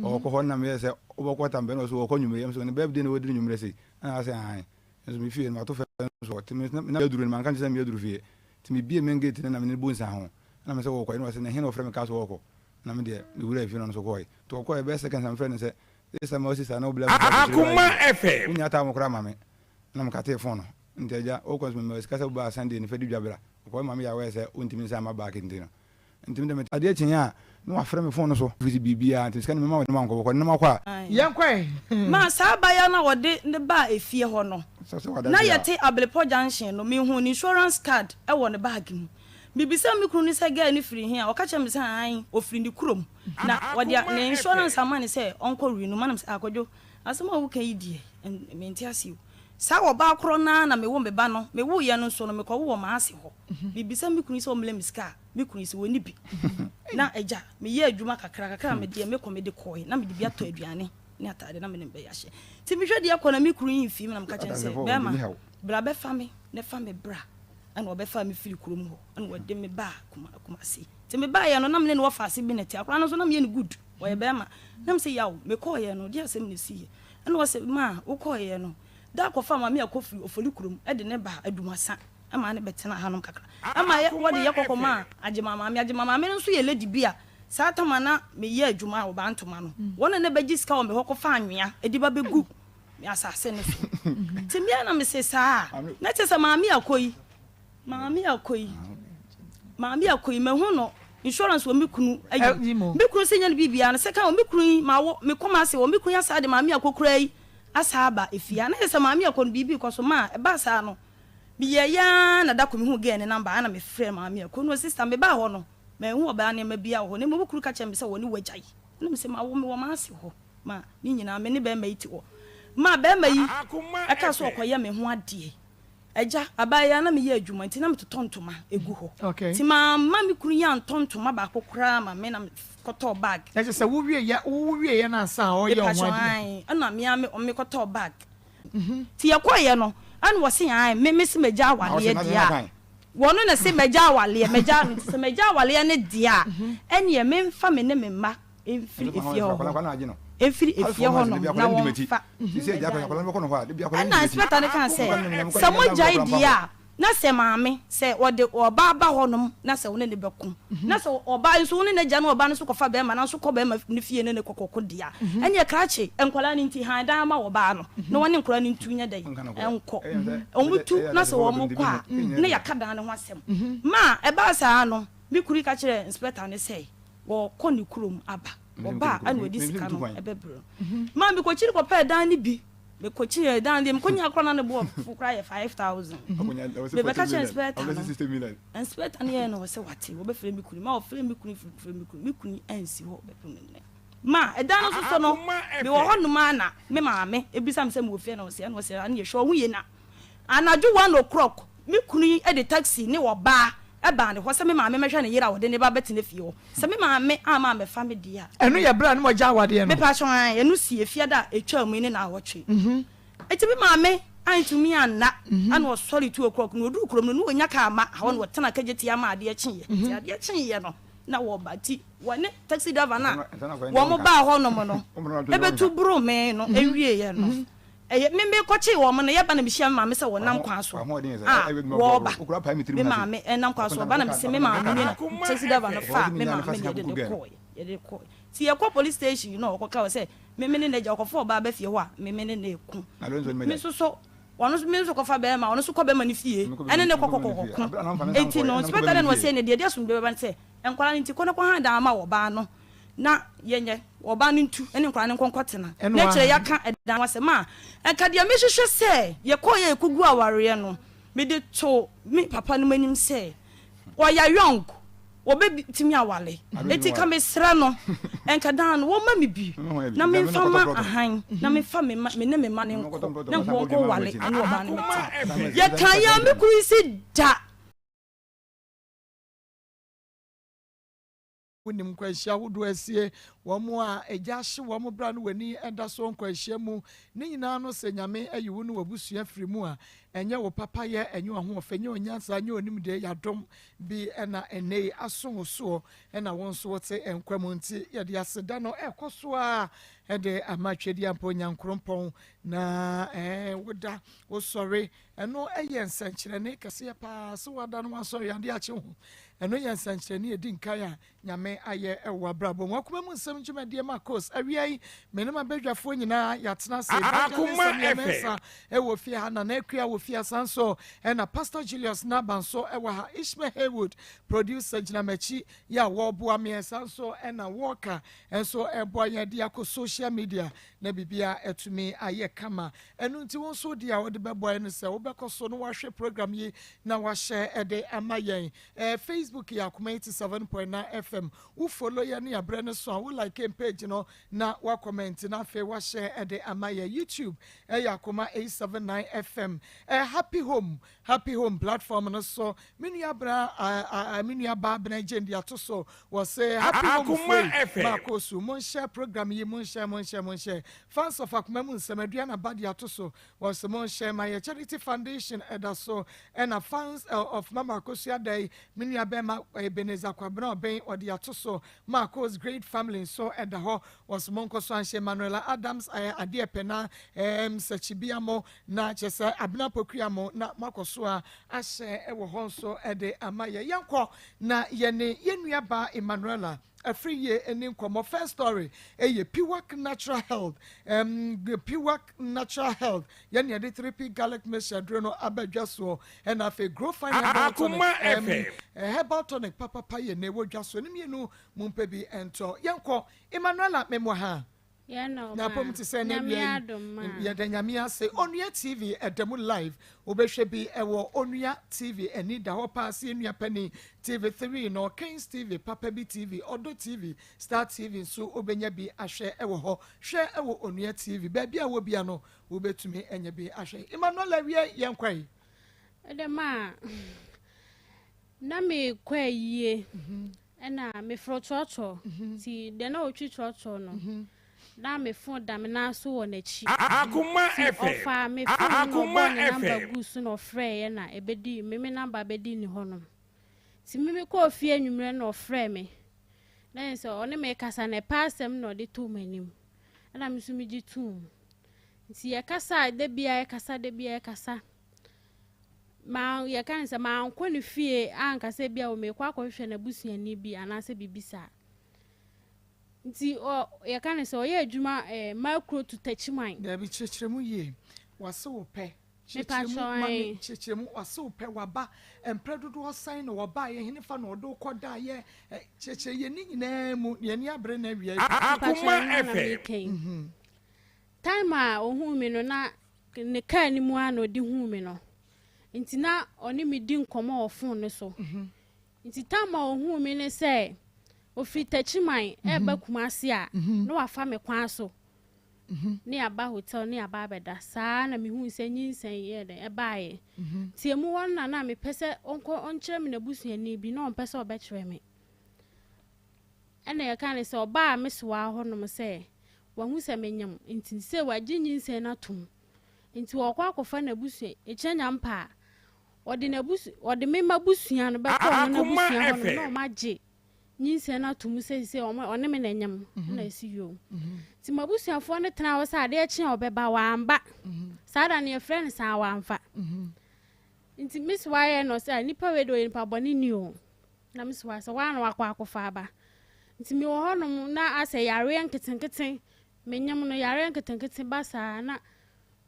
o ko hon na me say o ko tambe no so o ko nyumre so ne birthday no wodiri nyumre sei na say han so me fie ma to fe so timi na yaduru man kan say me yaduru fie timi bie men gate na me bonsa ho na me say wo ko no say na hin ofre me ka so wo ko na me de me wura fie no so ko to ko e be second some friend say this time o sister no bla Akoma FM unya ta mo kra ma me na me ka te phone no nteja o ko me ska say ba Sunday ni fe di dwabra ko ma me ya we say untimi say ma back ntino ntimi de me ade chinya no afre me phone so visi bibia ntimi ska me ma wo nko ko na kwa yankwe ma sa ba ya na wode ne ba efie ho no na yete ablepo junction no me hu ni insurance card e wo ne bag mu bibisa me kunu ni say ga ni free here o ka che me say an o free ni kurom na wode ne insurance amane say onko renu manam say akojo asema wo kan yidie me ntiase sa wo ba kro na me wo me ba no me wo ye no so no me ko wo ma ase ho bibisa me kunu say o mle miska me kunu say woni bi na eja me ye adwuma kakra me de me ko me de koi na me de bi ato aduane ni atade na me ne be ya hye ti me hwede akọ na me kunu yin fi me na me ka chen say be ma bra be fa me ne fa me bra ana obe fa me firi kurom ho ana wode me ba kuma si ti me ba ye no na me ne wo fa se bi ne ti akora no so na me ye ne good wo ye be ma na me say yawo me ko ye no dia asem ne si ana wo se ma wo ko ye no da ko fa ma me akofiri ofoli kurom e de ne ba adumasa ama ne betena hanom kakra ama ye wo de ye kokoma agema me nso ye lady bia sa tama na me ye adwuma wo ba ntoma no wona ne bagi sika wo me hoko fa anwea edi ba begu me asase ne so ti me na me se sa na te se maami akoyi me hu no insurance wo me kunu ayi me kunu se nya ne bibia na se ka wo me kunu ma wo me koma se wo me kunu asa de maami akokura yi asa aba efia na se maami akon bibi ko so ma e ba sa no biya ya na da ko me hu ge ne number ana me frɛ maami akon no sister me ba ho no me hu oba ne ma bia ho ne mo kuru ka che me se wo ne wagyae na me se ma wo me wo ma ase ho ma ni nyina me ne be ma yiti ho ma be ma yi aka so okoye me ho ade eja abaya na me ye adwuma nti na me tontoma egu ho ti ma me kuru ya ntontoma ba kokora ma me na koto bag na se wo wie ye na sa o ye o mo ade ana me koto bag ti ye koye no an wo se an me se meja awale dia wono na se meja awale meja no se meja awale ne dia ene me mfa me ne me ma efiri efie ho efiri efie ho no na wo fa na inspector ne kan se samo jai dia na se maame se wode oba ba ho no na se wone ne beku na se oba nso wone ne gya no oba no so kofa be ma na so ko be ma ne fie ne kokoko dia enya krache enkwala ne nti han da ma wo ba no na wone enkwala ne ntunya dai enko omutu na se wo mo kwa ne yakada ne ho asem ma e ba sa no bi kuri ka kire inspector ne se wo ko ne kurom aba oba anu edi sika no ebebro ma bi ko chiri ko pa dan ni bi me ko chiri dan de me ko nya akora na bo fukra ye 5000 me be ka chiri inspector ne no se wati wo be frem bi kuni ma wo frem bi kuni ansi ho be pem ne ma e dan no so no me wo ho no ma na me maame ebisa me se me wo fie na wo se na wo se an ye hwo hu ye na anaju 1 o'clock me kuni e de taxi ne wo ba eba ne ho se me maame mehwe ne yira wo de ne ba beti ne fie ho se me maame ama me fa me dia enu ye bra ne mo ja awade no me pa so an enu sie fie da etwa mu ne na awotwe eti me maame antumi anna ana o sorry 2 o'clock no odu kurom no onya ka ama ha wo tena kageti ama ade kyenye ti ade kyenye no na wo bati wone taxi driver na wo mo ba ho no mo no ebetu bro me no ewie ye no me kochi wo mo no ye ba na bihia maame se wo nam kwa so wo ba me maame nam kwa so ba na me se me maame ni na taxi driver no fa me maame ye de ko ti ye ko police station you know ko ka say me ne na ja ko fo ba ba fie ho a me ne na eku me so wono me so ko fa be ma wono so ko be ma ni fie ene ne kokokoko enti no spetale no se ne de asum be ba se enkwala nti ko ne ko ha da ma wo ba no na yenye wo ba ni ntu ene nkwala ne konkotena na kire ya ka edan wase ma enka de me hwehwe se ye ko ye kugu aware no me de to me papa no manim se wo ya young wo be timi awale eti ka me sra no enka dan wo ma me bi na me fama ahan na me fa me ne me ma ne nko na ko wale ene wo ba ne ye kan ya me kuru isi da wonim kwanhyia wodo asie wɔn a agya hye wɔn bra no wani ɛda so kwanhyia mu ne nyinaa no sɛ nyame ayi wo no wabusua firi mu a ɛnyɛ wo papa yɛ ɛnyɛ wo ho ɔfɛ nyɛ onyansa nyɛ onim de yadom bi ɛna ɛnɛ aso wo so ɛna wɔn nso wote nkwam nti yɛde aseda no ɛkɔ so a ɛde amatwedi ampo nyankrompɔn na woda wo sɔre ɛno ɛyɛ nsɛnkyerɛnne kɛseɛ paa so wada no wasɔre ade akye ho ɛno yɛ nsɛnkyerɛnne edi nkan a nyame ayɛ ɛwɔ abrabɔ mu akoma mu nsɛm dwumadie Maa Akos awia yi menem abadwafoɔ nyinaa yɛatena se Akoma ɛwɔ fie ha na akua wɔ fie asanso ɛna Pastor Julius Nabanso ɛwɔ ha Ishmael Haywood producer gyina m'akyi yɛ a wɔboa me ɛsanso ɛna Walker ɛnso ɛboa yɛn de akɔ social media na bibia ɛtumi ayɛ kama ɛno nti wɔn nso di a wɔde bɛboa no sɛ wobɛkɔ so no wahwɛ program yi na wahyɛ ɛde ama yɛn Facebook yɛ Akoma 87.9 FM wo follow yɛn ne abrɛ no so a wo like page no na wa comment na afei wahyɛ ɛde ama yɛn YouTube ɛyɛ Akoma 879 FM happy home platform no so menua ba bena agenda ato so wɔ sɛ happy home free Maa Akos mo share program yi mo share fans of Akoma mu nsɛm na badi ato so wɔ sɛ mo share my charity foundation ɛda so ɛna fans of Maa Akos yadai menua bɛma Ebenezer Kwabena ɔbɛn ɔde ato so Maa Akos great family so ɛda hɔ wɔ sɛ mo nkɔ so anhyɛ Manuela Adams adeɛ pɛna Sachibiamo na kyesɛ Abena Pokuamo na makɔ so a ahyɛ ɛwɔ hɔ nso ɛde ama yɛnkɔ na yɛne yɛnua ba Emmanuela every year any nkɔmɔ first story Piwak natural health Piwak natural health yɛne yɛde 3P garlic mixture no abɛdwa so ɛna afei grow fine herbal tonic papa yɛ na ɛwɔ dwa so ne mienu mumpɛ bi ɛntɔ yɛnkɔ Emmanuela memɔ ha na pom ti sɛ na yɛda nyame ase Onua TV ɛdamu live wobɛhwɛ bi ɛwɔ Onua TV ɛni da hɔ paa se Onua Pani TV3 no Kings TV Papa Bi TV Odo TV Star TV nso obɛnya bi ahwɛ ɛwɔ hɔ hwɛ ɛwɔ Onua TV baabi a wɔ bia no wobɛtumi ɛnya bi ahwɛ Emmanuel awie yɛnkwai ɛdɛma na me kwa yie ɛna me frototo ti de na otwitwoto no na me phone da me na so wɔ n'akyi Akoma FM ofa me phone no number gusu no frɛ na ebedi me number bedi ni hɔ no ti me kɔ fie nwumre na ɔfrɛ me na nso ɔne me kasa na pasem na ɔde to manim na me so me gi tum ti yɛ kasa de bia yɛ kasa ma yɛ kan sɛ ma ankɔ ne fie ankasa bia o me kɔ akɔhwɛ na busuani bi anase bibisa nti yɛ kan sɛ ɔyɛ adwuma macro to tachiman da bi kyerɛkyerɛmu yie wase wo pɛ kyerɛkyerɛmu wase wo pɛ waba mpɛ dodo ɔsan na wɔba yɛ hene fa na ɔdo kɔda yɛ kyerɛkyerɛ yɛ ni nyinaa mu yɛ ni abrɛ na awia Akoma FM time a ohun me no na ne kaa ni mu a na odi hu me no nti na ɔne me di nkɔmɔ ɔfon ne so nti time a ohun me ne sɛ ofri tachiman eba kumasi a no wafa me kwan so ne aba hotel ne aba beda saa na me hu sɛ nyinsan ye de eba ye tie mu won na me pese onkyerɛ me na busuani bi na on pese obɛkyerɛ me ɛna yɛ kan sɛ ɔba a mesoa hɔ no m sɛ wahu sɛ menyam nti sɛ wagye nyinsan na tom nti wɔkɔ akɔfa na busua ekyanya mpa ɔde me ma busua no bɛkɔ no na busua hɔ no na ɔmagye nyinse na tumu se one me nanyam na esiyo ti mabusuafo ne tena wo sa ade akye obeba wamba sada ne friend sa wamfa nti miss waye no sa nipa we do nipa boni ni o na miss wa sa wa na wakɔ akɔfa aba nti mi wo honom na ase yare nketenketen menyam no yare nketenketen ba sa na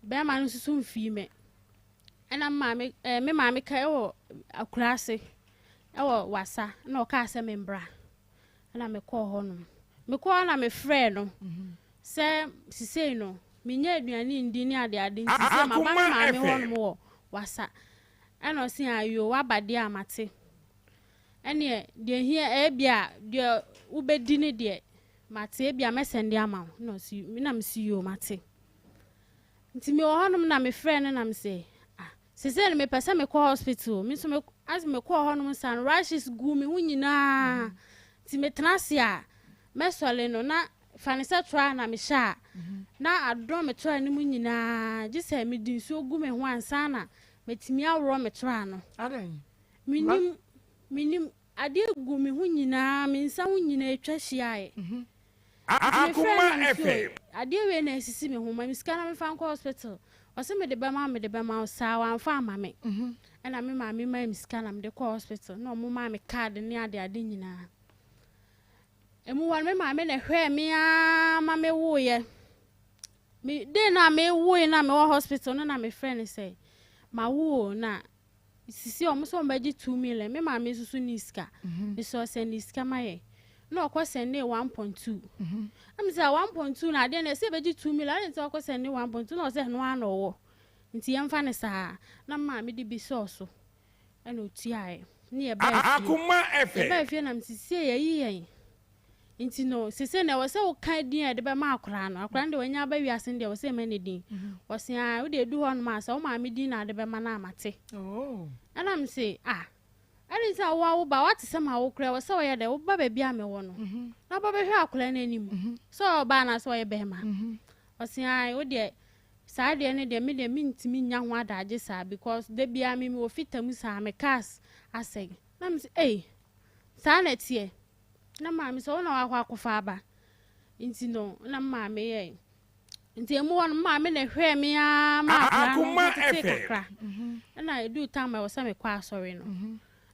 be ma no susu mfi me ana maame me maame ka ewo akurase ewo wasa na o ka ase membra na me kɔ hɔ no me kɔ na me frɛ no sɛ sisei no me nya aduane ndi ni ade nti sɛ ma ba ma me hɔ no wɔ wasa ɛna ɔsi ayo wabade amate ɛne de hia bia de ubedi ne de mate bia mesende ama no si na me si yo mate nti me wɔ hɔ no na me frɛ no na me sɛ sisei no me pɛsɛ me kɔ hospital me so me as me kɔ hɔ no san rashes gu me hu nyinaa ti metnase a mesole no na fanisa try na me sha na adom me try ni mu nyina gise me din so gu me ho ansa na metimi awro me try no adan minim ade gu me ho nyina me nsa ho nyina etwa hia Akoma FM. Ade we na esisi me ho ma me sika na me fan ko hospital wase me de be ma sa wan fa ma me na me ma me sika na me de ko hospital no mo ma me card ni ade nyina emu wan me ma me na hwe me a ma me wo ye me de na me wo na me wo hospital no na me friend say ma wo na sisi o mo so mbaji 2 million me ma me susu ni sika me so send ni sika ma ye no ko send 1.2 am say 1.2 na de na say baji 2 million na say ko send 1.2 no say no ano wo nti yemfa ne sa na ma me di bi so ana otiae ni e ba Akoma FM. ba fie na msisi ye yi nti no sese na wose wo kan din e de be ma akora no akora de wanya ba wiase de wose ma ne din wose a wo de du ho no ma sa wo ma me din na de be ma na amate ana mse ani sa wo ba what se ma wo kra wose wo ye de wo ba bia me wo no na ba be hwe akora na anim so ba na so ye be ma wose a wo de sa de ne de me de ntimi nya ho adaje sa because de bia me wo fitamu sa me cars aseg na mse sa na tie na mama so na wakwa akofa aba nti no na mama ye nti emu won mama na hwe me a ma Akoma FM na edu time wo sa me kwa asori no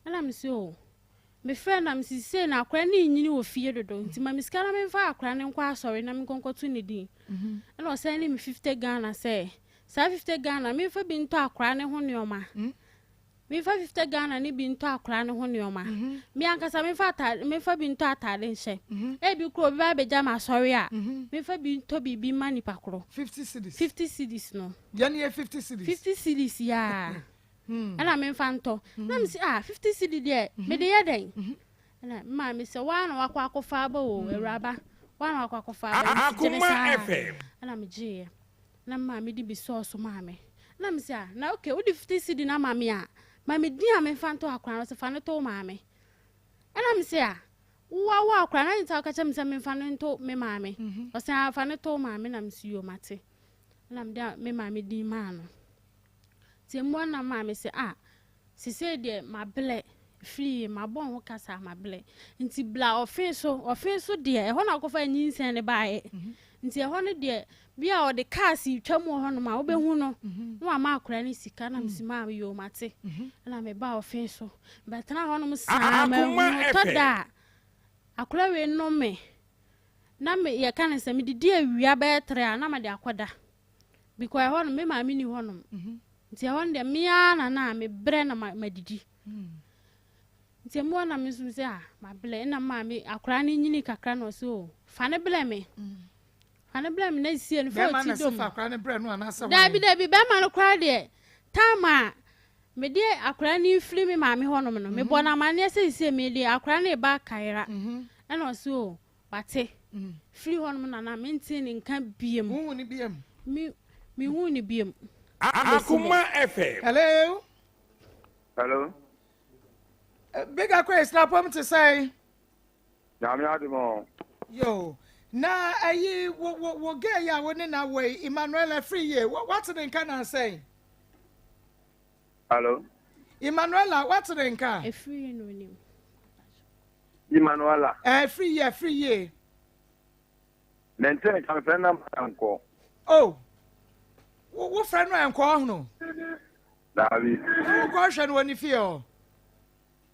na me so me friend na me sise na akra na nyini wo fie dodo nti mama sika na me fa akra na kwa asori na me konkotu ne din na o say ni me 50 Ghana say sa 50 Ghana me fa bi nto akra ne ho neoma me fa 50 Ghana ni bi nto akra ne ho neoma me ankasa me fa bi nto atade nche e bi kro bi ba beja ma sorry a me fa bi nto bi mani pakro 50 cedis no yani 50 cedis ya ana me fa nto na me si 50 cedis de me de ye den ana ma me se wa na wakwa akofa ba o ewraba wa na wakwa akofa ba Akoma FM ana me je na ma me di bi so ma me na me si na okay wo di 50 cedis na ma me a mami dia me fanto akran so fa ne to maame ana me se wa akran na nta ka chem se me fa ne to me maame o se fa ne to maame na me si yo mate na me dia me maame di ma no ti mo na maame se se de mable free ma bon ho kasa mable nti bla ofin so de e ho na kofa nyinsen ne baaye nti e ho ne de bia o de kasi twam ho no ma wo behu no no ama akora ne sika na msima yo mate na me ba ofin so betena ho no msa ma to da akora we no me na me ye kan se me didi awia be tre na ma de akoda because ho no me ma me ni ho no nti ho de mia na me bre na ma didi nti mo na me sum se ma ble na ma me akora ne nyini kakra no so fa ne ble me ana blame na sie no for ti dom akra ne bre no anasa da bi be ma no kra de tama me de akra ni firi me ma me honom no me bona ma ne sie me de akra ne ba kaira na no so bate firi honom na me nti ni nka biem hu ni biem mi hu ni biem Akoma FM Hello big Akwes na pom to say Nyame adimo yo na ayi wo get ya wo ne na we Emmanuel free ye what the can say Hello Emmanuel what the can free no ni Emmanuela free ye Nente kan friend na anko oh wo friend no anko no David wo ko hwe no ni fie o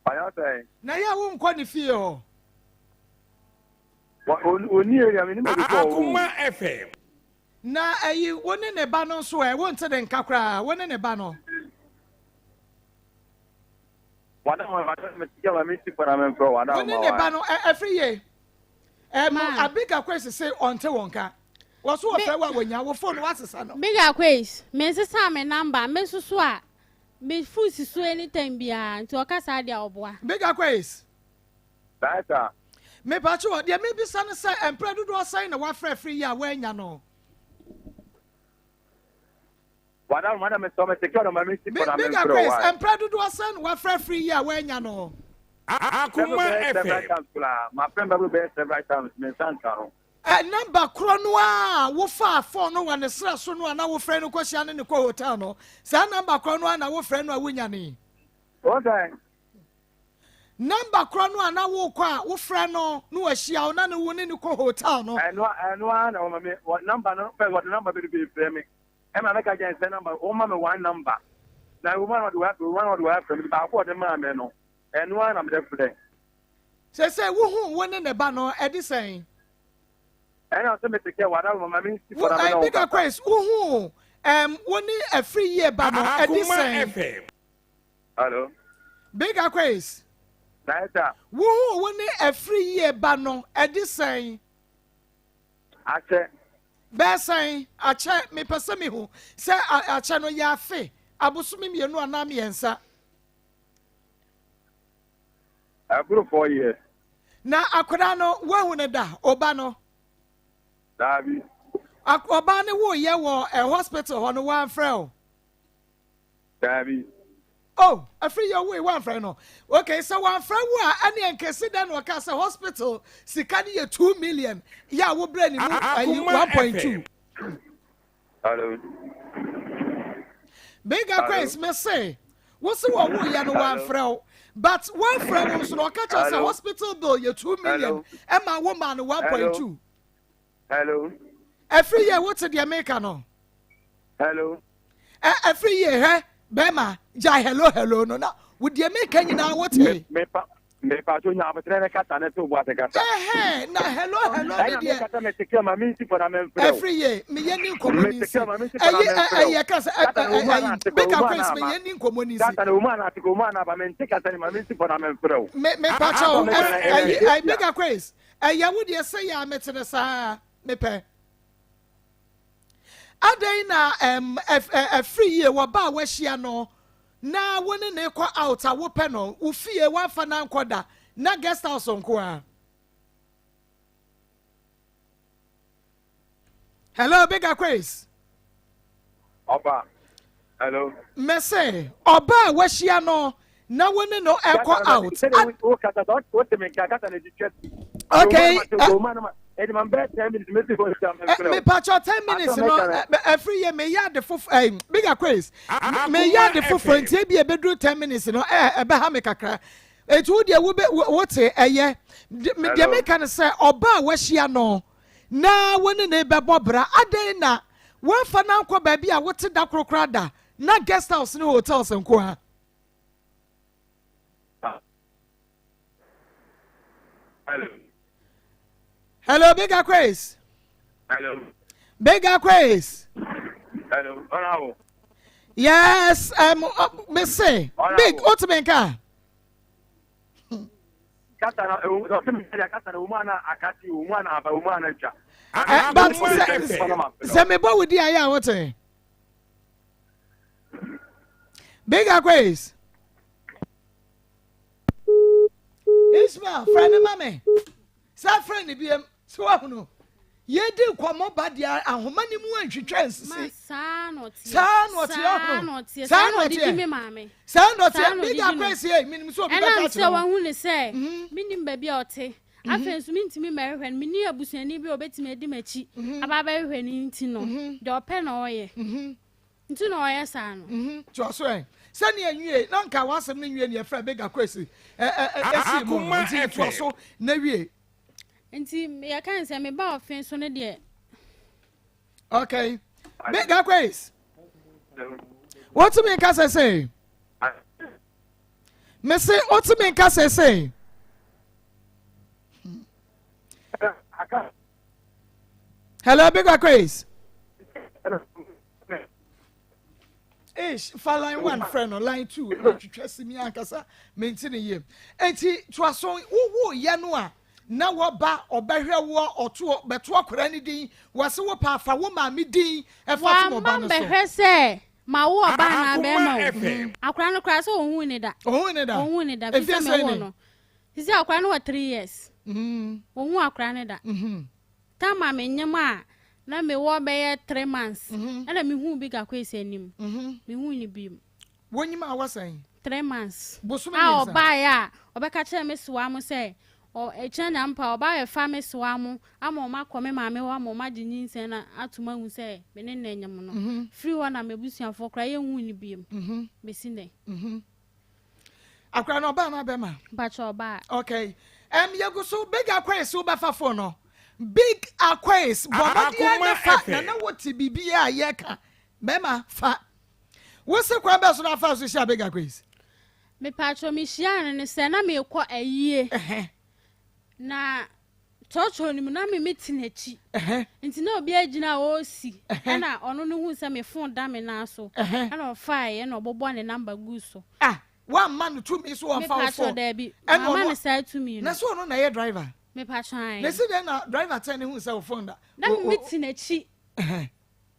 Ayate na ya wo nko ni fie o oni area me ni me ko Akoma FM na ayi woni ne ba no so wo nte de nka kra woni ne ba no wada me tia me ti para me ko wada woni ne ba no free ye mo abiga Kwes say onte wonka wo so wo fe wa wonya wo phone wa sesa no Big Akwes me sesa me number me susu a me fusi so anytime bia nti okasa dia oboa Big Akwes data me pa cho dia me bi san say empre dodo sign na wa free ya wa nya no wada me so me secure me ti para me Big ko Akwes empre dodo sign wa free ya wa nya no Akoma FM. My friend will be several times. Number Cronua, Wofa, for no one is so no and our friend who question in the Kohotano. Sa number Cronua and our friend were Winyani. Okay. Number Cronua and our qua, Wofrano, no, a shell, none who win in the Kohotano. And one, what number, what number will be framing. And I like against the number, one number. Now, one would have from about what the man, and one I'm definitely. Say, who won in the banner at the same. And I'll take care whatever my means. I big Akwes, who one a free year banner at the same. Hello. Big Akwes. Who won a free year banner at the same. I said, Bessay, I check me persemi who say a channel ya fe. Abusumi me no anami ensa. I grew 4 years. Na akodano wo da obano. Davi. Obane wo ye wo a hospital hono one friend. Davi. Oh, a free your way one friend no. Okay, so one friend wa ani enkesi dan wo ka say hospital sikani ye 2 million. Ya wo brain mu 1.2. Hello. Big Akwes me say, what's the one who ya no one friend? But one friend was no catch us a hospital bill you 2 million. And my woman 1.2. Hello. Every year what's the American no? Hello. Every year, eh? Bema, jai hello no na. Would the American you now what eh? Me pa to nya abetre ka ta na to bo ate ka ta. Eh na hello me ka ta me take my means for am every year me yeni community. Eh ka say big Akwes me yeni community. That na woman na go man na ba me take ta my means for am frɛ. Me pa cho eh big Akwes. Ya would you say ya metere sa me pe. Adai na a free year wa ba wa hia no. Na woni ne kwa out a wo pe no wo fie wa fa na nkoda na guest house onko a. Hello big Akwes. Oba. Hello. Me say oba wa hia no na woni no e kwa out. Okay. Me patch 10 minutes no every year me yard the full big Akwes me yard the full front e be bedru 10 minutes no e be ha me kakra etu de wo be what eye de me kan say oba wa hia no na woni na be bobra adan na wo fa na nkọ ba bia wo te da krokra da na guest house no hotels nko ha. Hello. Hello, Big Akwes. Hello. Big Akwes. Hello. Hello. Yes, me say. Big Otumenka. Katana, katana umana akati umana aba umana cha. But say me bo with the aya what? Big Akwes. Ismail, friend of mommy. Sa friend bi so ahunu. Ye di kwamo ba dia ahomani mu antwetwa nsisi. Sa no ti me mame. Sa no ti Big Akwes e minim so bi ba ka che. Wa hu ne say minim ba bia ote. Afensu mintimi merehwe mini abusuani bi obetimi edi machi. Aba ba hwe ni nti no. De ope na oye. Nti na oye sa no. To so e. Sani anwie na nka wasem ne nwie ne efra Big Akwes esi mu nti to so na wie. Nti ya kan say me ba ofen so ne de. Okay. Big Akwes. What to me can say? Me say what to me can say? Hello Big Akwes. For line 1 friend or line 2 trust me ankasa maintain ye enti to so wo ye no a na wo ba obehwe wo oto beto akora ni din wase wo pa fa wo ma me din e fa to ba no so behwe se ma wo ba na be ma akora no kra so ohun ni da bi se me wo no sisi akora no 3 years ohun akora ni da ta ma me nyema na me wo be 3 months na me hu Big Akwes anim me hu ni bi When you ma was saying 3 months. Bosumi Ah, buy ya. Obeka me swamu say. Or a chana ampa or buy a family swamu. I'm on my come mammy or my genius and atuma who say, Benin free one I'm a busian for crying winny beam. Missine. I cry no bana bema. But your bar. Okay. You go so big Akwes so bafa for no. Big Akwes. Akoma na what be yeka. Bema fa. What's the crime best on first to big Akwes? Me patcho me shian and send me a year. Na church on him na me meeting echi. Nti na obi agina o si. Na ono no hu se me phone da me na so. Na o fire na obobo ne number gu so. Ah, one man to me so on phone. Me patcho man side to me. Na so no na ye driver. Me patcho ai. Na see na driver tell hu se phone da. Na me meeting echi.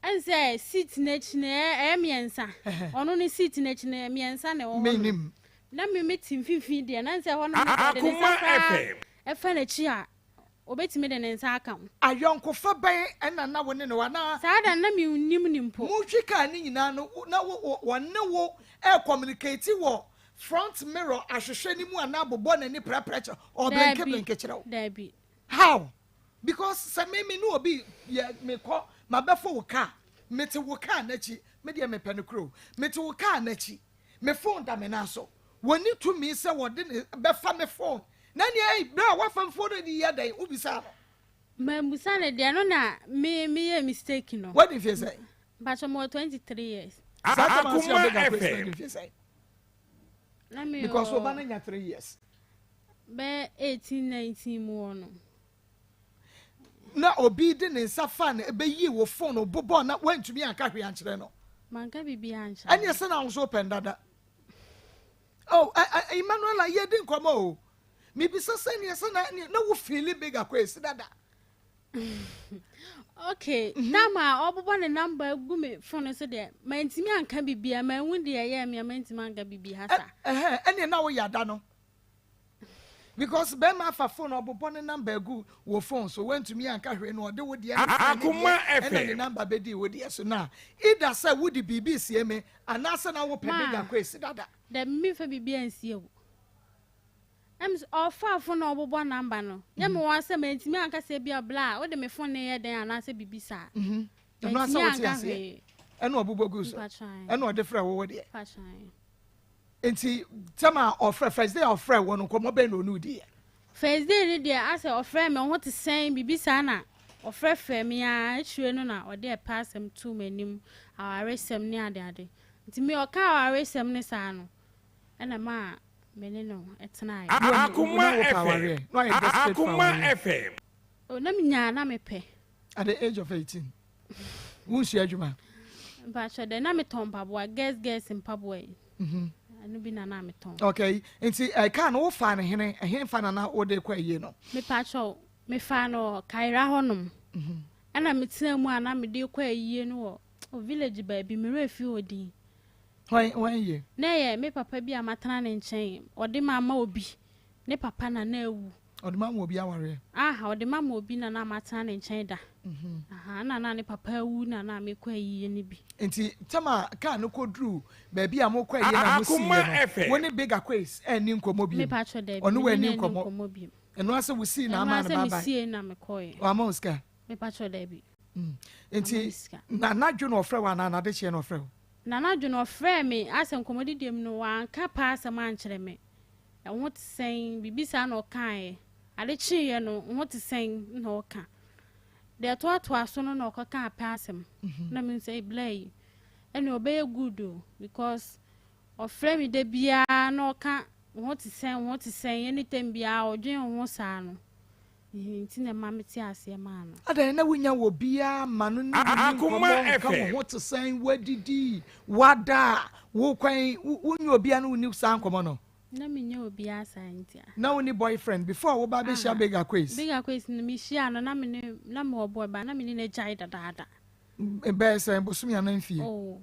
And say seat nechi na miensa. Ono ne seat nechi na miensa na wo. Menim. Na me meeting fifi dia na say ho na me de FM. E fa na chi a obetime de nsa aka. Ayonko fa ban na na woni no na. Sa da na me nim nimpo. Mu twika ni nyina no na wonne wo e communicate wo front mirror ahwehwe ni mu ana bobo na ni pressure or blanket kire wo. Dabi. How? Because say me no obi me ko mabefo wo car. Me te wo car na chi, me de me pene kro. Me te wo car na chi. Me phone da me na so. Woni to me say wo de befa me phone. Nani ai bra wa fam phone di ya dai ubisa. Ma musa na dia no na me mistake no. What if you say? But I'm 23 years. Akoma FM. Because we ban na 3 years. Be 18 19 mo no. Na obi de ne nsa fa na be yi wo phone obobo na wantumi anka hwe ankere no. Manka bibi ancha. Anya se na wo open dada. Oh, Emmanuel ye din komo o. Me bi so se na wo feel big Akwes dada. Okay, nama obobo ne number gu me phone so de ma ntimi anka bibia ma hu de ye me ma ntimi anka bibi hasa. Ene na wo yada no. Because be ma fa phone obobo ne number gu wo phone so wantumi anka hwe no de wo de Akoma FM. Ne number be di wo de so na. Either say wo di bibi sie me anasa na wo pe big Akwes dada. De me fa bibi ansie wo. Offer phone obobo number no. Ye me wan say ma ntimi anka se bia bla, wo de me phone ne ye den anasa bibi sa. No asa wo ti ase. Eno obobo gu so. Eno de fra wo de. Enti tama offer first day offer won ko mo be no nu di. First day ni dia ase offer me ho te sen bibi sa na offer fe me a ehwe no na ode e passem to manim awaresem ni ade. Nti me o ka awaresem ni sa no. Ena ma mene no etena ya. Akoma FM. O na minya na mepe. At the age of 18. Who she adwuma? Ba cho de na me ton pabo, guess in pabo. Anu bi na me ton. Okay. Nti ka no wo fa ne hene fa na wo de kwa yie no. Me pa cho me fa no kaira honom. Ana me tena mu ana me de kwa yie no o village ba bi me refi odin. When ye? Na ye me papa bi amatana ne nchen. Ode mama obi. Ne papa na na ewu. Ode mama obi aware. Ode mama obi na na amatana ne nchen da. Na ne papa ewu na me kwa yiye ne bi. Enti tama ka no kodru ba bi amokwa yiye na musi. Woni big Akwes eni nkomo bi. Me pa cho de. Ono we ni nkomo bi. Eno ase wusi na ama na baba. Me sie na me koye. O ama uska. Me pa cho de bi. Enti na dwo no ofre wa na de che no ofre. Na dwo no ofre me ase nkomodi dem no wan ka pa ase man kire me. E ho te sen bibisa na okan ade chiye no ho te sen na okan. De to aso no na okaka pa asem. Na me say blay. Ene obey good because ofre me de bia na oka ho te sen anytime bia odwen ho sa no. Nti na ma meti ase ma no. Ada na wunya wo bia ma no ni Akoma FM. Ho te sen wadidi wada wo kwan wunya obia no ni sa nkomo no. Na me nya obi asa ntia. Na woni boyfriend before wo ba be share big Akwes. Big Akwes ni me share no na me oboy ba na me ni na jai dada. Be say bosumi anamfie. Oh.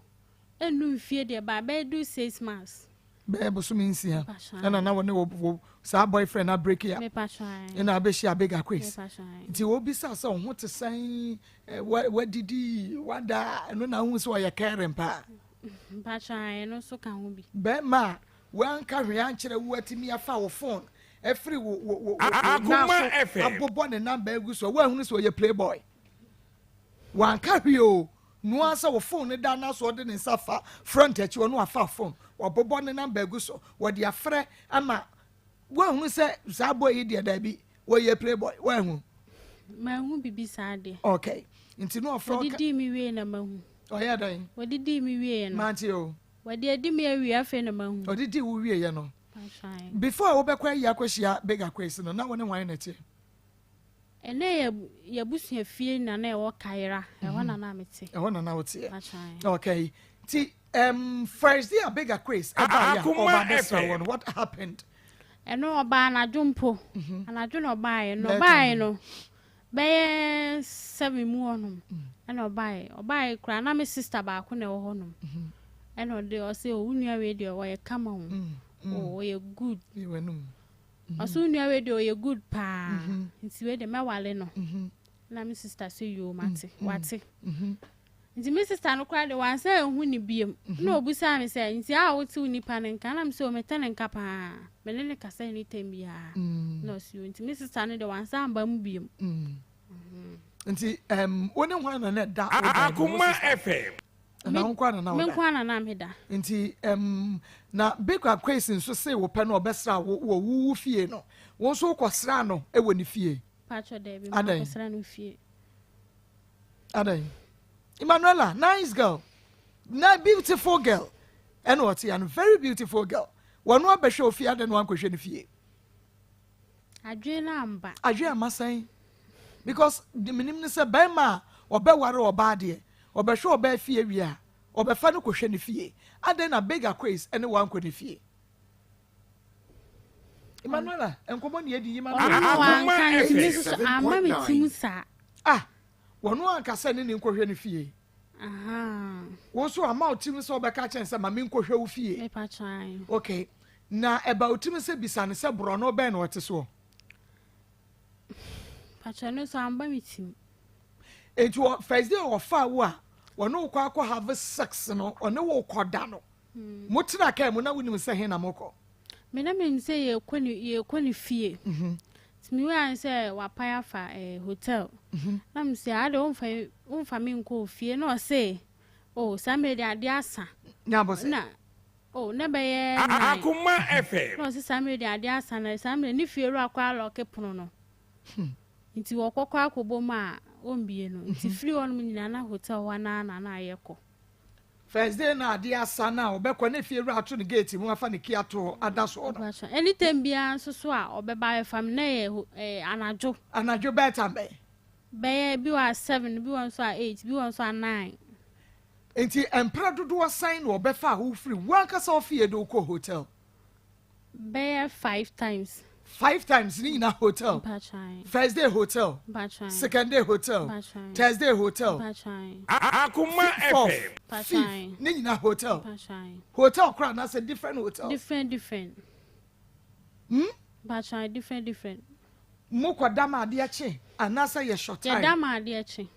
Enu mfie de ba be do 6 months. Be bosumi nsia. Na woni wo sa boyfriend na break ya. Me pa try. Na be share big Akwes. Me pa try. Nti wo bisa say ho te san wadidi wada no na hu so ya karen pa. Mpacha no so kan ho bi. Be ma wan ka hwe ankere wo atimi afa wo phone. Every wo Akoma FM. Abobo ne number egu so wa hunu so ye playboy. Wan ka hwe o. No answer wo phone ne da na so de ne safa front echi wo no afa phone. Abobo ne number egu so. Wo de afre ama wa hunu se sa boy yi de da bi wo ye playboy. Wa hunu. Ma hu bibi sa de. Okay. Nti no afro. Didi mi wie na ma hu. Oya dan. Didi mi wie no. Manti o. Wadi adi mi awie afa na ma hu. Odidi wo wie ye no. Mpacha. Before wo bekwa yi akohia big Akwes no na woni wan na tie. Ene ya busua fie na na e wo kaira. E ho na na mete. E ho na na wo tie. Mpacha. Okay. Ti first day a big Akwes about Akoma this FM. one. What happened? Eno oba na dwompo. Anadwo na oba ye no be 7 mu onum. Eno oba ye kra na me sister ba ko na wo honum. Eno de o se o nua we de o ye kama ho. Oh, ye good. You wenum. Aso nua we de o ye good pa. Nti we de mewale no. Na me sister say you mate. Wate. Nti me sister no kra de wan say hu ni biem. Na obusa me say nti a wo ti nipa ne nka na me say o meta ne nka pa. Me ne kasa ni tembia. No si nti me sister no de wan say amba mu biem. Nti woni hwan na na da Akoma FM. na nkwa na Me nkwa na me da. Nti na big Akwes nso say wo pe na obesra wo wu fie no. Wo so kwosra no e woni fie. Pacho de bi ma kwosra no fie. Adan. Emanuela, nice girl. Na beautiful girl. And what and very beautiful girl. One wa behwe ofie adan wan kwhwe ne fie. Adwe na amba. Adwe amasan. Because the minimum say bema obeware oba de. Obehwe oba fie wi a. Obefa no kwhwe ne fie. Adan na big Akwes ene wan kwhwe ne fie. Emanuela, enkomo ne edi Emanuela. Akoma Ama me timu sa. Ah, wonu ankasa ne nkwhwe ne fie. Aha. Wo so ama otim so obeka chen se ma me nkwhwe wo fie. Me pachan. Okay. Na eba otim se bisa ne se bro no ben wote so. Pachan no so amba me timu. Eju first day of fa wo a, wono kwa akọ have sex no, one wo koda no. Mutina ka mu na wonim se he na moko. Me na me say ye kwani fie. Timi we an say wa paya fa hotel. Na me say ade wonfa me nko fie no say oh samre de ade asa. Nya bo se. Na oh na be ye Akoma FM. no say samre de ade asa na samre ni fie ru akwa loke pono no. Nti wo kokwa akobo ma ombie no. Nti free on me nyina na hotel wa na ayeko. First day na ade asa na obekọ na fie ru ato ne gate mu afa ne kiato adaso no. Anytime bia so a obeba fam na ye anajo. Anajo beta be. Be bi wa 7 bi wa so 8 bi wa so 9. Enti empra dodo sign no obefa ho free wanka so fie do ko hotel. Be 5 times. 5 times ni na hotel. Bachai. First day hotel. Bachai. Second day hotel. Bachai. Thursday hotel. Bachai. Akoma FM. Bachai. Ni na hotel. Bachai. Hotel crowd na say different hotel. Different. Bachai different. Mo kwadama ade ache anasa ye short Ya time. dama ade ache.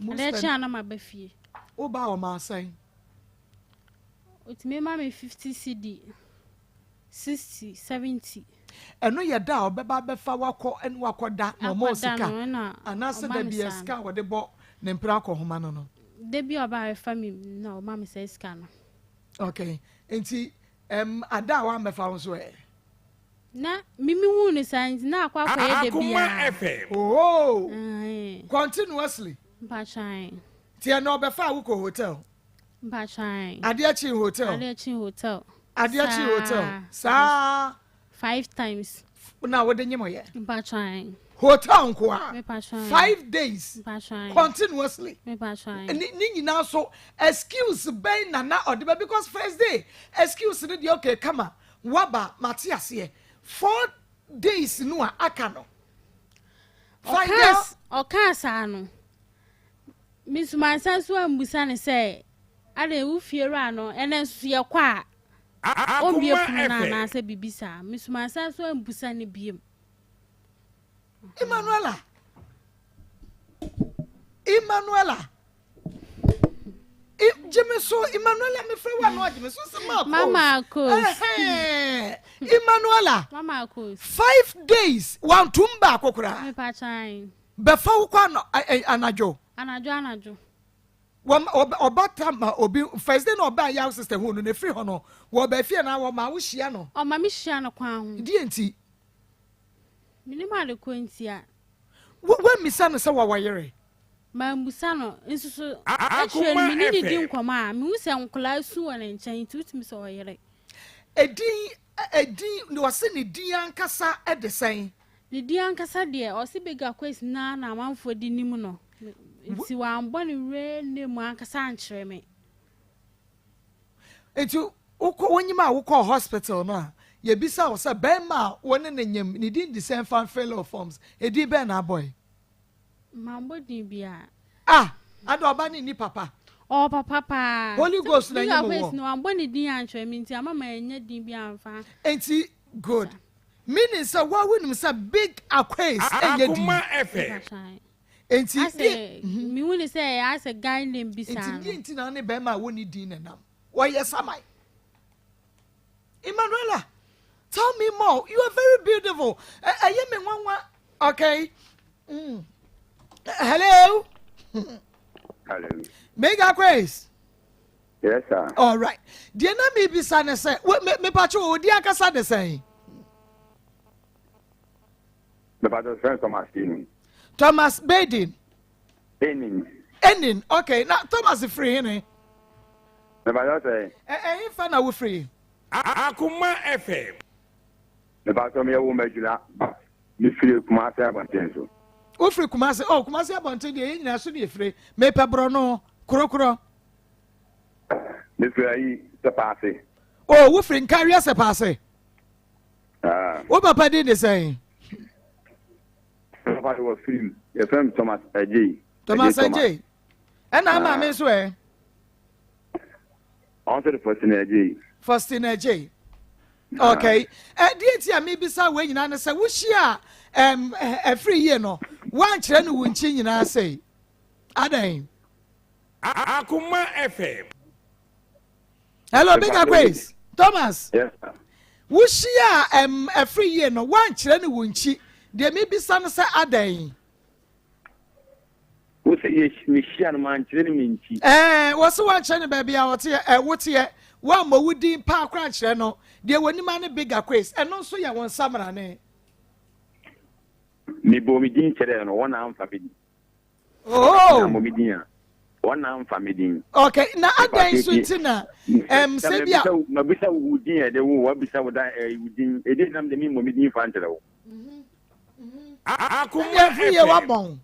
Ade ache ana ma ba fie. Oba o ma say. Otime ma me 50 CD. 60, 70. Eno ye da obeba befa wako enu wakoda no mo sika. Anasa da bi sika wo de bo ne mpra akohoma no no. De bi oba family no ma me say sika no. Okay. Enti ada wa mefa wo so Na mimi hu ne signs na akwa ye de Akoma bia. FM. Oh. Continuously. Bachai. Tia no befa wo ko hotel. Bachai. Ade achi hotel. Ade ache hotel. Ade achi hotel. Sa 5 times. na wo de nyemo ye. Bachai. Hotel nko a. Me bachai. 5 days. Bachai. Continuously. Me bachai. Ni nyina so excuse ben na odeba because first day excuse ni de okay kama waba matiase 4 days no a aka no. Okasa no. Miss Mansanso ambusa ne say ade wo fiero ano ene nso ye kwa ombie puna na se bibisa. Miss Mansanso ambusa ne biem. Emanuela. Jimmy so Emmanuela me free one Jimmy so Mama Akos. Emmanuela. Mama Akos. 5 days one tumba kokura. Me pachan. Befa ukwa no anajo. Anajo. Obata obi first day no oba ya sister hu no ne free ho no. Wo ba fie na wo ma wo hia no. O ma me hia no kwa ho. Di enti. Minima de kwentia. Wo misa no se wo wayere. Ma mbusa no nsusu Akoma FM. Mini di nkoma a me hu se nkola su wona nchen tutumi se oyere. Edi no se ne di ankasa edesen. Ne di ankasa de o se bega Akwes na amanfo di nim no. Nti wa ambo ne re ne mu ankasa ankyere me. Enti wonyima wokọ hospital no a ye bisa wo se bema woni ne nyam ne di disen fan fellow forms edi be na boy. Mambo di bia. Ado oba ni papa. Oh papa. Holy Ghost na nyimo wo. No ambo ni din anchwe mi nti amama enya din bia amfa. Enti good. Meaning say wa winum say big Akwes enya din. Akoma FM. Enti mi woni say as a guy name bisa. Enti na ne be ma woni din na nam. Wo yes amai. Emmanuela, tell me more. You are very beautiful. Ayeme nwanwa. Okay. Hello. Hello. Big Akwes. Yes, sir. All right. Dear na me bisa ne say, me pacho odi akasa de say. The father's friend Thomas Enin. Thomas Badin. Enin. Okay. Now Thomas is free, ne? The father say. He fan we free. Akoma FM. The father me wo majula. Me free kuma say abantenso. O free Kumasi. Oh, Kumasi abonte de nyina so de free. Me pebro no kuro. Me free se passe. Oh, wo free carrier se passe. O papa dey dey say. Papa was free. Your friend Thomas AJ. Thomas AJ. And am me so eh. On the first AJ. First in AJ. Okay. Dear tia me bisa we nyina ne say wo hia free year no. One kire no wunchi nyina say. Adan. Akoma FM. Hello Big Akwes. Thomas. Yes, sir. Wo hia free year no one kire no wunchi. De me bisa no say adan. Wo say ye me hia no man kire no minchi. Wo so one kire no baby a wote wote wa ma wudi pa akra kire no. De woni ma ne Big Akwes. Eno so ya won samra ne. Me bo mi din kire no wona am family. Oh. Mo mi din a. Wona am family. Okay, na adan so ntina se bia na bisa wudin e de wo wa bisa woda wudin e de nam de mi mo mi din fa ntere wo. Akoma free year wa bon.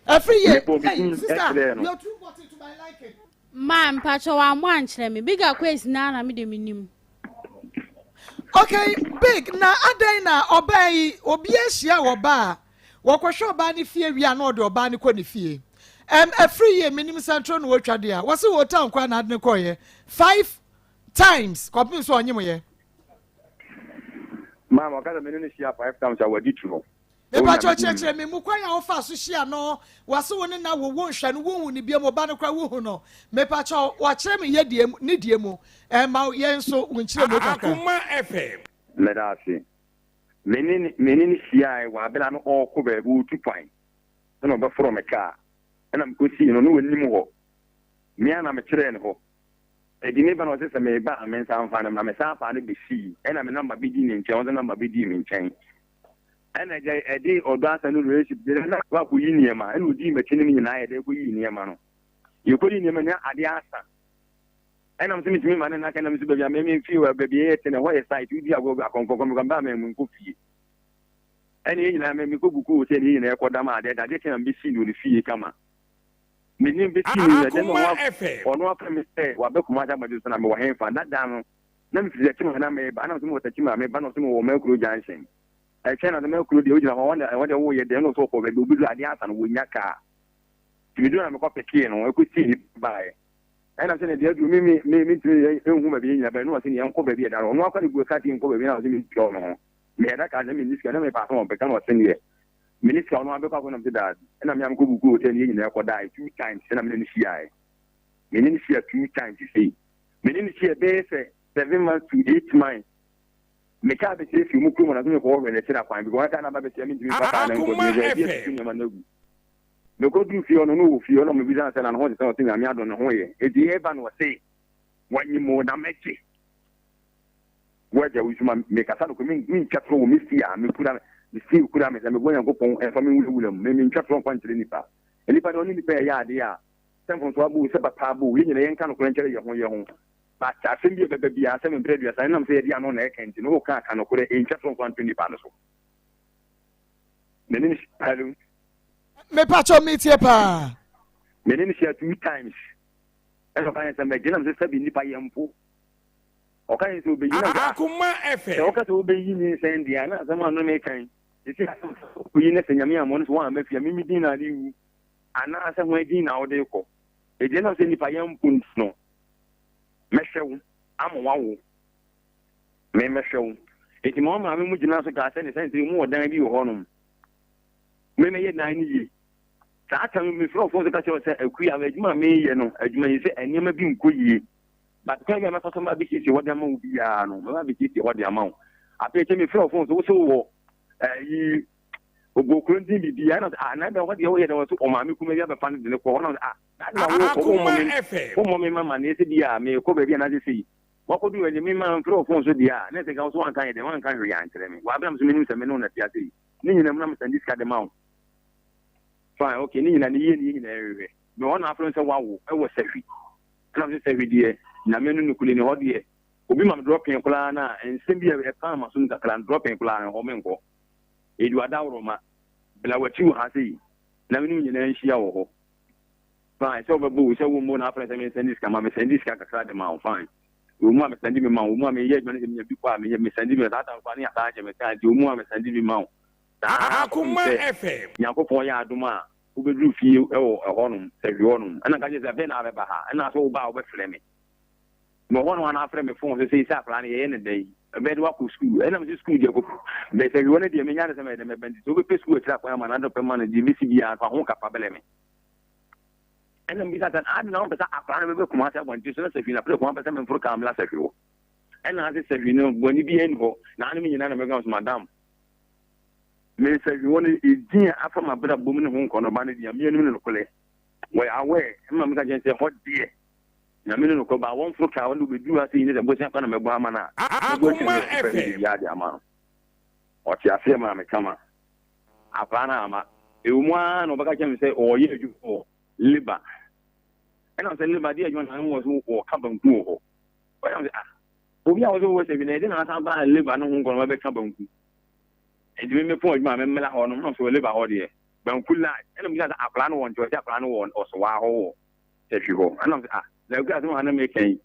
Every year. Hey, sister, you're too bottle to my liking. Man pacho wa mo ankyere me. Big Akwes na me de minim. Okay, Big na adan na obai obi ahia wo ba wo kwhwe oba ne fie wi ana ode oba ne kɔ ne fie every year minim central no watwa de a wo se wo town kwa na ade ne kɔye 5 times kɔpin so onyem ye Mama kada me ne shia 5 times awadi turo me ba cho chere me mu kwan ya wo fa so hia no wo se wo ne na wo nhwa no wo hu ne bia mo ba ne kwa wo hu no me pa cho wa chere me ye die ne die mu ma ye nso wo nkyere mo kakra Akoma FM. let us see menini shia wa bela no ko be bu 2 point no be from a car and am ko si no no nim ho me ana me chere ne ho e di me ba no se me ba me san fa na me san fa ne be si e na me number bi di ne nche on number bi di me nchen and I did or dance and relationship. They are not what we in Yama and would deem a chinny and I they go in Yamano. You put in Yamana at the answer. And I'm saying to me, man, and I can make me feel a baby and a white side. You go back on Gambam and Kufi. And you know, me go say in Ecuadama that I can be seen with the fee come. Me name be seen or no can say what the commander was number one for that down. Let me see the team and I may ban some of the team, I may ban some more Melcro Johnson. I cannot make the original one. I wonder who you don't so for the Bubilas and Winyaka. If you don't have a copy, I could see it by. And I'm saying, dear, you me to whom I be, but no, I think Uncle Baby, I don't know what you cutting for the in Piano. Me that I mean, this can pass on, but cannot send it. Minister, no, I'm going to that. And I'm going to go 10 years in Ecuador 2 times, and I'm in the CI. Meaning she 2 times to say. Meaning she a base 7 months to 8 months. Make up the safe you move on as you go and set up because I can't have a semi to no go do feel no feel no business and on something I don't know where. If the Evan was say, what you more than make it. Whether we make a son of me, chat from Misty, and me put on the steel could have and going to go and family will maybe chat from point to the Nipa. And if I don't need to pay a yard, yeah, some from Swabu, Sababu, in the kind of country your home. But I think you better be a 7 bread, I am saying, I'm on a can't no car can occur in chat from 120 pounds. Meaning, Me pacho meet here pa. Meaning, 2 times. And I am making them say, Nipa Yampo. Okay, so be Akoma FM. Okay, so be in Sandiana, someone no making. You see, we need to Yamia Mons one, make your Mimidina, and now some way in our deco. They did not say Nipa Yampo, no. Meshow, I'm wow. Me meshow. It's more, I mean, would you not say anything more than you on them? Me 9 years. That time me from the catcher said, a queer, me, as you may say, and you may be good. But tell me, somebody be what the amount be, no, be what the amount. I pay me from also, go couldn't be, I never what the way there was on my maybe have a fun in the corner. Akoma FM. Home, mamma, yes, dear, may cover be another see. What could you when the man throw phones with the air? Nothing else one kind of reaction. What happens to me? Some men on the theatre. Nina and this kind of amount. Fine, okay, Nina and the in the area. No one after a wow, I was savvy. Come to every day. Namenu Kulini Hodie. Ubima dropping a plana and Simbia a farmer soon that can dropping plan homengo. Eduarda Roma. Blawa 2 Hasi. Namenu and Shia. Fine, so Babu, so woman after I send this come, I send this cat the mouth. Fine. Uma sending me mount, Uma may yet me sending me that funny attachment, you more sending me mount. Akoma FM. Yanko Poya Duma, who will do feel a honum, say you honum, and I just a pen out of Baha, and I saw bow with Fleming. No one after me phone to say Saplan any day, a bed walk to school, and I'm just school. They say you wanted the Minas and made them to be school trap when I'm another per month, the VCB for Honka Pabelemi. And then we got an ad now, but I plan to come out when you say if you have 1% for Cam last year. And as I said, you know, when you be in go, 9 million Americans, madam. May say you want to eat after my brother booming home on a banner, the million of Cole. Where I wear, I'm going to say, hot dear. Namino ko ba won fruka won be du ase ni de bo se kwa na mebo amana Akoma FM ya dia ma o ti afi ma me kama apana ama e umwa no baka chem se o ye ju o liba ena se liba dia ju na wo so o ka banku ho o ya se obi a wo so wo se bi na de na san ba liba no ho ko be ka banku e di me pon ma me mela ho no so liba ho de banku la ena mi da apana won jo ja apana won o so wa ho se fi ho ena se the guys who are making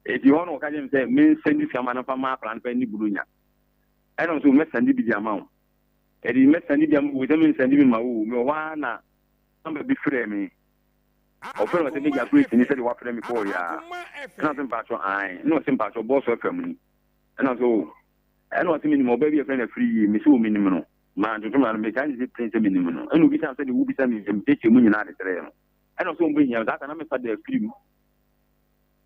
if you want to catch him say, me send this man from my plan for any Brunia. I don't know, send the amount. And he met sending them with them sending my one. Some be free me. Or from the big priest, and he said, what for me for ya? Nothing about your eye, no sympathy, boss of family. And also, I don't see more baby a friend of free, Miss Minimum. Man, to come and make any place a minimum. And we can say, will be sending them, take your money out of the I don't so bring you that, and I'm a father free.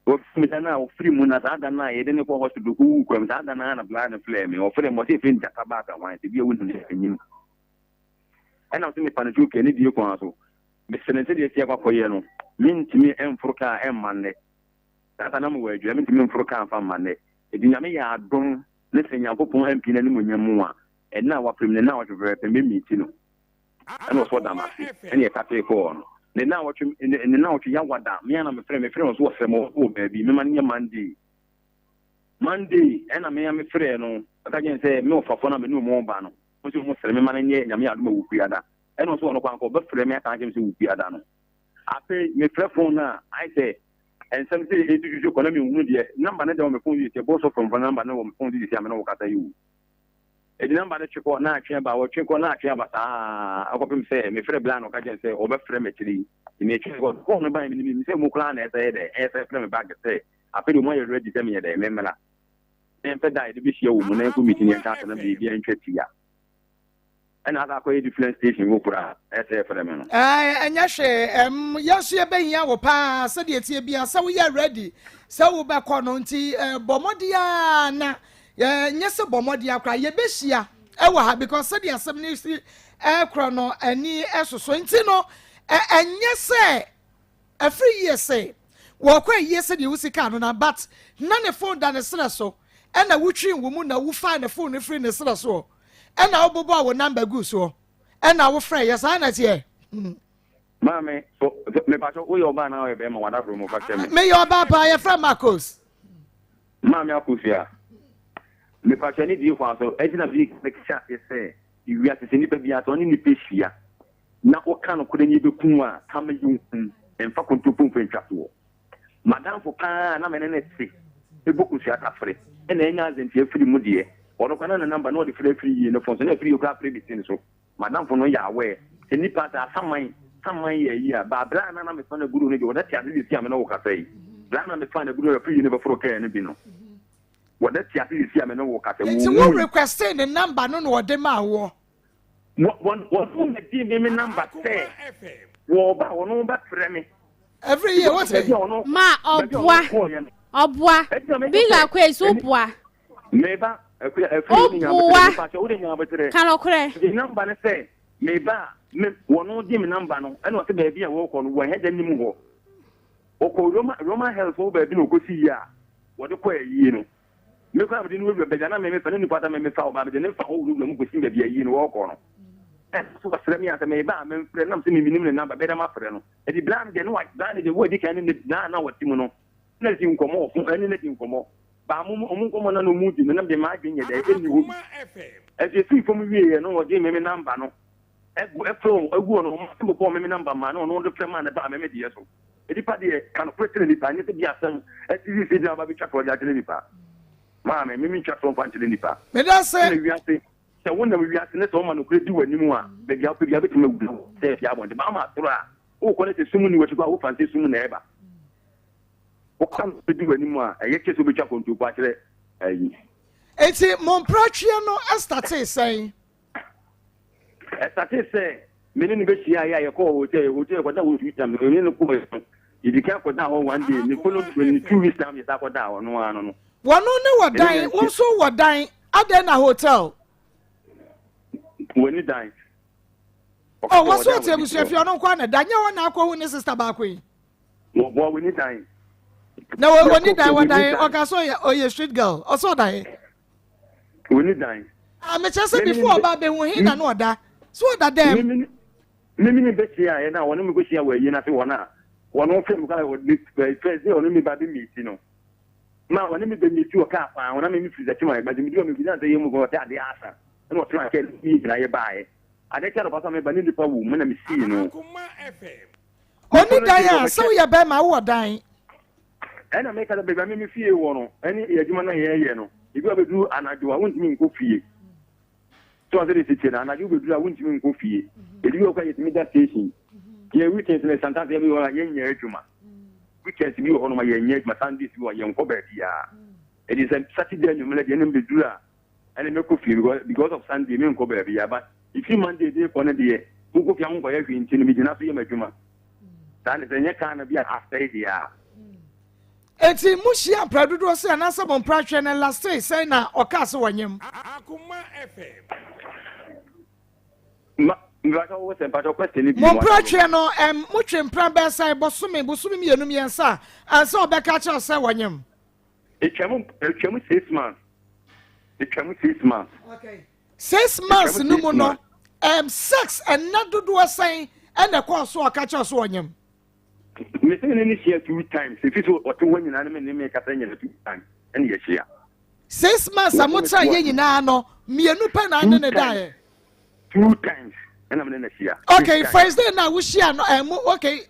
Now, free moon at Adana, I didn't know what to do. Who comes Adana and blind and flame, or for them was if in Jatabata wine to be a witness in you. And I'm saying, Panachu, any deal council. Mr. Nessie, Yano, mean to me, M. Froca and Monday. That's a number where you mean to me for camp on Monday. It didn't mean I don't listen, your Popo and Pin and Munyamua, and now what from the now to very meeting. And was what I'm asking, and yet I take on. The now what you in the now to Yawada, me and my friend was a more baby, Monday. Monday, and I may am a friend, no, but I can say no for fun of a new more banner. Which you must remember, and yet Yamia will be other. And also on a one but for me, I can see be other. I pay me phone now, I say, and some say you call me Woody, number on the phone, you both from number no phone, you see, I'm not at you. A number that you call not about what you call not about. I hope him say, me friend Blanc, I can say, over fremetry. In a change was going by me, say, Muklan as I frame back to say, I feel more ready to me a day, member. And for that, the bishop woman, who meeting your cat and be interested here. and I got a different station wo kura SF for them. Anya hwe yesu ye behia wo pa se de tie bia se wo ye ready se wo be kɔ no nti bomodia na nye se bomodia kra ye behia e wo ha because se de asem ni si kro no ani esoso nti no enye se every year say wo kwa ye se de usika no na but na ne phone da ne sere so e na wutwi wo mu na wo fa ne phone free ne sere so e na wo bobo wo number gu so e na wo frɛ yes ana tie Mame, so me pacho we oba na we be ma wada from factory me. Me your papa your friend Maa Akos. Mame Akos me pacho ni di kwa so e na bi make sure say you are sitting nipa bia so ni pehia. Na o kan ko de ni be kun a kam yi en fa kon to pon twato. Madam for pa na me ne se. E boku sia ta frɛ. E na enya azenti afiri mu de. Ono kana na number no de frɛ yi no phone so na frɛ you ka frɛ bi tin so. Madam for no ya we. E nipa ta saman ye ba bra na me fa na guru ne de wona tia de tia me no wo ka sai bra na me fa na guru free ne be foro ka ne bi no wona tia de tia me no wo ka sai It's wo request the number no no de ma wo one me di me number say wo ba wono ba frɛ me every year what say Ma obwa big Akwes obwa me ba free ni nya ba wo de nya ba tere kan okure the number ne say me ba me wono di me number no e no se ba bia wo ko no wo heda nim ho o ko Roma health wo ba bi no ko si ya wo de ko ayi no me ko abdi no we be jana me fa no ni pata me fa o ba me ne fa o ru mu ko si ba bia yi no wo ko no e so ba sere mi asa me ba me frɛ nam se me minim ne number be da ma frɛ no e di blan de no wa blan de wo di kan ne na wo ti mu no na di nkomo fu ani na di nkomo ba mu nkomo na no mu di me na de ma adwen ye da e ni wo e di fi fo mu wie no wo di me number no egu no mo po me number ma no de frɛ ma na ba me di yeso edi pa de kan pretend ni pa ni se bi asan e ti se di aba bi twa project ni pa ma me twa so fan ni pa me da say wi ase se wona wi ase ne so ma no kredi wani mu a be bia pe bia be tuma gu se bia bon de ba ma tro a o ko ne se sumu ni wati ko o fan se sumu na eba o kan kredi wani mu a ye ke so be twa kontu kwa kire ayi eti mon protria no start say Estate say many ni be sia ya ko hotel ko da wo future me ni ko idi ka ko da ho one day ni follow 22 weeks time ya ko da no ano no wono ne wodan won so wodan aden na hotel woni dan oh what's what you say if you no kwa na danya wona akọ hu ni sister ba kwe wo woni dan na woni dan wodan o ka so ye street girl o so dan woni dan me chese before ba be hu hin na no oda so that them me be sia ya na wono me go sia wa yi na se wona wono fem ka wo ni first day wono me ba be meet no ma wono me be meet o ka fa wono me free that my ba me do me bi na say yemu go ta de asa no try ke ni na ye bae ade ka ba so me ba ni pa wu me na me see no oni dan ya so ye be ma wo dan na me ka be ba me fie wo no eni ye adwuma na ye no ibi obedu anajo a wontimi nko fie so as it is na anajo obedu a wontimi nko fie edibi okwa yetimi da station ye weekend na santa be wo ye nya adwuma weekend bi wo no ma ye nya adwuma sunday bi wo ye nko ba bia it is Saturday you mele de nem bedu a ene me ko fie because of Sunday me nko ba bia but if you Monday dey for na dey ko fia nko ye hwe ntini mi gina so ye madwuma dan se nya kan bia after dia eti mushia pradudo se na se bon pratwe na last say na okase wanyem Akoma FM Mbato wo se mbato question bi mon pratwe no mutwe mpran be sai bosome mienum yensa ansa obeka cha se wanyem Echemu 6 months okay 6 months no mo no sex and na dodo say and the course so akacha so wanyem me say ni share 2 times if it what when na me ka tanya 2 times and ye share 6 months amutra ye nyina no mienu pe na ne dae 2 times and am na share okay first day na we share no okay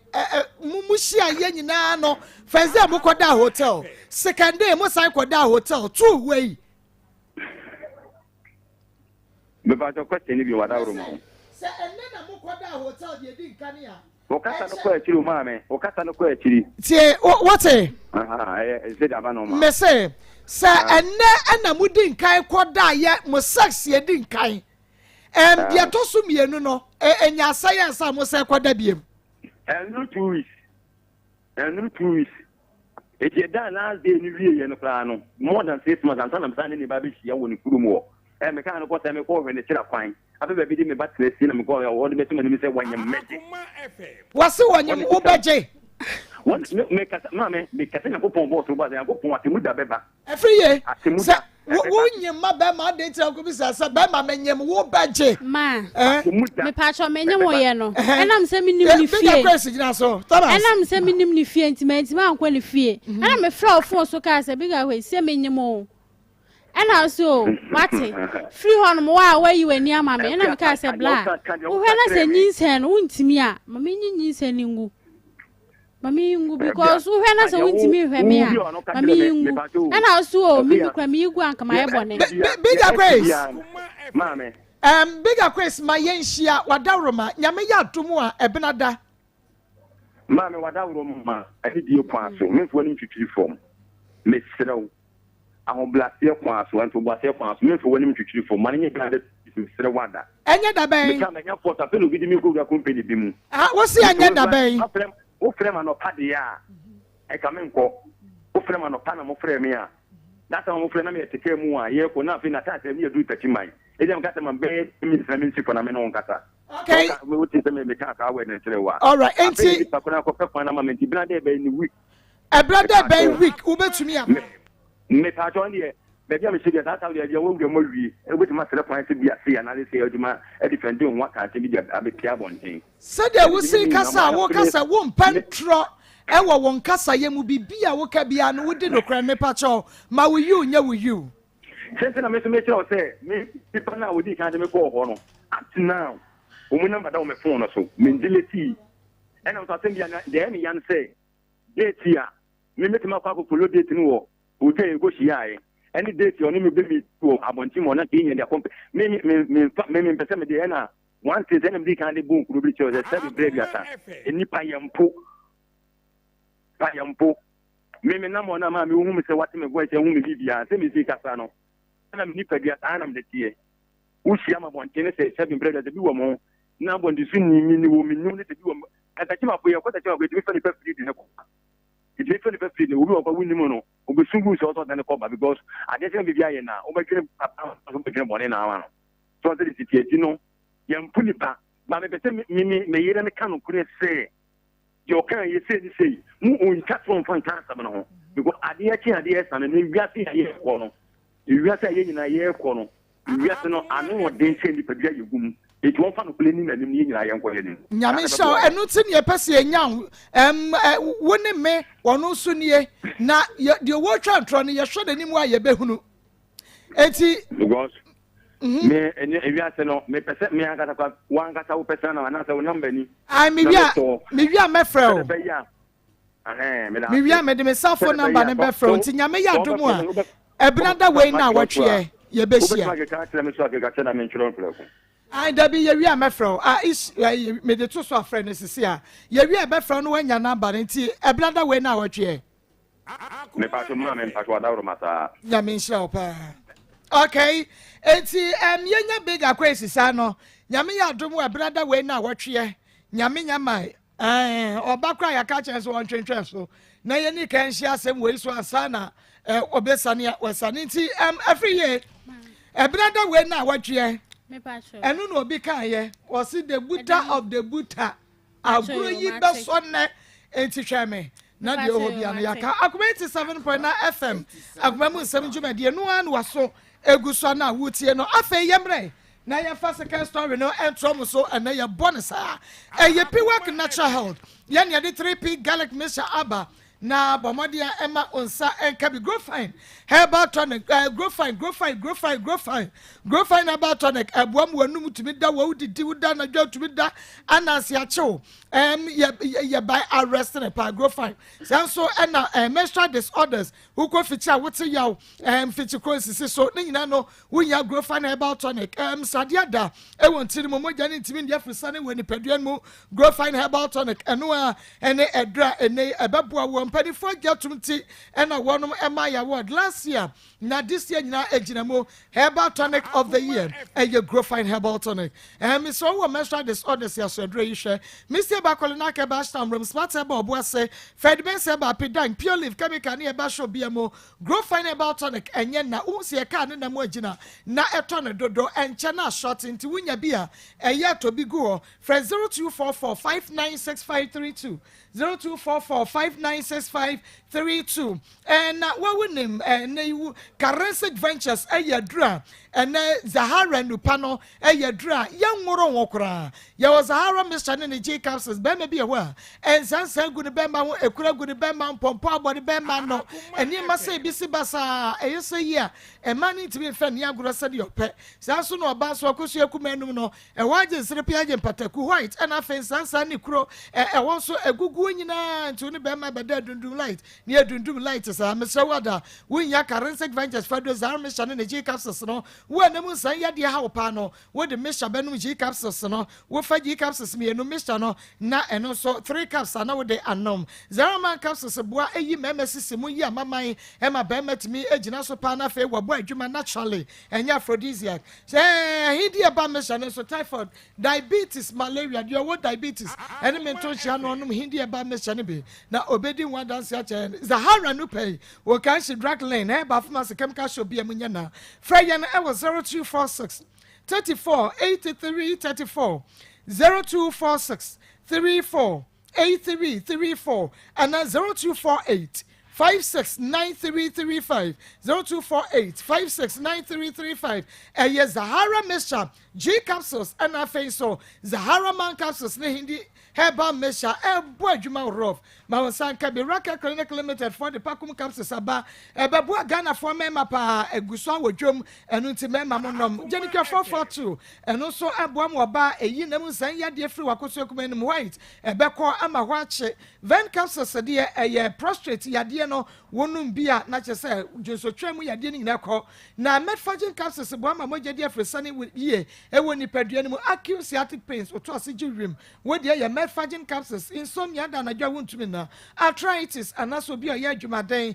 mu share ye nyina no first day mu koda hotel second day mu sai koda hotel 2 way me ba to question bi wada ro mo se enne na mu koda hotel de di nkania okata no kwa chiri maame okata no kwa chiri tie what ze da ba no ma me say enne na mu di nkan koda ye mu sex ye di nkan Dia to so mienu no enya science a mo se kwada biem. No 2 weeks. No 2 weeks. It is done last day in the plan. More than 6 months, and I'm signing the baby. I won't put more. And mechanical what I'm calling the chair fine. I have a bit of back to the cinema. I'm going to the better say when you met it. What's the one you obaje? What make us, mammy, because I go on board to what I go on to Muda. Every year. Wonye maba ma date ko bisa sa ba ma menyem wo baje ma me pacho menyem wo ye no enam se minim ni fie enam se minim ni fie ntima anko ni fie enam me fra ofo so ka se biga we se menyem o ena so wate free hon mo wa yi wani ama me enam ka se bla wo hwe na se nyinsen no ntimi a ma nyinsen ni ngu Mami ngu because who when as a wintimi hwe me a mami ngu and also mi kura mi gu anka ma yebone big Akwes mame big Akwes ma yenhia wadawroma nyame ya atomu a ebenada mame wadawroma ahidi okwaso me fo ni twitwiri form me serew ahoblase kwaso anto blase kwaso me fo wani twitwiri form man nye grade sere wada enye da ben me kama nya port apelo gidi mi ko company bi mu wo si enye da ben o frema no padia e ka menko o frema no pana mo frema ya data mo frema me teke mu a ye ko na fi na ta me do tati mai e dem kata man be mi frema nsi ko na me no nkata okay we ti me me ka we na tire wa all right enti pa ko na ko pe na ma menti bina de be ni week e brother ben week u betumi a me pa jo ni e be bia me se dia data we dia wo mo wi e we ti ma sele point se bia se ana le se aduma e defend on wa ka te bi dia be pia bonten so de wo si kasa wo kasa wo mpantro e wo won kasa ye mu bibia wo ka bia no wo di no kran me pa cho ma wo you nya wo you sense na me so me tell say me people na wo di kan de me ko ho no up to now o mu number da wo me phone no so me delete e na so atem bia na de me yan say date ya me make ma kwa ko follow date ni wo o te go shia e any date on me be me to abonti mo na tin ye de kompe me pese me de na one thing them dey can dey boom kuro bi cho the seven brave ata eni payampo me na mo na ma me hu me se wate me voice hu me bibia se me see kasa no na me nipa bia na me de tie wo shia ma bonte ne se seven brave ata bi wo mo na bondi su ni mi ni wo mi nu ne te bi wo ata chi ma po ye ko ta chi ma ko ti fa ni pa free ne ko it dey feel free ne wo bi wo ko wini mo no o be sungu so so than ko ba because ade se bibia ye na o be kire papa so be kire bone na wa no so se di tie ti no Yampunipa, but I say me yere me kanu kure say you can you say mu on cat from fantastic no because ade ki ade san no wiase ye ko no wiase ye nyina ye ko no wiase no anu odin say ni padua ye gum it won fa no kule ni na ni nyina ye nko ye ni nyame sha enu ti ne pese enya woni me wono so nie na de wo twa ntro no ye hwe de ni mu aye behunu eti because me ewiase no me pese me anga ta wan ga ta wo pese na na sa wo number ni ai me wia me frɛ me wia me de me cell phone number ne be frɛ nti nyame ya domu a ebinada we na watwe ye be hia ai da bi ye wia me frɛ is me de to so afrɛ ne sisi a ye wia be frɛ no wanya number nti ebinada we na watwe me pa so ma me pa so adawro masa nyame nhyira pa. Okay, enti yenya big Akwes sa no nyame ya dom wa brother we na wotwe nyame nyamai obakra ya ka chen so wontwentwen so na ye ni kan hia asem we so asana obesane wasane nti every year brother we na wotwe me pa sure enu no obi kan ye was the buta of the buta agro yi be so ne enti hweme na de obi an ya ka Akoma 87.9 FM Akoma mu nsem dwumade no an waso eguso na wutie no afa yemre na ya fa second story no entrom so and ya bonus ye piwak natural health ya ne de 3p garlic mixture aba na bomodia ema onsa enkabi grow fine herbal tonic grow fine herbal tonic abuam wanum tumi da wo didi wuda na dwa tumi da anansi achew ye by arresting pa grow fine so na menstrual disorders who ko ficha wote yaw fichi crosis so ni nyina no wunya grow fine herbal tonic sadia da e wontiri mo moja ni ntimi ndia frisa ne woni paduan mu grow fine herbal tonic eno a ene edra ene ebeboa wo mpanifo gatumti ena wonum ema ya award last year na this year nyina eginamo herbal tonic of the year eye grow fine herbal tonic me so wo menstrual disorders ya so dre hwe Mr. Bakolina ke ba stam room smart herbal bo ase fedben se ba pedan pure leaf chemical na e ba show biamo grow fine herbal tonic enye na unse e ka na mo agina na eto ne dodo enche na short nti wunya bia eye to bi go friend 0244596532 0244596532 na wawunim na you Caressic Ventures ayadra and Zahara Nupano ayadra young moro wokra ya was Zahara Mr. Nene J capsules be me be aware and sansan good bemba e kura good bemba pompo body bemba no and you must say bisi basa e say yeah a man to be fan ya gura said your pet sanso no ba so akosu akumenum no e waje srepe agem pataku white and afen sansan ni kuro e wonso egugu nyina nti ne bemma beda dundum light ne dundum light sa Mr. Wada wunya Caressic Ventures fado Zahara Mr. Nene J capsules no wo na mu san ya de ha opa no wo de Mr. Benum J capsules no wo fa J capsules me no Mr. no na eno so 3 caps na wo de anom Zahara man capsules boa eyi memesisi mu yi amaman e ma be metimi egina so pa na fe wo bo adwuma naturally enya aphrodisiac he di aba Mr. no so typhoid diabetes malaria de wo diabetes ene me to hia no onum he di aba Mr. no be na obedi one dance ya che Zahara no pay wo kan shi drug lane e ba pharmacy chemical shop bia munya na Freya na e was 0246 34 83 34 0246 34 83 34 and 0248 569335 0248 569335 yes Zahara Mr. G capsules and I face so Zahara man capsules ne hindi herbal Mr. Ebo adwuma rough ma wonsan ka be Raka Clinic Limited for the Pakum capsules aba ebo Ghana for mema pa eguso awodwom enu nti mema monom Jenica 442 enu so ebo am oba eyi na mu san yade free wakoso akumenim white ebeko ama ho ache ven capsules de eye prostrate yade no wonum bia na che se jonso twam yade ni nyina ko na metfagin capsules bo ama mogye de afresane ye ewo nipadua ni mu acute sciatic pains oto asigi rim wo de ye metfagin capsules insomnia da na dwa wontumi na arthritis anaso bia ye adwumaden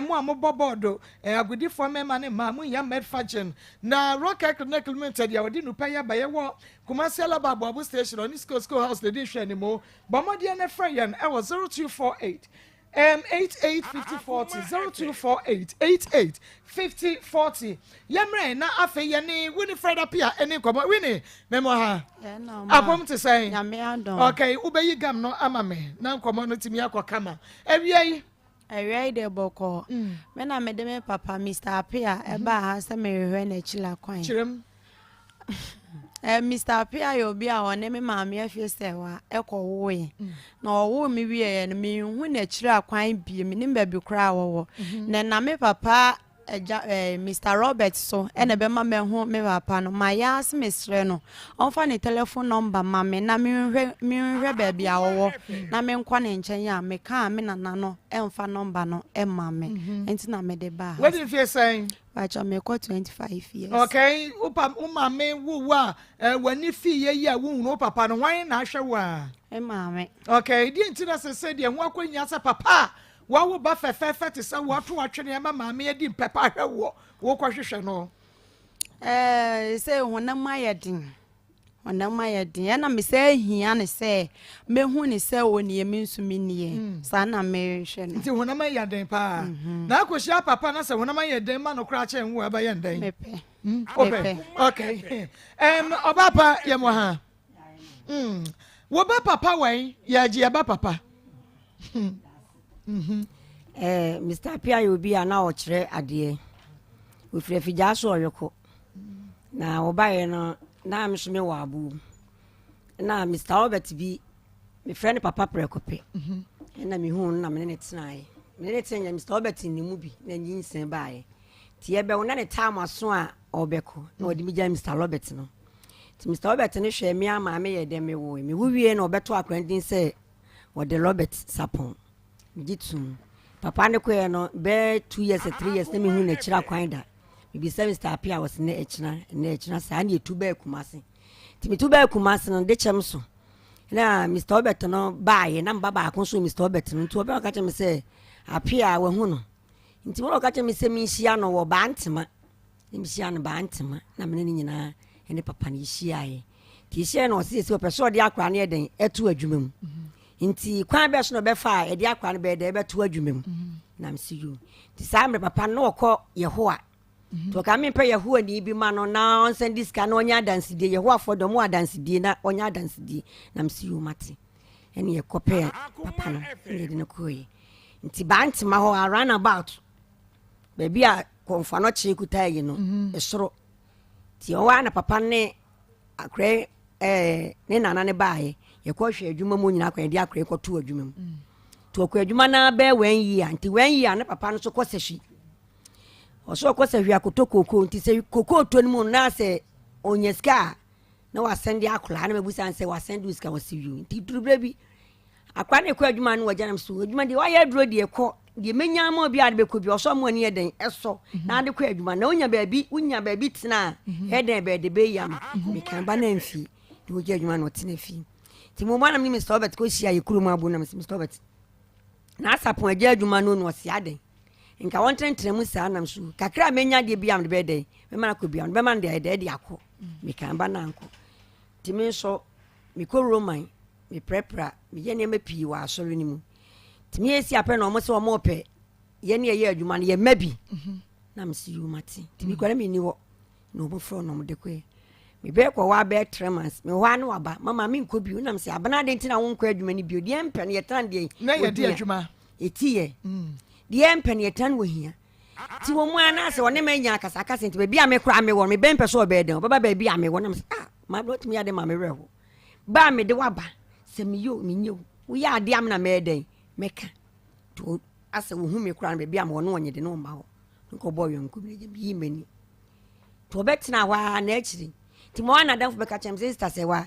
mo amobobodo agudi for mema ne ma mu ya metfagin na Rock Clinic Limited ya wodi nupa ya baye wo Kumasiala Babu Station on School House the dish anymore Bamodi ne Freyan e was 0248 885040 0248 885040 Yemre na afe ye ni Winifred apia eni komo wini memo ha apom te say okay ubeyi gam no amame na komo no timi akokama ewie de boko me na mede me papa Mr. Apia eba ha se me hwe na chila kwan chirem Mr. Apia yobi a one me maame afie sewa ekowoe na owo mi wie no mi hu na chira kwan bie mi nim ba bi kra wo na me papa Mr. Robert so ene be ma me hu me papa no ma ya se mesre no onfa ne telephone number ma me na mi hwe ba bia wo na me nkwa ne nchen ya me ka me na no enfa number no e ma me enti na me de ba what did you say Bacha me ko 25 years. Okay, mama wo wa wani fi ye ya wo no papa no wan na ahwe wa. Mama. Okay, di ntina se de ho akwanya sa papa. Wa wo ba fefefe te se wo to atwene mama me di papa ahwe wo kwahwehwe no. Say honam ayedin. Honam ayedin na me say hia ne say me hu ne say woni me nsumi nie. Sa na me hwe no. Nti honam ayedin pa. Na akohia papa na se honam ayedin ma no kra che nwo aba ye ndan. Mepe. Okay. Obapa ye mo ha. Wo ba papa wan ya ji aba papa. Mr. Pia yobi ana o kire ade. We frefija so oyoko. Na obaye no na mhwe wa abu. Na Mr. Robert bi me friend papa prekope. Na me hu na me ne tenae. Me ne tenya Mr. Robert ni mu bi na nyinsen baaye. Ti ebe wona ne time aso a obeko na odi mi ja Mr. Robert no. Ti Mr. Robert ne hwe me ama me ye de me wo. Me wuwie na obeto akwandin se wo de Robert sapon. Jitum papa ne ko no be 2 years 3 years na me hu na kira kwanda. Bibi se Mr. Apia was na echina sa na etu ba kumase. Ti me tu ba kumase no de chem so. na Mr. Obet no buy na mbaba akonso Mr. Obet no to oba ka che me say apia we hu no nti mo ka che me say mi hia no wo ba ntema mi hia no ba ntema na me ne nyina ene papa ne hia ye ti hia no se opeso de akra ne eden etu adwuma mu nti kwan be so no be fa e de akra ne be de be tu adwuma mu na me see you ti sa me papa no ko Yehowa to ka me pe Yehowa ni bi ma no na on send this ka no nya dance die Yehowa for do mo dance die na onya dance die na me see you mate ene ye kope papa no ne de no koyi nti ba ntema ho around about baby a konfa no chi kuta yi no esoro ti o wa na papa ne akre ne nana ne baaye ye ko hwe adwuma mu nyina akwa de akre ko to adwuma mu to ko adwuma na be wen yi anti wen yi na papa no so ko sehwi o so ko sehwi akoto koko nti se koko to ni mu na se onyeska na wa send akula na mebusa nse wa send uska wa siwu nti durubra bi akwa ne ko adwuma no wajanam so adwuma de wa ya duro de ko de menya ma obi ade be ko bi o so mo ani eden eso na ade ko adwuma na unya baabi tena eden be de be yam me kan ba na mfi de wo adwuma no tena fi ti mo manam ni Mr. Obet ko hia yekuru mu abu na Mr. Obet na asapon agya adwuma no no si ade nka won trentre mu sa nam so kakra menya de bi am de be de me mana ko bi am be man de de akọ me kan ba na anko ti me so me ko roman me prepra me ye ne mapi wa asori ni mu ti me esi apẹ na omo se omo pe ye ne ye adwuma no ye mabi na me si you mati ti me kwara me ni wo no bo fro no mo de ko me be ko wa be 3 months me wa na waba mama me nko bi na me se abana de ntina wo nko adwuma ni bi odi empe ne ye tan de na ye de adwuma etiye de empe ne ye tan wo hia ti wo mu ana se woni me nya akasa nti be a me kra me wo me be empe so be den baba be a me wo na me ma blot me ade ma me reho ba me de waba se me yo me nyew wo ya ade am na me den meka to ase wo hu me kra be a me wo no onye de no ma ho nko boy nko bi je bi mani to betina wa na akiri ti mo ana dan fo be ka chem sister se wa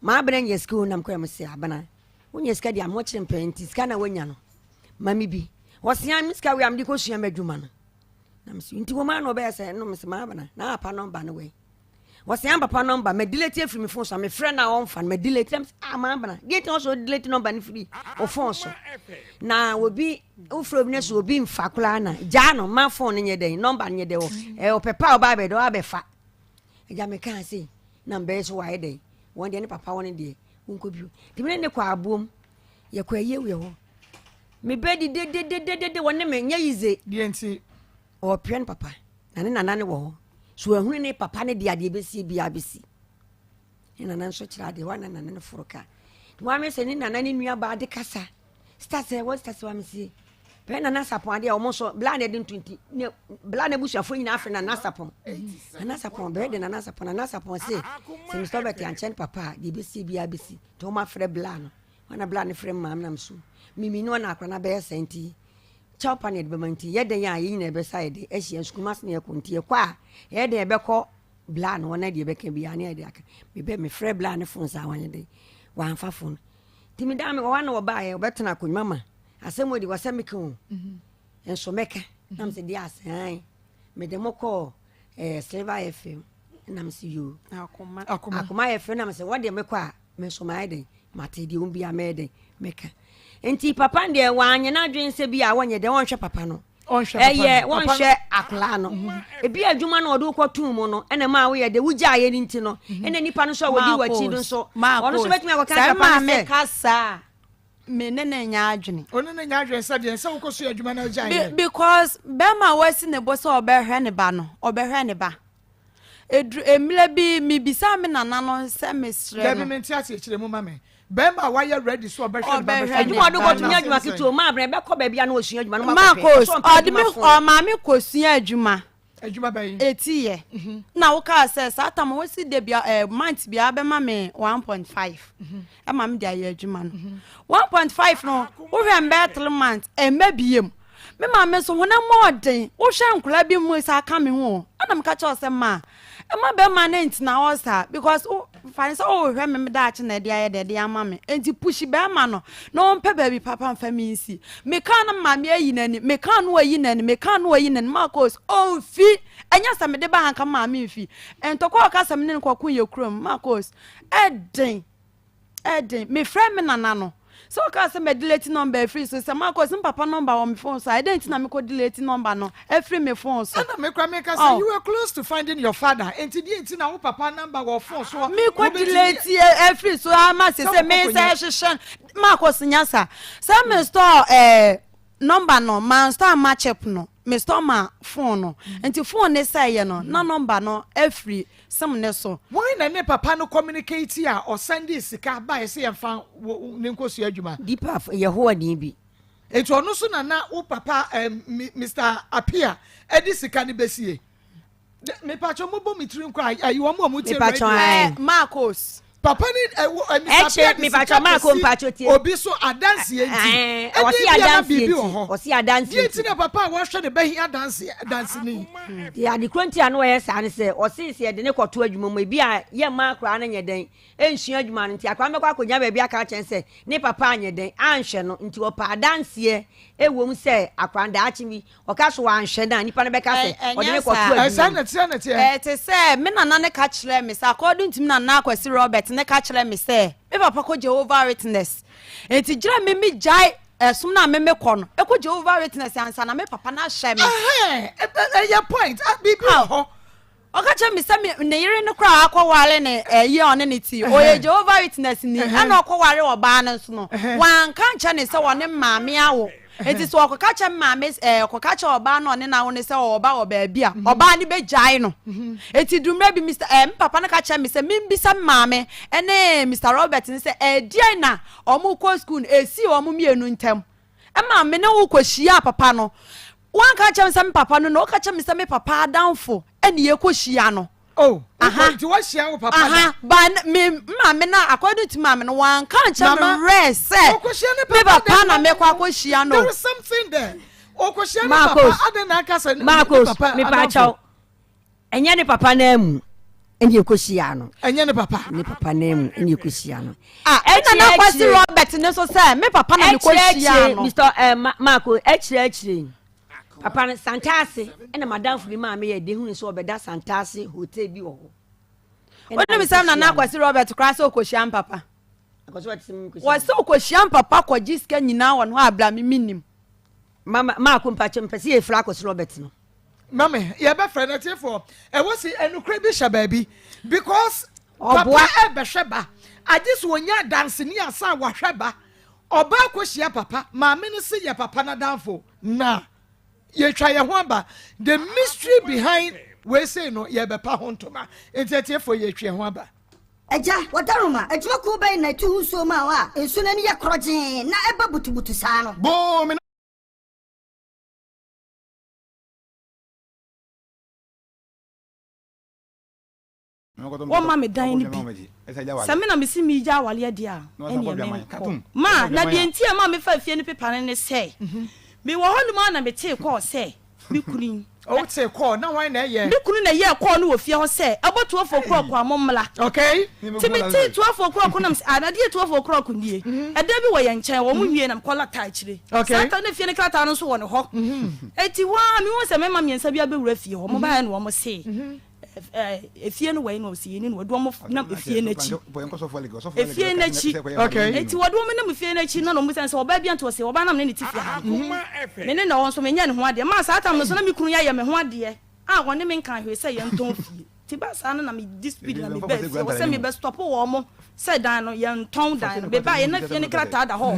ma abena nye school na mko am se abana wonye ska dia mo chem penti ska na wanya no mami bi wosia mi ska we am di ko sua madwuma no na msi nti wo ma no be se no msi ma abana na apa number no we wosia papa number me delete afri me phone so me friend na on fan me delete ma abana get also delete number ni free o phone so na obi ufro bi ne so obi mfa kula na ja no ma phone nye den number nye de wo o pepa o ba be do abefa eja me kan say na mbe so wa de won de ne papa won de unko bi de me ne kwa abom ye kwa yewe ho me be de won ne me nya yize de nti o pren papa na ne nana ne wo ho so ehunu ne papa ne de ade besi bia besi ina nan so kira de wana nana ne furuka wa me se ne nana ne nua ba de kasa start what start wa me se pe nana sapon ade o mo so bla ne de 20 bla ne busu afo nyina afi nana sapon be de nana sapon se Mr. Obet anchen papa de besi bia besi to ma frɛ bla no wana bla ne frɛ mam nam so mimi no na akra na be senti chapa ne be manti ye den ya yi na be side e hia skumas ne kontie kwa ye den be ko bla no na de be ka bia ne de aka me be me frɛ bla ne fon sa wanye de wan fa fon ti mi da me wa na wo ba ye obetena konwa ma asemo di wasem kan enso meka nam se di asan me de moko Silver FM nam se you akoma FM nam se what de meko a me so mai de mate di umbi amede meka enti papa de wanye na dwen se bia wanye de wonhwe papa no wonhwe akla no e bia adwuma no odu kwotum mu no ene ma wo ye de wugya ye ni nti no ene nipa no so wodi wachi do so ono so betumi akoka papa me kasa menene nya adwene onene nya adwene se de se wo so adwuma na gya ye because bema wasi ne bo so obehwe ne ba no obehwe ne ba emile bi mi bisa me nana no se mesre no government ati kire mu mame bema wa ye ready so obehwe ba adwuma do go nya adwuma kito ma abran be ko ba bia na osua adwuma no Maa Akos odimi o ma me kosua adwuma bayi etiye na wo ka se satam wo si de bia month bia be ma me 1.5 e ma me dia ye adwuma no 1.5 no wo hwe mbe 3 months e mabiem me ma me so hona modern wo hwe nkula bi mu sa ka me ho ana me ka cha se ma e ma be ma na ntina wo sa because fine so hwe me da ache na dia ye de ama me enti push be ma no no mpe ba bi papa mfa me nsi me ka na ma me ayi nani me ka no ayi nani Maa Akos on fi enya sa me de ba hanka ma me fi entokwa ka sa me ne kwa kun ye krom Maa Akos eden Eden, me friend me nana no. So ka say me delete number free so say Maa Akos papa number on my phone so I didn't na me ko delete number no. Free me phone so. And me kwa make say you were close to finding your father. Enti di enti na wo papa number wo phone so. Me ko delete free so ama say me say hwehwe Maa Akos nyasa. Say me store number no man store match up no. Me store my phone no. Enti phone ne say no na number no free some ne so. Why na ne papa no communicate here or send this sika ba say yemfa ne nkosu adwuma. Deeper Yehowa ni bi. Etu ono so na wo papa Mr. Apia edi sika ne besie. Me pacho mo bo mitri nko ayi wo mo tie right. Maa Akos papa ni Mr. Me pacho Maa Akos pacho tie. Obi so adanse enti. Osi adanse enti. Osi adanse. Di enti na papa wo hwe ne be hi adanse ni. Ya di kronti anu ye sa ne se osi se de ne kwoto adwuma mo bi a ye ma akra na nyeden ensua adwuma nti akra me kwa akonya ba bi aka chen se ne papa anyeden anhwe no nti wo pa adanse ewom se akra da achimi o ka so anhwe na nipa ne be ka se o de ne kwoto adwuma. Esa na tie. Te se me nana ne ka kire me say according to me nana Akwes Robert ne ka kire me say me papa ko Jehovah Witness enti gira me jai esum na me ko no e ko Jehovah Witness ansa na me papa na hye me your point bibi ho oka che me say me ne yire ne kra akwawale ne ye one ne ti oye Jehovah Witness ni ana akwaware oba na nso no wan kan che ne say wone maame awo enti so oka che maame oka che oba na one na wone say oba bi a oba ni be jai no enti dumre bi Mr. Papa na ka che me say me bisa maame ene Mr. Robert ni say dia na omu ko school esi omu mienu ntem maame ne wo kwahia papa no wan ka che me say papa no oka che me say me papa downfo ene ye kwahia no oh ti wa hia wo papa ba me maame na according to maame no wan kan che me rest say me papa na me kwa kwahia no there is something there okwahia na papa adena ka say Maa Akos me pa chaw enye ne papa na mu eni ekohia no enye ne papa na mu eni ekohia no ena na Akwes Robert ne so say me papa na me kwahia no Mr. Maa Akos echire papa Santase ena madam fu bi ma me ye de hu so obeda Santase hotel bi wo ho wona me say na Akwes Robert kra so okohia papa wa so okohia papa ko jiska nyina won ho abla me minim Maa Akos mpache mpese e fra Akwes Robert no mama ye be friend at for e wo si enukre bi sha baby because papa e be hweba agis wonya dance ni asa wa hweba oba akohia papa maame ne se ye papa na danfo na ye twa ye ho aba the mystery behind we say no ye be pa ho ntoma enti for ye twa ho aba eja wadaruma ejuma ku be na tu so ma wa ensu na ni ye kroje na eba butubutu sa no bo me o ma me dan ni bi se me na me si mi ja wale dia ene me ma na de ntia ma me fa fie ni pepa ne se me wo holu ma na me te call se me kunin o te call na wan na ye me kunu na ye call no wo fie ho se aboto ofo kro kwa momla okay ti me ti to ofo kro ko na anade to ofo kro ko nie e da bi wo ye nchen wo mu wie na me kola ta chire sata na fie ni krata no so wo ne ho eti wa me wo se me ma miensa bi abewura fie ho mo ba na wo mo se efie no wey no si ni no do mo na efie na chi efie na chi okay eti wo do mo na efie na chi na no mo sense oba bia nto se oba na me ne tifie ha me ne na won so me nya ne ho ade ma sa atam no so na me kunu ya ye me ho ade won ne me nkan hwe se ye nton fie ti ba sa na me dispute na me be wo se me be stop wo mo se dan no ye nton dan no be ba ye na fie ne krata da ho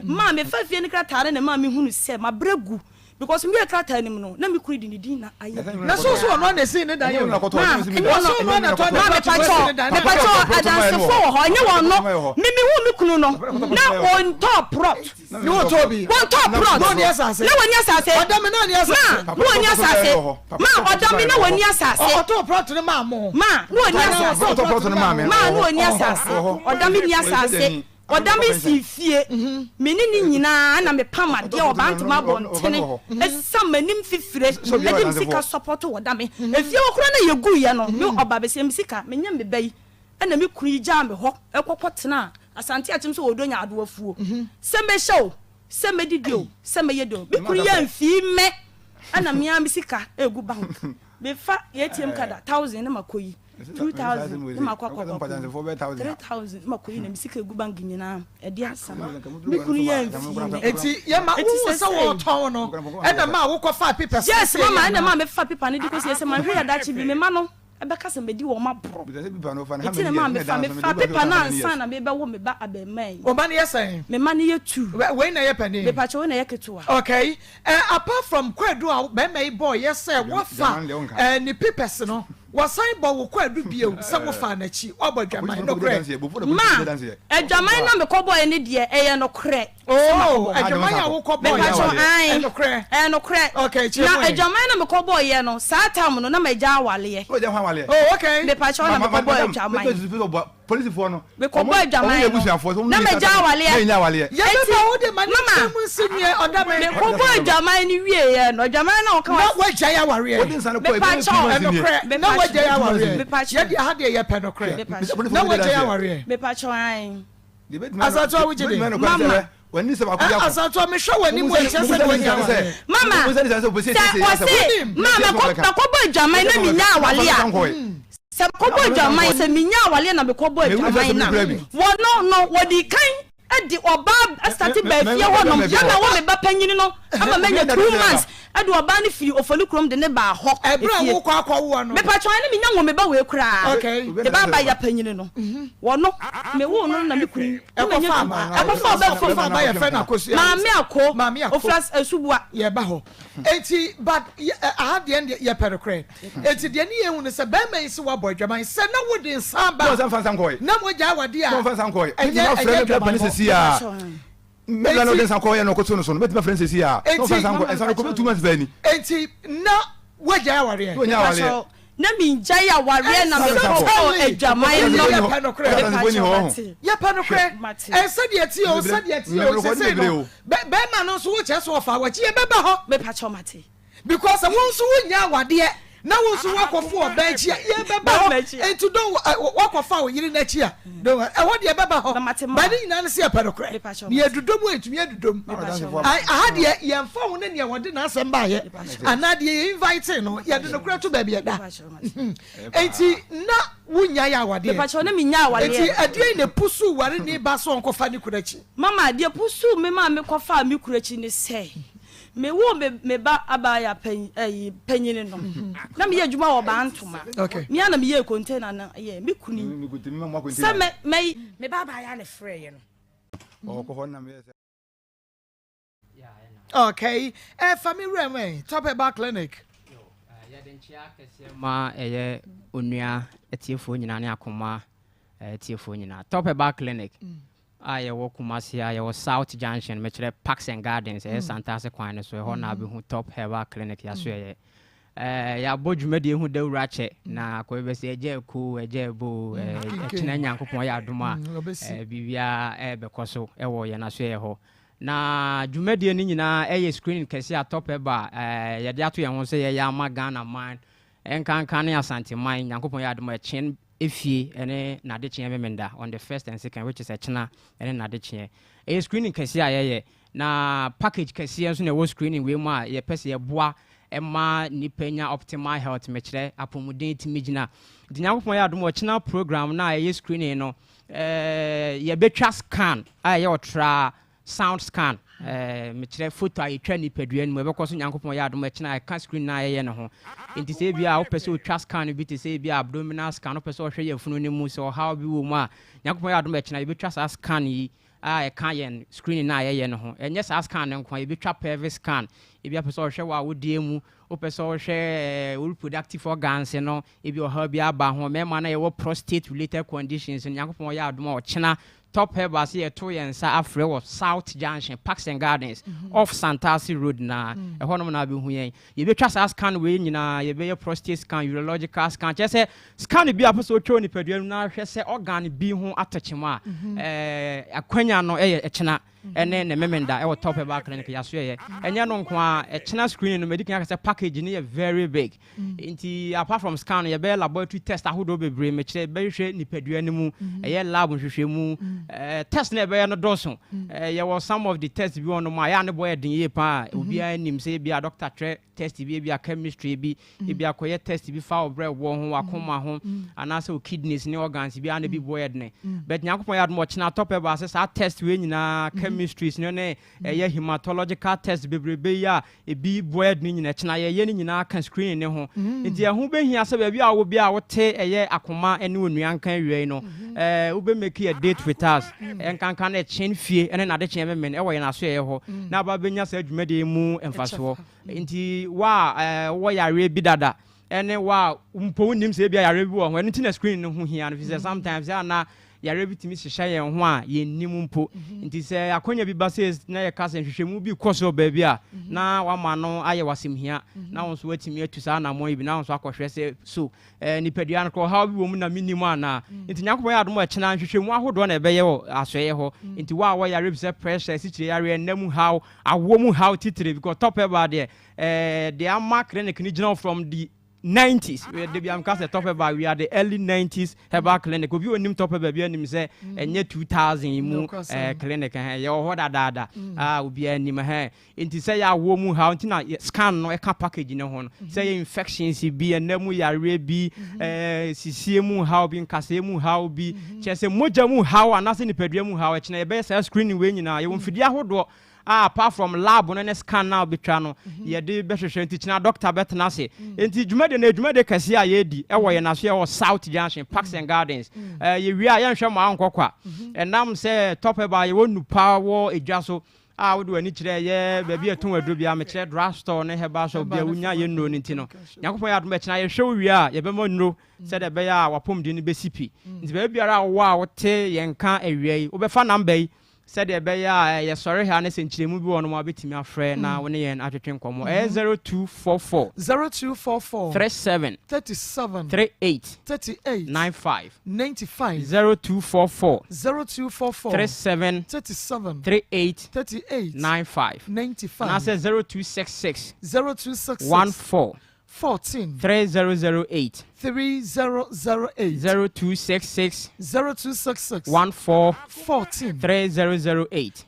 ma me fa fie ne krata na ma me hunu se ma bregu because me krata nim no na me kuri di ni na aye na so no na see ne dan yo na koto na so no na to na me pacho adanse fo ho nye won no me hu me kunu no na on top prop no to bi on top prop no ni asase na woni asase odam na ni asase ma woni asase ma odam na woni asase o to prop ne ma mo ma no woni asase o to prop ne ma me ma no woni asase odam ni asase odam si fie menini nyina na me pama de obantuma bontene esa manim fifire edim sika support odam efie okura na yegu ye no me oba be sem sika menya me bai na me kuru ja me ho ekokotena asante atim so odonya adoafuo se me show se me didio se me yedo me kuru ye mfi me ana me am sika egu bank be fa ATM card 1000 na makoyi 2000 na makwa 3000 makoyi na misika egu bank nyina e dia asama me kunu ya mfi eti ye ma wo se wo ton no e na ma wo ko fa paper yes mama na ma me fa paper ne diko se ma hwe ya dachi bi me ma no ebeka se medi wo ma bro eti na ma me fa paper na ansa na me be wo me ba abemai o ma ne yesen me ma ne ye tu we na ye pani me pa che we na ye ketua okay apart from kwadu a be mai boy yes wo fa ni papers no wasan bo wo kwadu bio se wo fa na chi obodwaman no kre ma edwaman na me ko boy ne de eye no kre oh edwaman ya wo ko boy no kre no kre okay na edwaman na me ko boy ye no saa tam no na me ja awale oh okay me pa che na me ko boy edwaman police for no me ko boy edwaman na me ja awale ye be ba wo de man mu sinye onda me ko boy edwaman ni wie ye no edwaman na o ka wa ja ya ware what inside ko e no kre na wa ja ya ware ye de ha de ye pe no kre na wa ja ya ware me pa che an asato wo jide mama when this about Kuya asato me show when mo enche se wo nya mama mama ko boy edwaman na mi nya awale a se ko boy edwaman se mi nya awale na me ko boy edwaman na wo no wo di kan edi oba start ba fie ho no ya na wo me ba panyini no ama menya 2 months edi oba ne firi ofolu krom de ne ba ho ebra wo kwa wo no me pa chwan ne menya wo me ba we kura okay e ba ya panyini no wo no me wo no na me kuri e ko fa ba ya fe na kosu ma me oflas asubua ye ba ho enti but a de end ye perokre enti de ne ye hu ne se ba mai se wa bodwaman se na wo de nsan ba no san fan koy na mo ja wade a no fan san koy e na friend me pani se sia me la no de san koy no ko so no me ti friend se sia no fan san koy e san ko be 2 months vani enti na wo ja wade no nya wale na mi jaya ware na me ko edwaman no ye panokre e se de ti o se se no be ma no so wo che so fa wa chi e be ba ho me pa cho mate because won so wo nya wade na won so wakofo oba chi ye be ba ho enti don wakofa wo yiri na chi a don e ho de be ba ho ba ni nyina se panokre ni edudomu etumi edudom aha de ye mfa wo ne ne wode na asem ba ye ana de ye invite no ye de no kura to ba bi da enti na wunya ya wade me pa cho na mi nya awale enti adie ne pusu ware ni ba so onkofa ni kurachi mama de pusu me ma me kofa mi kurachi ni sei me wo me ba abaya panyini no na me adwuma wo ba ntoma me ana me ye container na ye me kuni se me ba abaya na frɛ ye no ko ho na me okay family rem top about clinic ya den chia kese ma onua etiefo nyina ne akoma etiefo nyina top about clinic aye wo Kumasi aye wo South Junction me kire Parks and Gardens Santase kwan so ho na be hu top herbal clinic ya so ya bodwumade hu dawura che na ko be se eje ku eje bo etina nyankopon ya adoma bibia be koso wo ye na so ye ho na dwumade ni nyina screening kese a top herbal ye de ato ye ho se ye ya magana man enkan ne asante man nyankopon ya adoma chen efie ene na de chie memenda on the first and second which is a china ene na de chie screening kesi ayeye na package kesi enso na wo screening we mu a ye pese ye boa ema ni penya optimal health mechire apomuden timigina dinyakopon ya adom china program na ye screening no ye betwa scan aye otra sound scan mechire photo ayi twa ni padua ni ebekọ so nyankopon ya adom china ka screen na ye ne ho enti se bia wo pese o twa scan bi te se bia abdominal scan wo pese o hwe ye funu ni mu so how bi wo mu a nyankopon ya adom china ye betwa sa scan yi a ka ye screen na ye ne ho enye sa scan ne nkwa ye betwa pelvic scan e bia pese o hwe wa wo die mu o pese o hwe reproductive organs no e bia o ha bia ba ho mema na ye wo prostate related conditions nyankopon ya adom o china top herbal see to yensa afre wo South Junction Parks and Gardens off Santasi Road na e hono na be hu yen ye betwa sa scan we nyina ye be prostate scan urological scan che se scan bi aposo twa ni padua na hwe se organ bi hu atachima akwanya no echena ene ne memenda e top herbal clinic ya so ye enye no nko a echena screening no medical say package ni very big nti apart from scan ye be laboratory test ahodo bebre me kire be hwe ni padua ni mu ye lab hwehwe mu test na be no doso ye was some of the tests bi on my ya ne boy den ye pa obi anim say bi a doctor test bi a chemistry bi bi akoye test bi fa obre wo ho akoma ho anase o kidneys ne organs bi an bi boy den but nyakopon ya mo china top ba say sa test we nyina chemistries ne ye hematological test bebrebe ya bi boy den nyina china ye ni nyina kan screen ne ho nti e ho be hia say ba bi a wo bi a wote ye akoma ene onuan kan wiei no wo be make a date with us enkankan na chen fie ene na de chen men e wo ye na so ye ho na ba benya sa adwumade mu emfaso nti wo yare bi dada ene wa mpo nim se bia yare bi wo ho ene ti na screen no ho hia no sometimes ya na yare bi timi hyehyɛ ye ho a ye nim mpo nti se akonya bi ba se na ye ka se hwehwɛmu bi koso ba bi a na wa ma no aye wasem hia na won so watimi atu sa na mo bi na won so akɔhwɛ se so nipadua no ko how bi wo mu na minim ana nti nyakopɔ ya adom a kyena hwehwɛmu ahodo na ɛbɛyɛ wo asoye ho nti wa yare bi se pressure si kyire yare enam how awo mu how titire because top about there they are mark clinic ni general from the 90s we dey am cast top about we are the early 90s herbal clinic obi onim top about bi anim say enye 2000 mu clinic ye ho dada obi anim enti say ya wo mu how enti na scan no e ka package ne ho no say infections bi enamu yare bi sisie mu how bi nkase mu how bi chese moja mu how anase nipadua mu how e chena ye be say screening we nyina ye wo mfidi ahodo apart from lab no scan now betwa no ye de behwehwe enti kina doctor betna se enti dwumade kase a ye di e wo ye na so ye wo South Junction Parks and Gardens ye wi a ye nhwe ma ankokwa enam se top eba ye wo nupa wo edwa so wo do ani kire ye ba bi eton adu bia me kire drugstore ne heba so bia wunya ye no nti no yakopon ya do me kina ye hwe wi a ye be mo no se de be ya wapom di ni be sipi nti ba biara wo a wo te ye nka awie wo be fa number yi said the beya ye sorry harness in chilemu bi wono ma betimi afre na woni ye atwetwe nkomo 0244 37 38 95 0244 37 38 95 and I said 0266 14 3008 0266 14 3008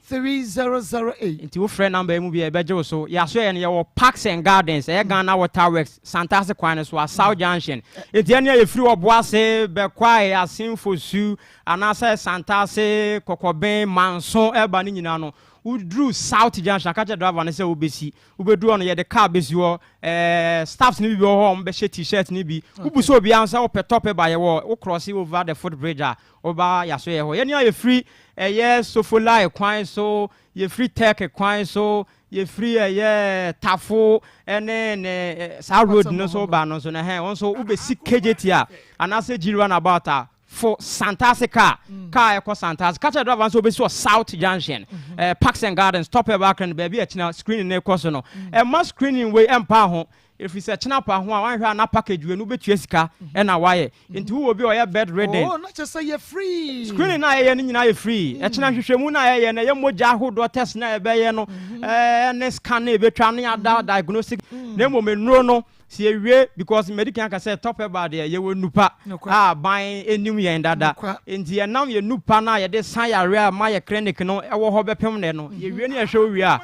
into your friend number mu bi e beje so ya so ye no Parks and Gardens e Ghana Water Works Santas Kwan so South Junction enti ene ye free oboase be kwai asinfosu anasa Santas kokoben manson eba ni nyina no Udru South Junction catch driver na say obesi ubedu on ye the car besi wo staffs ni bi wo be t-shirt ni bi ubuso obi ansa wo top ba ye wo cross over the footbridge oba yaso ye ho ye ni free ye sofola kwan so ye free tech kwan so ye free ye tafo ene sa road no so ba no so na he won so ubesi KJT a anase jiri about for Santasika car eko Santas catch driver so be so South Junction Parks and Gardens top back and baby a screening na ekoso no e ma screening we empa ho if you say china pa ho a wan hwa na package we no betua sika e na waye nti wo obi o ye bed ready not just say you free screening na ye nyina ye free e china hwehwemu na ye na ye moja ahodo test na e be ye no ne scan na e betwa na ya diagnostic na mo menuro no si ewie because medical can say top about there ye we nupa ban enim ye ndada enti ye nam ye nupa na ye de san yare ma ye clinic no e wo ho bepem ne no ye wie ne ye hwe wie a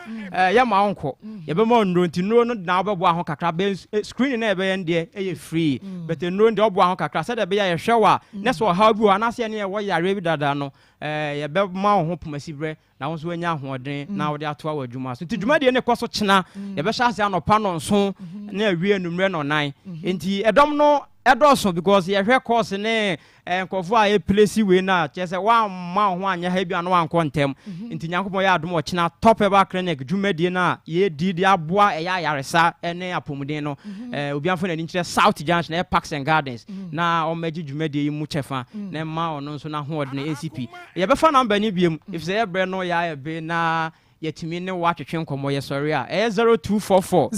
ye ma onko ye be ma nro enti nro no na obebo aho kakra be screen na e be ye ndie e ye free but nro ndi obo aho kakra say de be ye hwe wa ne so ha bi wa na se ne ye wo yare bi dada no ye be ma ho pomasi bre na won so anya ahoden na wo de ato awa adwuma so enti dwuma de ne koso kyena ye be hya ase anopa no nso na awie numre no nan enti edom no edoso because ye hwe course ne nkofo a e place we na chese wa ma ho anya ha bi ano anko ntem enti nyankopon ya adom okina top eba clinic dwumadie na ye di aboa e ya yaresa ene apomuden no obi anfo na ni kire South Junction e Parks and Gardens na o magi dwumadie mu chefa na ma ono nso na ho odne ACP ye be fa number ni biem if say e bre no ya e be na yɛtumi ne watwetwe nkɔmmɔ yɛ sɔre a ɛyɛ 0244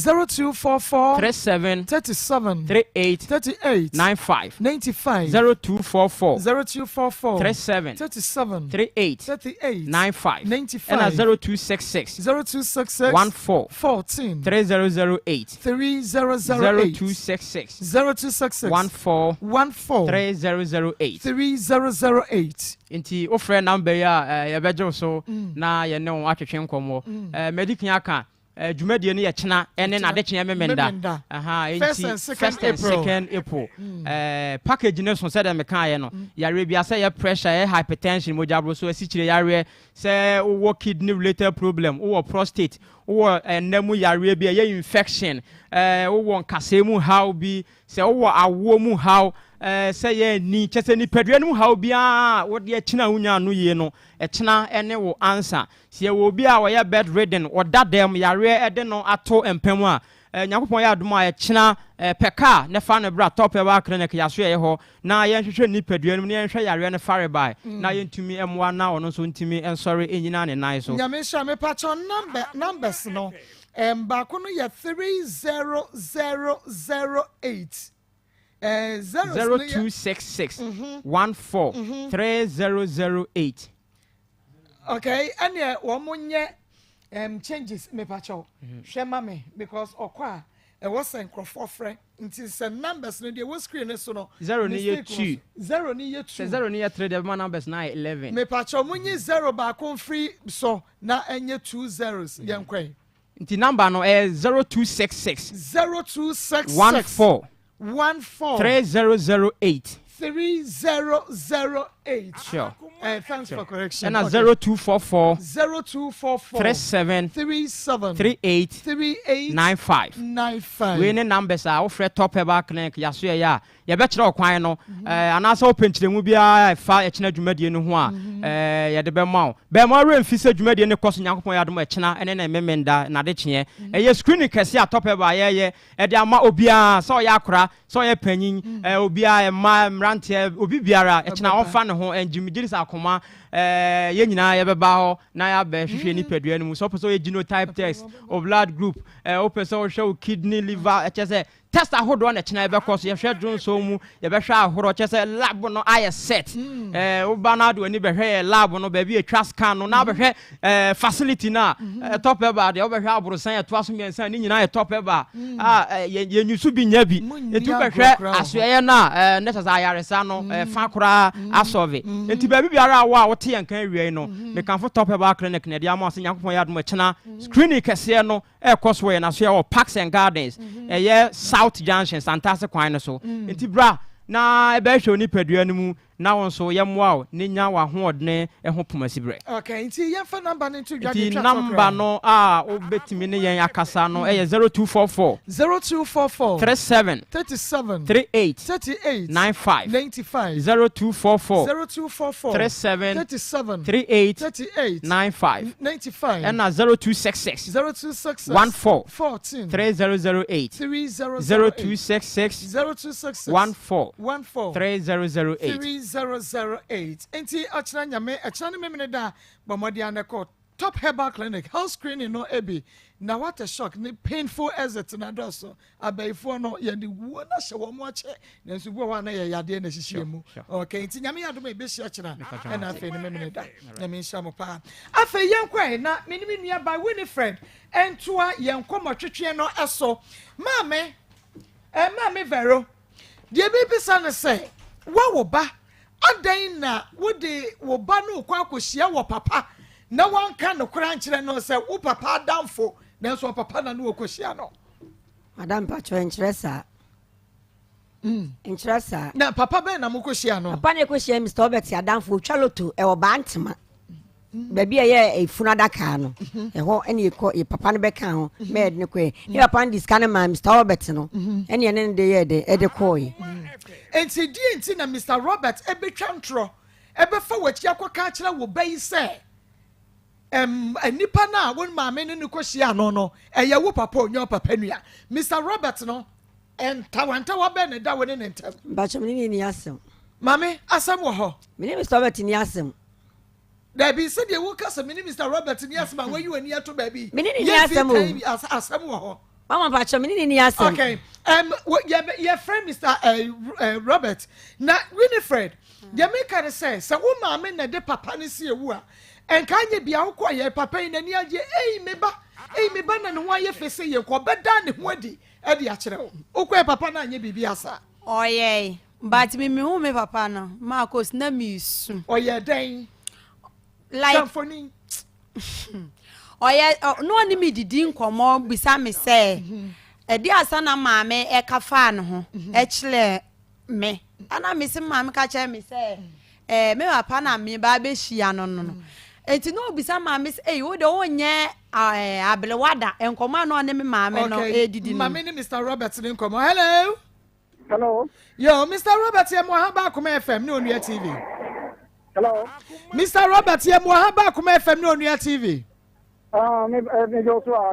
37 38 95 0244 37 38 95 ɛna 0266 14 3008 0266 14 3008 Inti ofre number ya yɛbɛgye so na yɛne wo atwetwe nkɔmmɔ medikin aka dwumadie no yɛkyena ɛne nadekye memenda aha inti first and second April package ne so sɛ meka yɛ no yare bia sɛ yɛ pressure yɛ hypertension mojabro so asikyire yare sɛ wo kidney related problem wo prostate wo namu yare bia yɛ infection wo nkasɛ mu how bi sɛ wo awo mu how sɛ yɛ ni kyɛsɛ ni padua no how bia wo de kyena wonya no yie no ɛkyena ɛne wo answer sɛ wo bi a wɔyɛ bedridden wo dadam yare ɛde no ato empam a nyakopɔn yɛ adom a ɛkyena pɛka ne fa no bra top ɛba clinic yaso yɛ hɔ na yɛnhwehwɛ ni padua no ne yɛnhwɛ yare no fare by na yɛntumi ɛmoa na ɔno nso ntumi ɛnsɔre ɛnyina ne nan so nyame hwɛ me patcho numbers no baako no yɛ 30008 0266 14 3008 okay and one monye changes me pacho shema me because okwa e was en crofofre until the numbers no dey was screen so no 0 ni ye 2 0 ni ye 2 0 ni ye 3 the numbers na 11 me pacho monye 0 ba kon free so na enye 2 zeros yenkwen nti number no 0266 14 3008 3008 sure thanks for correction and 0244 37 38 95 we ne numbers are offer top back clinic yaso ya ya be kire okwan no anasa openkyire mu bia fa ekina dwumadie no ho a ya de be ma re mfisa dwumadie ne koso nyankopon ya dom ekina ene na memenda na de kye ye screening kese a top ba ye e de ama obia so ya akora so ya panyin obia ma mrante obi biara ekina ofa ne ho enjimigiri sa Akoma ye nyina ye beba ho na ya be hwehwe ni padua no mu so person ye genotype test of blood group o person o show kidney liver etche test ahodo na kyena ebe kɔ so yɛhwɛ drone so mu yɛbɛhwɛ ahoro kyɛ sɛ lab no ayɛ set woba na do ani bɛhwɛ lab no ba bi atwa scan no na bɛhwɛ facility na top eba de wobɛhwɛ aborosan ɛto aso miɛnsa ni nyina yɛ top eba yɛnyusu bi nya bi etu bɛhwɛ asoyɛ na ne sɛ ayaresa no fa kora asove enti ba bi biara wo a wote yɛnkan awie no me kanfo top eba clinic na de ama se nyankopɔn yɛ adom kyena screening kɛseɛ no ɛkɔ so yɛ na so yɛ wɔ Parks and Gardens ɛyɛ South Junction Santase kwan no so enti bra na ebe hwe ni padua no mu na won so yemwa ne nya wa hoodne ho pomasi bre okay enti ye fa number no to dwade tra number no obetimi ne yen akasa no 0244 37 38 95 0244 37 38 95 and 0266 14 3008 0266 14 3008 008 enti achana nyame achana memene da bomodi aneko top herbal clinic health screening no ebi na what a shock ni painful exit na doso abaifo no ye di wo na hye wo mo ache na nso bu wa na ye yade na hihie mu okay enti nyame yadom ebe hye achana na afi ni memene da na me hia mo pa afi yenkwa na menimi nua by Winifred entoa yenkomo twetwe no eso maame vero de bibi sana say wo ba adan na wode wo ba no kwa akohia wo papa na wanka no kora nkyere no se wo papa adamfo na so papa na no akohia no madam pacho interesa na papa ben na mokohia no papa na akohia Mr. Robert adamfo twaloto e wo ba ntema baby ye efunada ka no ho ene e papa no beka ho me ne ko e papa no discan ma Mr. Robert no ene ne de ye de e de ko yi enti na Mr. Robert ebetwa ntro ebefa wachi akoka kire wo bayi se enipa na won maame ne ne kohia no eye wo papa onyo papa nua Mr. Robert no entawanta wa be ne da woni ne ntam ba chom ni asem maame asem wo ho me Mr. Robert ni asem Debbie said you woke us a minute, Mr. Robert, and yes, man, where you and to baby. Yes, some Mama Pacha, yes. Okay. Your friend, Mr. Robert. Now, Winifred, you make her say, so woman, and the papa is here, and can you be out quiet, papa, in any idea? Me ban and why you face you call better than Weddy, Eddie Achero. Okay, papa, and you be biasa. Oh, yea, but me who me papa no, Maa Akos na miss. Oh, yeah, dang. Like funny. Oh, yeah, no one me didn't come on beside me say. A dear son of mamma, a cafan, actually, me. And I miss mamma catch me say, me upon me, baby, she anon. And to know beside my miss, eh, would own ye, I belawada, and command on me, mamma, no, my name is Mr. Roberts. Hello. Hello. Yo, Mr. Roberts, I'm Akoma FM, no on your TV. Hello. Mr. Roberts, I'm Akoma FM, no on your TV.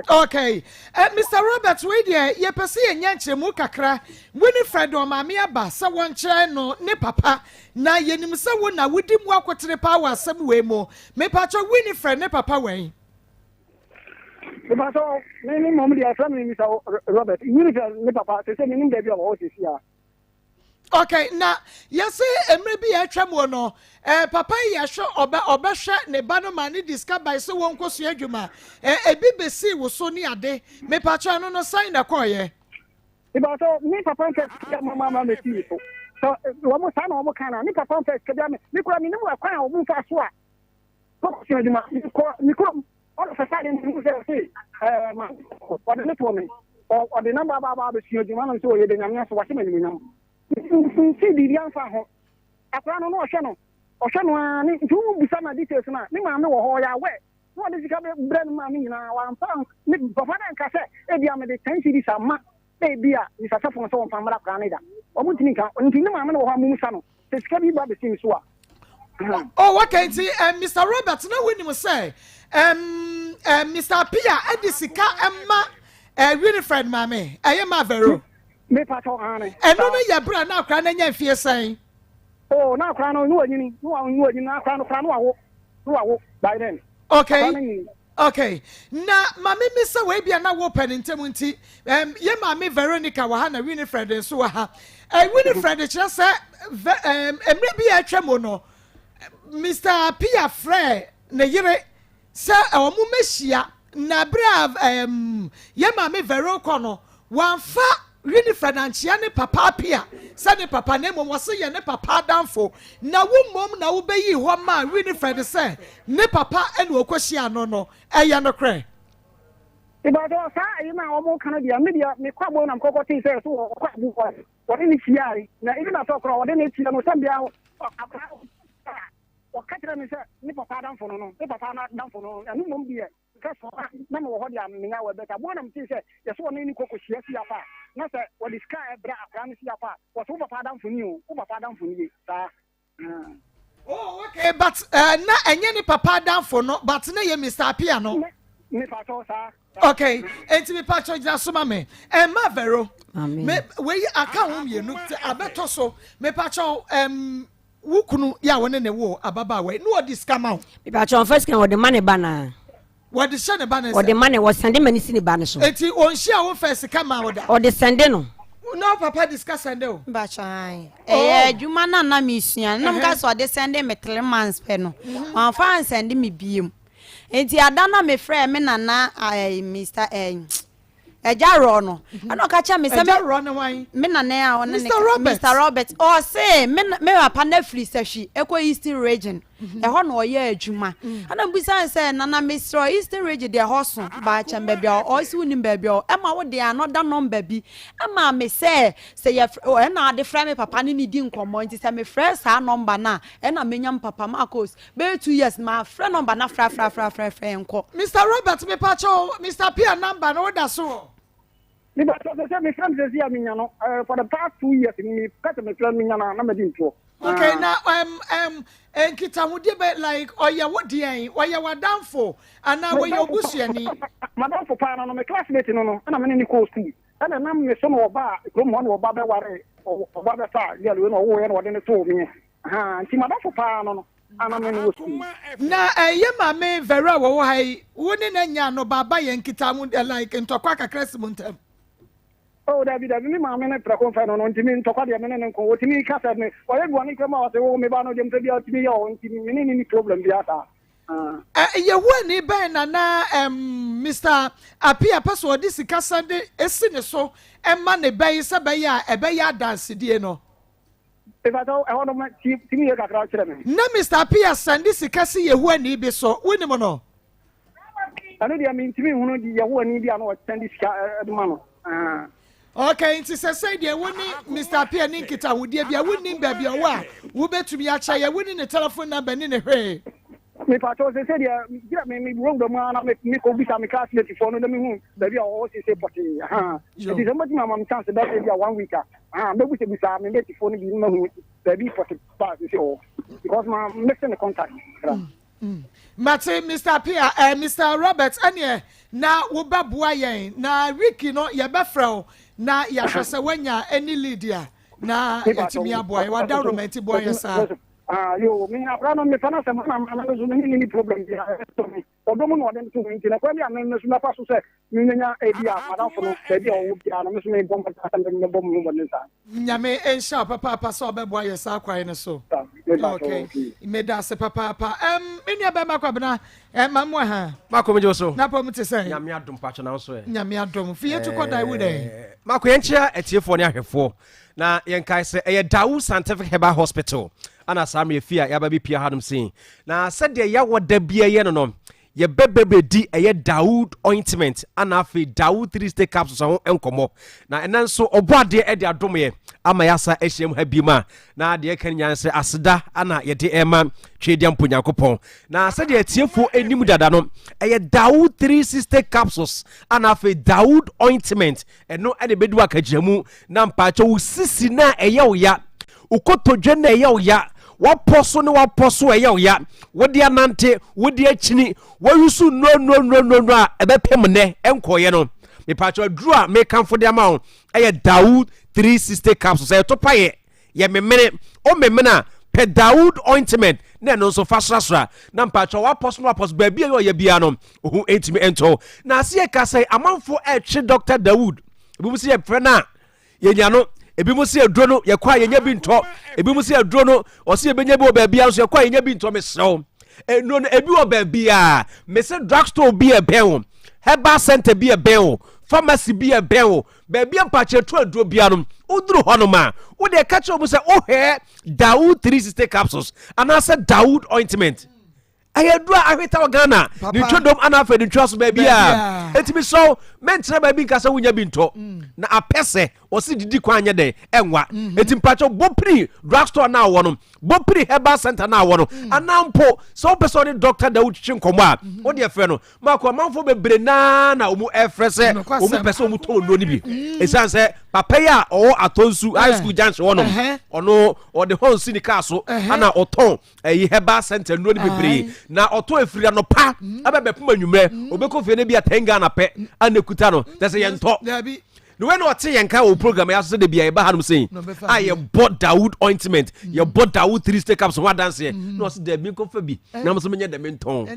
Okay. Mr. Roberts, wait there. You perceive a yanche mukakra. Winifred or Mamia Bassa one channel, ne papa. Na yenim sa wona wudi mu akotere power some way more. Me patcho Winifred ne papa way. The pastor, many moments are from Mr. Robert. Winifred ne papa, they say, meaning baby of horses here. Okay, now, yes, maybe I tremble no. Papa, ya sure oba shot ne bano mani discovered by so one course yajuma. BBC was so near day. Me patron no sign a coye. About me, papa, mamma, so one more time, almost can. Me, papa, Nicola, me no crown, move as well. Nicola, all of a sudden, you say, what the little woman, or the number of our you demand so you didn't answer what you know. See the answer. I plan on Ocean. Ocean, you be some details. Me, I know how you are. What is it? Bread, mammy, now I'm found. Papa and Cassette, maybe I'm the 10 cities are ma. Maybe is a soft one from Canada. Or would think until I'm no how Musano. The scabby baby seems so. Oh, okay, see, Mr. Roberts, no one will say, Mr. Pia, Edisica, Emma, Winifred, mammy, I am a vero. Me pato ane. And no, your brand now crying and your fear saying, oh, now crown on you, now crown by then. Okay. Okay. Now, Mammy, Miss Awabia now open in Timunti. Ye mammy Veronica Wahana, Winifred, and so Winifred, just said, maybe I tremono. Mr. Pia Frey, Nayere, Sir, our Mumesia, Nabrav, ye mammy Verocono, one fat. Winifred and Chiane Papa Pia, Sunny Papa name was saying ne Papa down for. Now, mom, now obey you, one man, Winifred say, ne Papa and Wokosia no, I am no cray. About all that, you know, almost Canadian media, me quite one and cocoa tea says, what in the CI, now even I talk about any Chino Sambia or Catherine is a Papa down for no, Papa not down for no, and no beer. Because number of what I'm in our better one of them say, yes, one in Coco Shia. Not that what is kind of Brahms Yapa was over down for you, over down for you, sir. Oh, okay, but not any papa down for no, but no, Mr. Piano. Okay, and to be part of Jasumame and Mavero. Where I can't you look at better so, me pacho, Wukunu, ya one in the war, Ababa way, no, this come out. But your first came with the money banner. What the Shannon banner or the money was sending many city banners. It's on share first come out or the sending. No, Papa discuss and do. But you man, na mission. No gas or they send him a 3 months penno. I'm fine sending me beam. It's ya done me friend, me na Mr. Jarono. I don't catch me some run away. Menanea on Mr. Robert. Or say, me upon Netflix, she echo Eastern region. A horn or year, Juma. And I'm besides saying, Nana Mr. Eastern region, their horse, by Cham baby, or swooning baby, or Emma, what they are not done on baby. Emma may say, and now the frame papa didn't come on to send me fresh her number now, and I mean, Papa Maa Akos. Be 2 years, my friend number, not fra. Mr. Robert, me pacho, Mr. Pia number, no, that's so. My friends for the past 2 years, me cut my friend Minyana. Okay, now and Kita would you bet like or ya what dear, or you were down for, and now where your bush any. Madame for Pan, my classmate, no, and I'm in the coast. And I'm a son of bar, from one or Baba Ware or Baba Star, yeah, you know, where what in the told me. And see Madame for Pan. ana me no school na ye mame vera wo hai woni na nya no baba ye nkita mu like ntokwa kakra simuntam oh David me mame na pra konfa no ntimi ntokwa de me ne nko wotimi kasa me oye duane kama wa se wo me ba no dem tabi otimi yo ntimi me ni problem bi ata ye woni ben na Mr. Apia paso di sika sande esi ne so emma ne ben se ben ya ebe ya dance die no eba to e wono ma timi ye kakra kire me na Mr. Apia sande sika si ye woni bi so woni mo no anu dia mi timi hunu di ye woni bi ano sande sika eduma no okay, nti say de woni Mr. Apia ni nkita wudie bia woni ba bia wa wo betumi a cha ye woni ne telephone number ni ne hwe me pato se dia me wrong do ma na me ko bisa me classmate for no me hu da bia o se but it is somebody my mom chance that bia 1 week me bisa me bet for no bi ma hu da bi 40 pass say oh because my mixing the contact Mate Mr. Apia Mr. Robert anye na wo babua yen na Ricky no ye befrɛ na ya hwese wanya any leader na etimi aboy wa download boy sa yo me abrano me fana se mana na zo ni problem dia to me odomo no dem to nti na kwa bia na so na fa so se me nya ebia madam for no se bia o bia na me so me bom pa ta me bom no bon sa nyame ensha papa so obeboa ye sa kwai ne so okay me da se papa enya be makwabna mamu ha mako mejo so na pom te se nyame adom pa cho na so nyame adom fie to kodai wo dey mako yenchia etiefo ne ahwefo na yenkai se eye Dawu Scientific Herbal Hospital ana samre fia ya ba bi pia hanum sin na sede ya woda bia ye no ye bebebe di eye Dawood ointment ana afi Dawood 3 state capsules ho enkomo na enanso oboade e de adom ye ama yasa ehiem ha bima na de kan nyanse aseda ana ye de ema twede amponyankopon na sede atiefo enim dada no eye Dawood 3 state capsules ana afi Dawood ointment eno e de bedu akagiamu na mpacho usisi na eye oya ukotodwe na eye oya waposo ne waposo eye oya wodi anante wodi achini wayusu no a ebepem ne enkoye no me pacho dru a me kanfo de ama eye Dawood 360 capsules e to paye ye memene o memena pe Dawood ointment na no so fasrasra na pacho waposo no waposo ba bia ye bia no ohu entimi ento na ase ka sai amanfo e twe Dr. Dawood ebi se ye frena ye nya no ebi mo se aduro no ye kwa ye nya bi nto ebi mo se aduro no o se ebenya bi o ba bia so ye kwa ye nya bi nto me sew no ebi o ba bia me se drugstore bi e ben herbal center bi e ben pharmacy bi e ben ba bia mpache to aduro bia no uduru ho no ma wo de ka che o mo se o he Dawood 360 capsules ana se Dawood ointment ayedua ahweta Ghana ni twodom anafa ni twaso ba bia etimi so mentre ba bi nkasa wunya bi nto na apese o si didi kwanye de enwa etimpacho bopri drugstore na wo no bopri herbal center na wo no anampo so person ni Dr. Dawood chinkomo a o de fe no mako manfo bebre na omu efrese omu pese omu to no ni bi esanse papa ya o atonsu high school junction wo no ono o de hon sinika so ana oton herbal center no ni bebre na oto efiri no pa abebe puma nwumre obeko fe ne bia 10 Ghana pe anekuta no tese ye nto no when o te yenka o program ya so de bia e ba hanum sei ye bought Dawood ointment ye bought Dawood 3 state capsules wa dance no so de bi ko fa bi na mo so menye de menton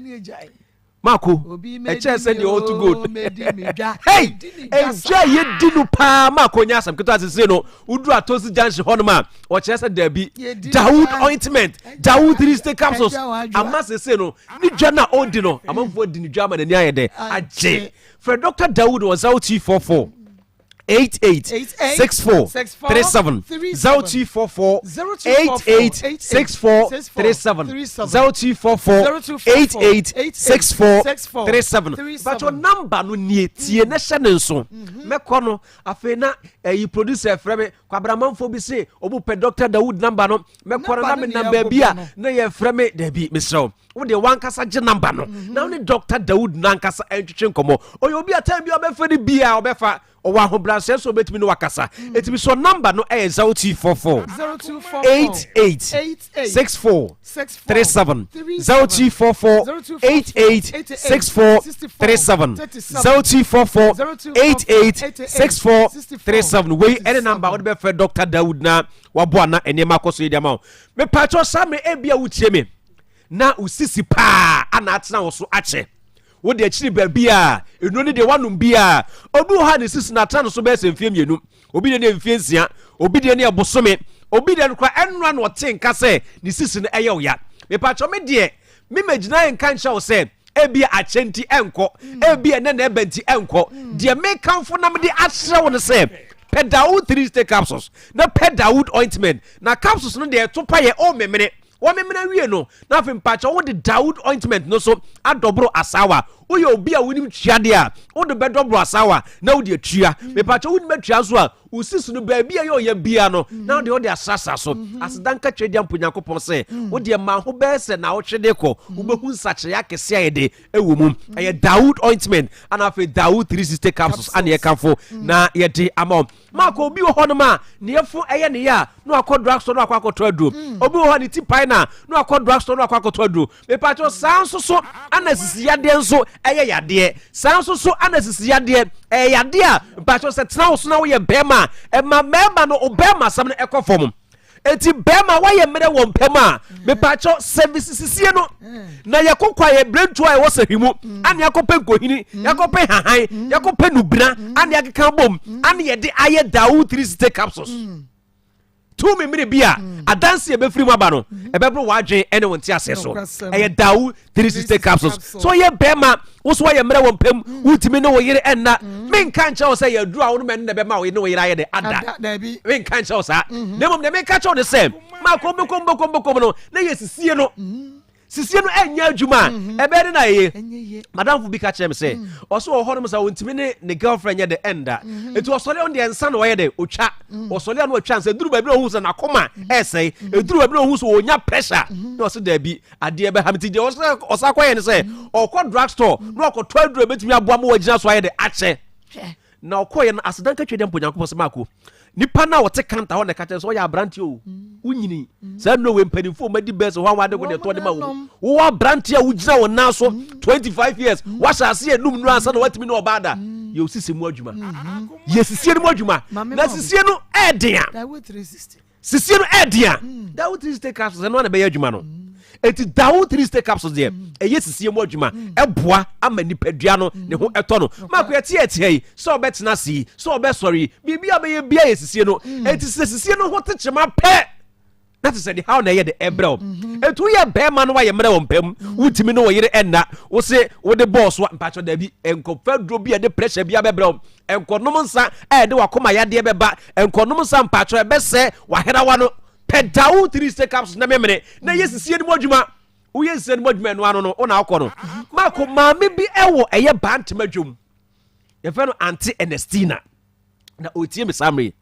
Marco e che send you all to good hey enjoy ye dinu pa Marco nya sam keto asese no udu atosi junction honoma o che se da bi Dawood ointment Dawood 3 state capsules ama sese no ni dwa na odi no amanfo di ni dwa ma na ni ayede aje for Dr. Dawood was out 44 886437 0244 886437 0244 but your number no nie tie na hye ne nso mekɔ no afei na yi producer frɛ kwabramanfo bi se obu pe Dr. Dawood number no mekɔ na me number bia na ye frɛ me da bi mesrɛ wo de wankasa gye number no na ne Dr. Dawood nankasa entwetwe nkomo oyo bi atam bi obefa ni bia obefa owa ho branche so betimi no wakasa etimi so number no 0244 886437 0244 886437 0244 886437 we any number would be for Dr. Dawood na wabo na enema koso yedi ama me pacho sa me ebia wutie me na usisi pa ana atena wo so ache wo de akiri ba bia enu ne de wanum bia obi ha ne sisi na atena so be se mfie mienu obi de ne mfie nsia obi de ne abosome obi de nkwa enra na ote nka se ne sisi no eye oya me pa cho me de me magina nka ncha wo se ebia achenti enko ebia ne na ebenti enko de me kanfo na me de ahre wo ne se Pedawood 3 stay capsules na Pedawood ointment na capsules no de to pa ye o memene wo memene wie no na fe mpacha wo de Dawood ointment no so adobro asawa wo ye obi a wonim tuade a wo de bedobro asawa na wo de atua me pacha wonim atua so a usisi no ba bia ye o ye bia no na wo de asasa so asidanka twedi amponyankopon se wo de ma ho be se na wo twede ko wo behu nsache ya kese ayede ewo mum ye Dawood ointment ana fe Dawood 360 capsules ana ye kanfo na ye de amom mako obi wo hono ma ne yefo eye ne ya no akọ drugstore no akọ akọtọ aduro obi wo ho ne tipai na no akọ drugstore no akọ akọtọ aduro me pacho sanso so ana sisi yade nso eye yade sanso so ana sisi yade yade a pacho se tena wo so na wo ye bema ma mema no obema sam no ekofom eti bema wa ye mere wo mpem a me pacho services no na yakokwa ye brentu a wo sahimu ane yakope nkohini yakope hahan yakope nubra ane yakeka bom ane ye de aye Dawood 360 capsules tu me mere bia adanse e be firi mu aba no e be bro wadwen ene wonti aseso e Dawood 360 capsules so ye bema wo so ye mere wo mpem wutimi ne wo yire enna men kan cha wo say ye duru a wo men ne be ma wo ne wo yire aye de ada men kan cha wo sa ne mom ne men ka cha wo de sem ma kombo no na ye sisie no enya adwuma e be de na ye madam fu bi ka chem say oso wo hono sa wontimi ne girlfriend ye de enda etu osole on de ensa no ye de otwa osole no otwa nsa duru ba bi ohun sa na koma esei eduru ba bi ohun so onya pressure na oso da bi ade be hamti de osa kwa ye ne say okọ drugstore no okọ to aduru betimi aboa ma wagina so ye de ache na okọ ye no asidanka twede mponyankopɔ se mako nipa na wote kanta ho na ka kyerɛ so ya branti o unyini sa no we mpanimfo madi best ho wade go de to de ma wo branti a wugina wo na so 25 years wa sha se enum nu ansa na watimi na obada ye osisi mu adwuma ye sisi mu adwuma na sisi no edea Dawood 360 sisi no edea Dawood 360 capsules no na be adwuma no eti Dawood 360 capsules de eye sisi mu adwuma eboa ama nipadua no ne ho eto no mako ye tie so obetena si so obesori bibia be ye bia ye sisi no eti sisi no ho techema pe that is the how na ye de ebro etu ye be ma no wa ye mere wo mpam wutimi no wo yire enna wo se wo de boss wa mpacho da bi enkofa dro bi de pressure bi abebro enkonom nsa de wakoma yade beba enkonom nsa mpacho ebe se wa hera wa no Pedawood 360 capsules na memene na yesisie ni modwuma wo yesisie ni modwuma no ano no ona akọ no mako maame bi ewo eye bantema dwom ye fe no Auntie Ernestina na otie me samre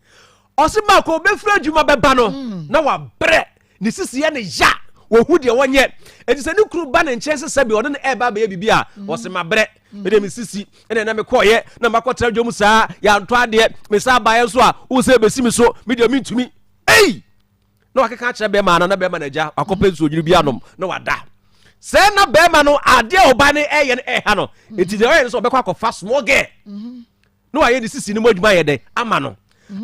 osi mako be fira dwuma beba no na wa bre ni sisiye ne ya wo hu de wonye enti se ni kru ba ne nkyese sabi ono ne eba ba ye bibia osi mabre me de me sisi ene na me koye na makotra dwom saa ya nto ade me sa ba ye so a wo se besi me so me de mintumi ei no akeka kire be ma na be ma na ja akopa nso nyiri bia nom na wada se na be ma no ade oba ne eye ne ha no enti de oye so be kwa kofa small girl no aye ni sisi ni modwuma ye de ama no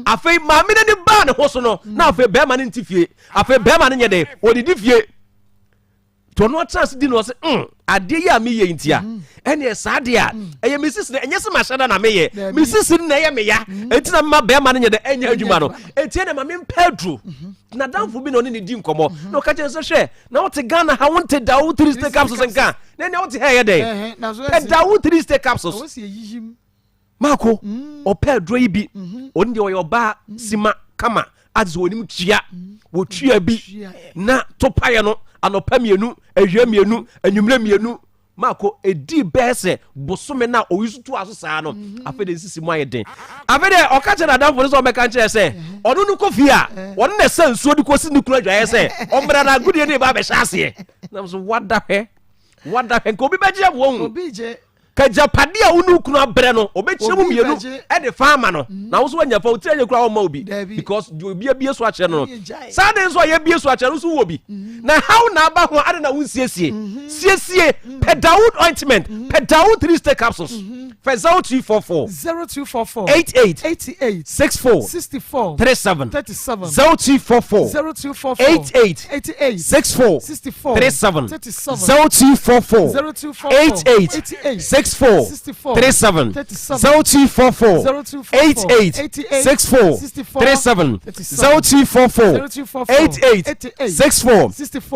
afei ma me ne ba ne ho so no na afei be ma ne ntifie afei be ma ne nye de odidi fie to no chance di no se ade ya me ye ntia ene sa de a eye misisi enye se ma shada na me ye misisi na ye me ya enti na ma be ma ne nye de enya adwuma no enti na ma me pedro na danfo bi no ne di nkomo no ka chense hwe na wote Ghana ha wonte Dawood 360 capsules nka na ne wote he ye de Dawood 360 capsules wo se yiyim mako o pedro yi bi oni de oyoba sima kama ati so onim tua wo tua bi na topaye no anopa mienu ehwe mienu anwumre mienu mako edi bese bosome na oyisu to aso saa no afede sisi mu ayeden afede okache na danfo so meka nche se onu nu kofia onu na se nsuo di kosi ni kura dwaye se ombra na gudie ni ba be hyase na so wada he ko bi beje wo obi je ka japade a unu kunu abre no obechemu mienu e de farmer no na wo so anya fa otire kura wo ma obi because do bia so ache no sade so ye bia so ache no so wo bi na how na aba ho ade na wo siesie Pedawood ointment Pedawood 360 capsules for 0244 0244 88 88 64 64 37 37 0244 0244 88 88 64 64 37 37 0244 88 64 37 0244 88 64 37 0244 88 64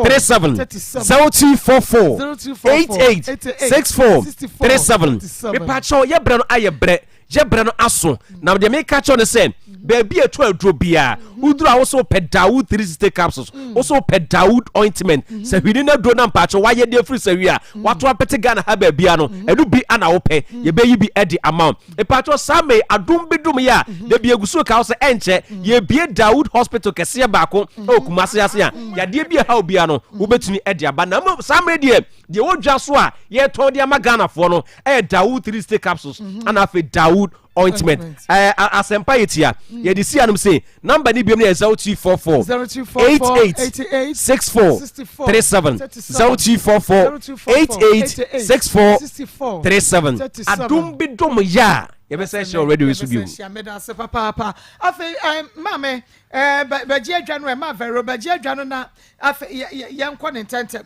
37 0244 88 64 37 mepacho ye bre no aye bre je bre no aso na de me catch on say baby etu aduro bia uduro a wo so Dawood 360 capsules also Dawood ointment se hwini na do na mpacho waye de free se wi a wato apete Ghana ha ba bia no edu bi ana wo pe ye be yi bi edi amount mepacho same adum bidum ya de bi eguso ka wo se enche ye bie Dawood hospital kese baako o kumase ase ya de bi ha obia no wo betumi edi aba na same de wodwa so a ye to de ama Ghana fo no Dawood 360 capsules ana fe Dawood ointment asempa yetia ye de si anum say number ni biom na 0244 88 64 37 0244 88 64 37 adum bidum ya ye be say already we subiu papa afi mame baji adwa no ma vero baji adwa no na afi ye nkɔ ne ntente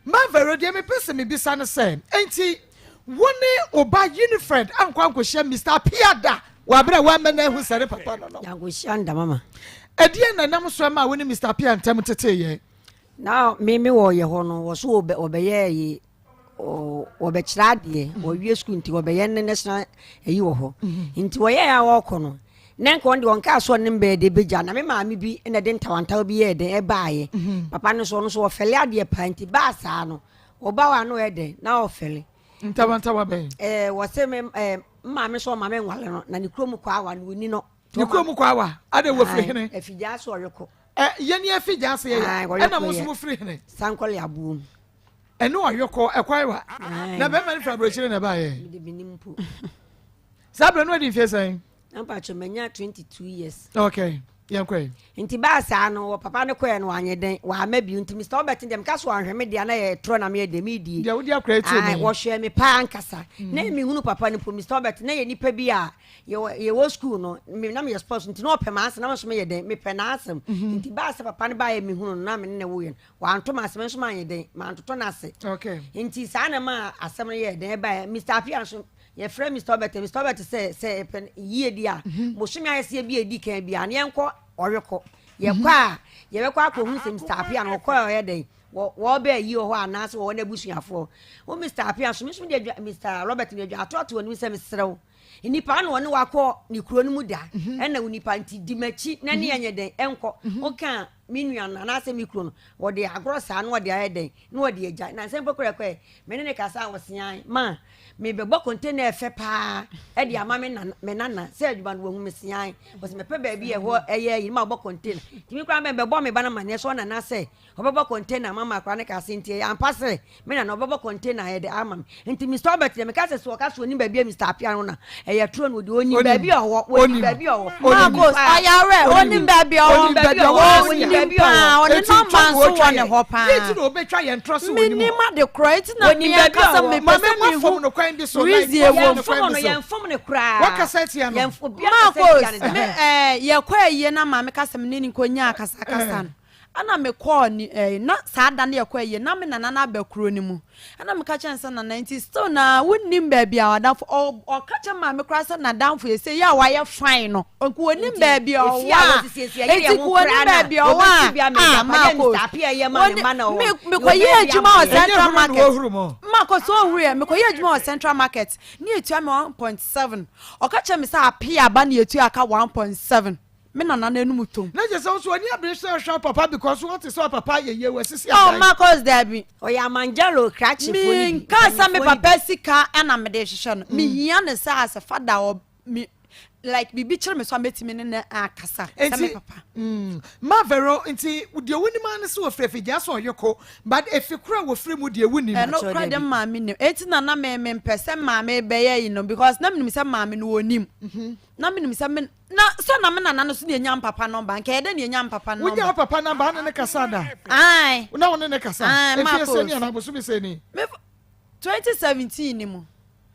ma vero de me pese me bisa no say enti woni oba Unifred ankwanko hye Mr. Piada wabra wa mena hu sare papa no yango shanda mama edie na nam so ma woni Mr. Piada ntem tete ye na me wo ye ho no wo so obeye yi obekira de wo wie school nti obeye ne national eyi wo ho nti wo ye ya wo ko no nenko ndi wonka so ne mbe de beja na me maami bi na de ntawantaw bi ye de e baaye papa no so wo fele ade pa nti ba sa no oba wa no e de na wo fele ntawantawa be wo se me maami so maami nwale no na ni krom kwa awa no ni no ni krom kwa awa ade wo firi hene afija so oreko ye ni afija so ye na mo so mo firi hene sankole abu eno oyoko ekwaiwa na be mani fabrichere na ba ye de binimpu sabre no di fiesa ampa chomenya 22 years okay yankwe nti ba sa no papa ne koye no anye den wa ma bi nti Mr. Obert dem ka so anhwe me dia na ye tro na me de me di dia wodi akrati me wo hwe me pa ankasa na mi hunu papa ne po Mr. Obert na ye nipa bi a ye wo school no me na me sports nti no opema ase na so me ye den me pe na asem nti ba sa papa ne ba ye me hunu na me ne wo ye wa anto ma asem so ma ye den ma anto na ase okay nti sa na ma asem ye den ba Mr. Apia so ye frame Mr. Obert say ye dia mo so me ayese bi edi kan bi an ye nko oreko ye kwa ye be kwa ko hu se Mr. Apia no ko ye den wo be yi ho anase wo na busuafo wo Mr. Apia so me de Mr. Robert ne dwa atoto oni se mesrew nipa no woni wakọ ni kuro no mu da na unipa nti dimachi na ne yenye den enko o kan minua na na se mi kuro no wo de agro sa no wo de ayeden no wo de agya na se pokore kwe me ne kasa wo sian ma me be bo container efe pa e de ama me nana se adwuma no wo hu me sian wo se me pe ba bi e ho eye yi ma bo container ti mi kura me be bo me ba na ma ne so na na se wo be bo container mama kura ne kasa nti ampase me na no bo container e de ama nti Mr. Obert me kasa so ka so ni ba bi Mr. Apia no na e tro no de oni ba bi owo oni ba bi owo Maa Akos ayare oni ba bi owo oni ba bi owo oni ba bi owo oni no man so won ho pa ye ti no betwa ye ntroso woni mo minima de crate na mi akasa me pese mi hu no kwan bi so reason e wo ye fom no kra wakasa ti ya no Maa Akos me ye kwa ye na ma me kasa me ni nkonya akasa kasa no ana me call ni na saada na yakwa ye na me nana na abakuro ni mu ana me ka chense na 90 still na wonnim ba bia wadanfo o ka che ma me krasa na danfo ye say ya wa ye fine no onku wonnim ba bia o wa enti ku wonnim ba bia o wa Maa Akos me ko ye adwuma o Central Market Maa Akos o huru ye me ko ye adwuma o Central Market ni etua me 1.7 o ka che me say apia ba na etua aka 1.7 me nana na enum tom na je so ani abresha show papa because what is so papa ye wesisi oh Maa Akos dabi o ya manjalo crash phone mi kasa me papa sika ana me de hwehwe no me hia ne sa as father o me like bibi kire me so ametimi ne na akasa sa me papa ma vero nti de woni man se wo frefigya so yoko but if you kura wo free mu de woni no kura dem ma me ne eti na me mpese ma me be ye no because na me se ma me no onim na me se me na so na me nana no so ne nyam papa number nke ede ne nyam papa number wo nya papa number na ne kasada ai na wona ne kasa Maa se ne na bo so mi se ni 2017 ni mu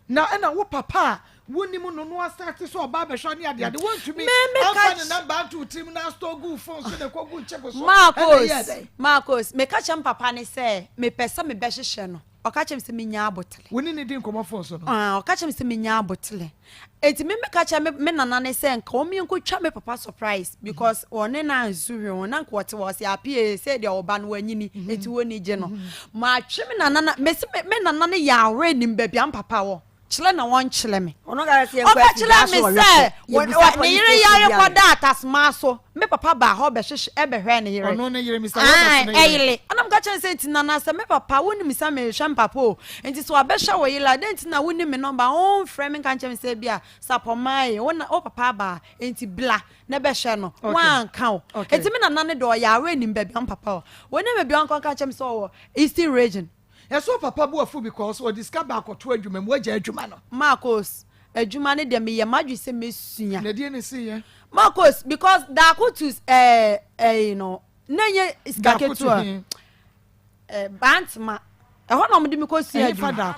na wo papa wonimu no no start so ba be hwa ne ade ade want to me catch number to team na store go phone so de ko go check so Marcos me catch am papa ne say me pesa me be hwehwe no o catch am say me nya abotele woni ne din komo phone so no o catch am say me nya abotele eti me catch am me nana ne say nka o me nko twa me papa surprise because one na nzuwe on na nko was happy say de oba no anyini eti woni je no ma twa me nana me nana ne ya awre nim ba bia papa wo chile na won chile me ono ga se enko chile me say ne yire yare ko data smaso me papa ba ho be hwehwe e be hwe ne yire ono ne yire Mr. Robert ne yire anam ga chen say tinana say me papa woni mi say me hwe papa enti so abehwe wo yire den tina woni me number on frame kan chen say bia sapomai wona o papa ba enti bla na be hwe no wan kan enti me nana ne do yare nim ba bia papa woni me bia kan kan chen so Eastern region. Yes, so papa bu afu because we discover akoto adwuma mu agya adwuma no. Marcos, adwuma ne de me ye madwi se mesuya. Na de ne si ye. Marcos because da akoto you know, na ye skaketu bantma. E ho na mo de me ko suya adwuma.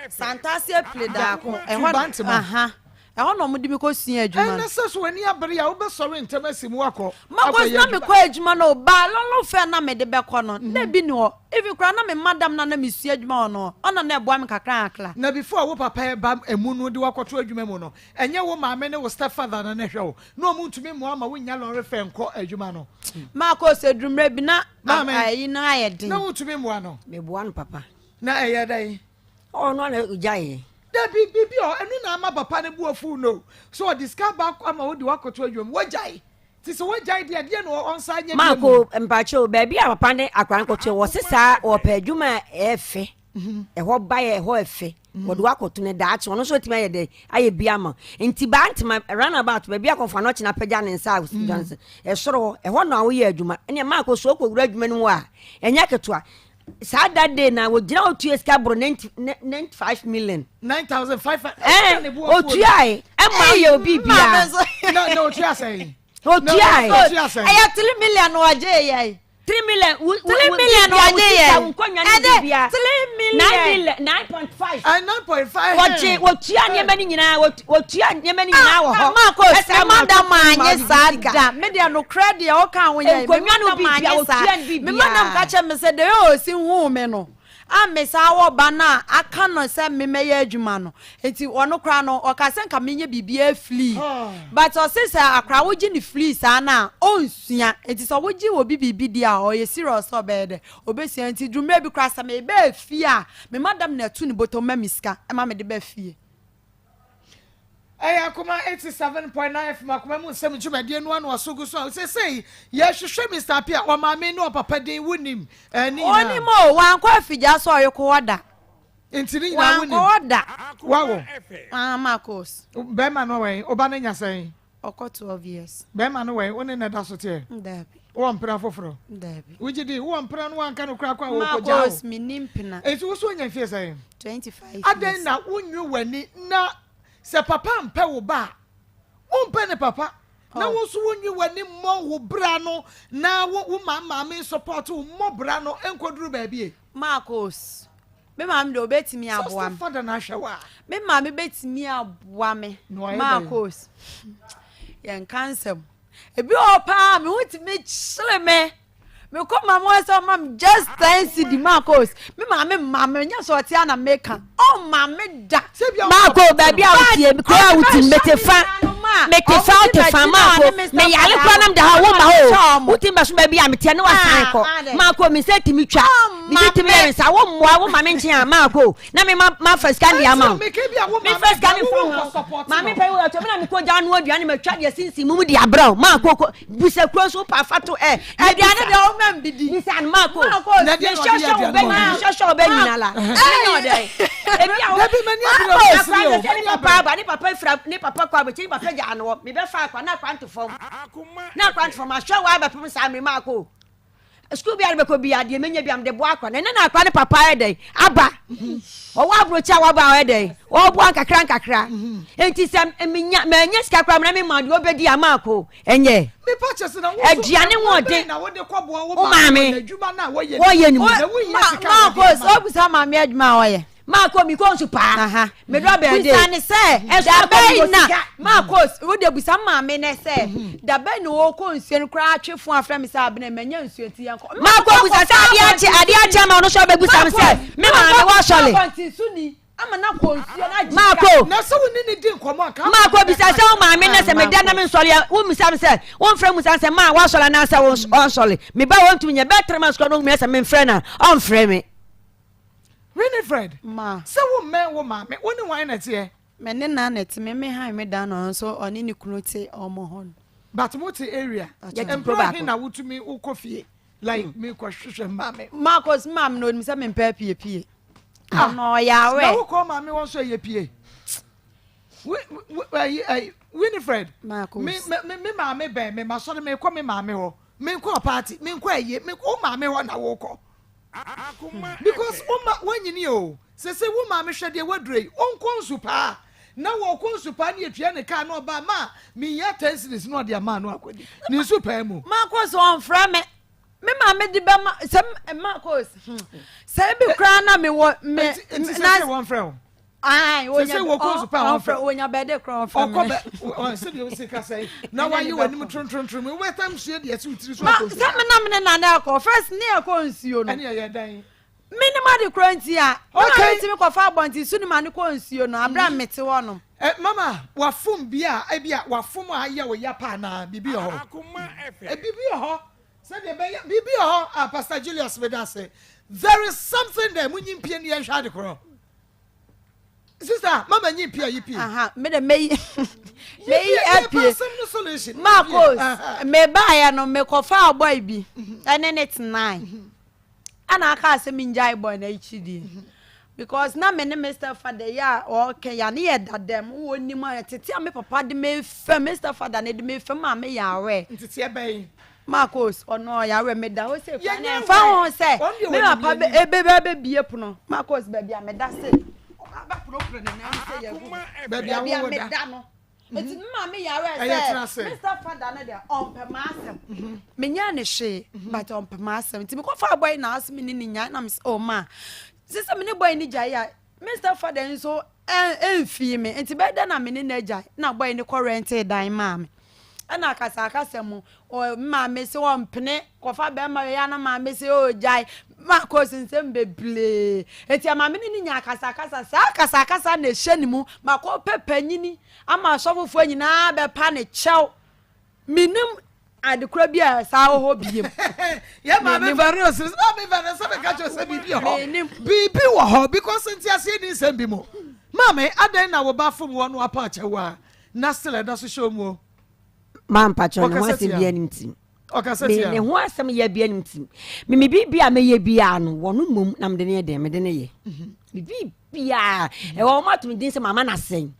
Santasia play da ko. E ho bantma. E ho na mo de me ko suya adwuma. Na se so ani abere ya wo be sori ntemasi mu akọ. Marcos na me ko adwuma no ba lolo fe na me de be ko no. Na bi ni ho. If you na me madam na me sua adwuma no ona na eboa me kakra akla na before wo papa ba emu no de wakoto adwuma mu no enye wo maame ne wo stepfather na ne hwe wo no mu ntumi mu ama wo nya lore fe nko adwuma no Marcos edumre bi na ayi na ayedin na wo ntumi mu ano me boa no papa na eye dai oh no na ujaye da bibi o enu na ama papa ne bu afu no so discover back ama wo de wakoto adwuma wo jai so what jai dia no onsa nya Marco mpacho baby a papa ne akwan koto wo sesa o pa adwuma efe ho bae ho efe wo do akoto ne daach ono so tima ye de aye bia ma nti ba ntima run about baby akonfa no china pagya ne nsa Johnson soro ho na wo ye adwuma ene Marco so ko gura adwuma no a enya keto a sa that day na wo gira otu eska bro 95 million 9500 otu ai e ma ye obi bia no otu asai Otiai. Aya 3 million waje yai. 3 million. 3 million waje yai. 3 million. 9.5. 9.5. Wotia nyema ni nyina, wotia nyema ni nyina wo ho. Marcos, madam anye sada. Me dia no credit o kan wo yai. Me madam anye sada. Me madam ka che me se de o si hu me no. Amesa wo bana aka no se me meye adwuma no enti ono kra no o ka se nka menye bibia flee but o se akra wo gi ni flee sa na onsua enti so wo gi wo bibi dia o ye serious obede obesia enti dwuma bi kra sa me be fie a me madam na tu ni boto ma miska e ma me de be fie Akoma 87.9 FM Akoma mu nsem dwumade no ano asogu so say ye hwehwe Mr. Pia o maame no papa den wonim ni na oni mo wan kwa afija so oyeko oda ntini na wonim oda wawo Marcos be ma no wen oba na nyasen oko 12 years be ma no wen oni na da so te ndabi wo mpra foforo ndabi wujidi wo mpra no anka no kra kwa wo ko jawo Marcos minimpina eti wo so nya fie say 25 aden na wonwu wani na se papa mpe wo ba wo mpe ne papa na wo so wonwu wani mo wo bra no na wo mama me support wo mo bra no enkoduru ba bie Marcos me mama de obetimi aboa so father na hwewa me mama betimi aboa me Marcos yen cancel ebi opa me wutimi chile me come mama so mam just dance the Marcos me mama nya so tia na meka oh mama da Marco baby out here because out metefa tefa Marco me yale kwa nam da ha wo ma ho utimba so baby am tia na wasan ko Marco me say timi twa me say timi sa wo mmoa wo mama nchen Marco na me ma first can dia ma me first can from mama pay wo to me na me ko ja no aduane ma twa de sinsi mu di abra Marco busa kro so pa fato aduane de mbidi Nisan Marco na de shosho be nyinala ebi a Baby mani abiro ni papa fra ni papa kwa be chi papa ja no me be fa kwa na kwanto fom na kwanto fom ahwa wa ba pem sa me Marco school bi be ko bi ade menya bi am de bo akwa na na akwa ne papa ede aba o wa bro cha wa ba ede o bo kakra enti se menya sika kwa na me ma de obedi Marco enye me purchase na wo aduane wode na wo de kobo wo mama adwuma na wo ye ni na wo ye sika Marcos obusa mama adwuma wo ye Maa Akos mi ko super. Me do be dey. Busa ne say da be na Maa Akos wo de busa ma me ne say da be no wo ko nsuo no kra atwefo afra me say abena manya nsuo ti yanko. Maa Akos busa say ade ache ma no so be busa me say me ma me wa sole. Ama na ko nsuo na ji. Maa Akos na so woni ni di nkomo aka. Maa Akos busa say o ma me ne say me da na me sole wo musa me say wo mfra musa say ma wa sole na say on sole. Me ba won tu nya better man so no me say me mfra na on mfra me. Winifred Ma say wo me wo ma me woni wan na tie me ne na net me han me da no so oni ni kunu te omo hon but multi area probably na wutumi ukofie like me ko hwehwe ma me Maa Akos mam no mi say me mpa pie no ya we na wo ko ma me won so ye pie Winifred Maa Akos me ma me be me ma so me ko me ma me ho me ko party me ko eye me ko ma me ho na wo ko because wanyini o se wo ma me hwede wadrei onko nsupa na wo ko nsupa ne etua ne ka na oba ma me ya tensis no de ama no akodi ni nsupa mu Maa Akos on fra me ma me di be ma se Maa Akos se bi kra na me wo me na one friend ai wo nya wo ko nsupa on friend wo nya be de kra on fra me o se de se ka say na wa yi wani mu tron me we tam hye de ati utiri so akodi se me na na akọ first ne akọ nsuo no ani ya dan minima de kranti a okay ti me ko fa abonti sunu ma ne ko nsuo no abra mete wo no mama wafum bia bia wafum a ya wo ya pa na bibi ho Akoma FM. bibi ho se de be bibi ho Pastor Julius Medase there is something there munyi mpie ne ya hwa de kro sister mama nyi mpie yipi me de me apie solution Maa Akos me ba ya no me ko fa boy bi ene net 9 ana aka asem njai boy na ichidi because na me ne Mr. Father ya okay ya ne dadam woni ma tete me papa de me fe Mr. Father ne de me fe ma me ya we tete e ben Maa Akos ono ya we me da ho se fa ho se me papa be bie pono Maa Akos ba bia me da se ba pro ne na se ya gu ba bia wo me da no eti ma me ya we se Mr. Father na de on pe ma asem me nya ne hwe but on pe ma asem ti me ko fa boy na asem ni nya na me oh ma sisa me ne boy ni jai ya Mr. Father nso enfie me enti be da na me ne na jai na boy ni ko rent dan ma me ana akasa mu o ma me se won pene ko fa be ma ya na ma me se o jai Maa Akos nsem beble enti ama me ni nya akasa na hye ni mu ma ko pepanyini ama sofofo anyina be pa ne chew minim adekura bia sa ho biem ya ma me various ma me various be ka cho se bibi ho bibi wo ho because nti ase ni nsem bi mo ma me adan na wo ba fom wo no apa chewa na still da so show mu ma mpacho no wase bia nimti okasetia me ho asem ya bia nimti me bibia me ye bia no wono mum na me de ne de me de ne ye bibia e wo ma to me din se mama na sen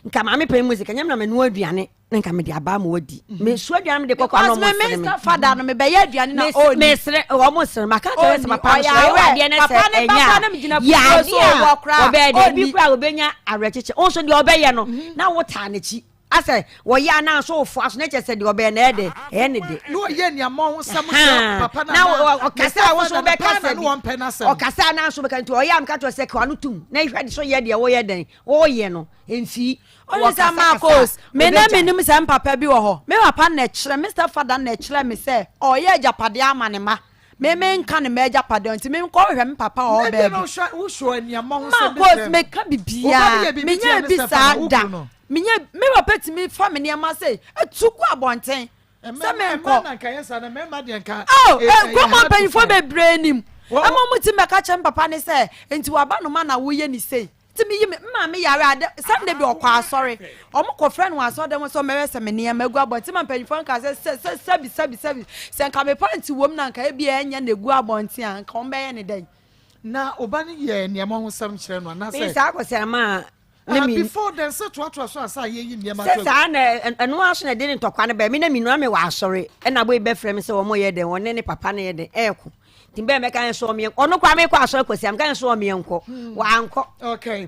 nka ma me pe music nyam na me no aduane nka me de aba ma wadi me so aduane me de kokwa no mo sere me Mr. Father no me be ya aduane na o me sere wo mo sere maka to se papa so ya de ne se enya ya so wo kra obe de bi kra obenya arecheche o so de obeye no na wo ta na chi ase wo ya na so ofu aso na chese de obe na ede ne de no ye nia mo nsam papa na okasa wo so be kasa no won pe na sem okasa na so be kan to oya am ka to se kwa no tum na hwede so ye de wo ye den wo ye no emfi o se Maa Akos me na me nim se papa bi wo ho me papa na kire Mr. Father na kire me se o ye japade amane ma me nka ne ma japade nti me ko hwe me papa o be bi wo sho nia mo nsam Maa Akos me ka bibia me nya bi sa da me papa ti me fa me ne ma se etuku abonten se me ko na kan yesa na me ma de nka ko ma pan fo be branim ama mu ti me ka chem papa ne se enti wa ba no ma na wo ye ni sei ti me yi ma me yare ade Sunday bi okwa sorry o mo ko friend wa so dem so me wese me ne ma gu abonten ma pan fo nka se sabi se nka me panti wom na nka e bia enya na gu abonten an ka o be ye ne den na obani ye ne ma ho sam kire no na se sa ko se ma before then say to so asa ye yi ne ma to sa na eno aso na de ne tokwa ne ba me na minua me wa asore e na boy be frem se wo mo ye den won ne papa ne ye den eko timbe me kan so me ono kwa me kwa so kwasi am kan so me enko wa anko okay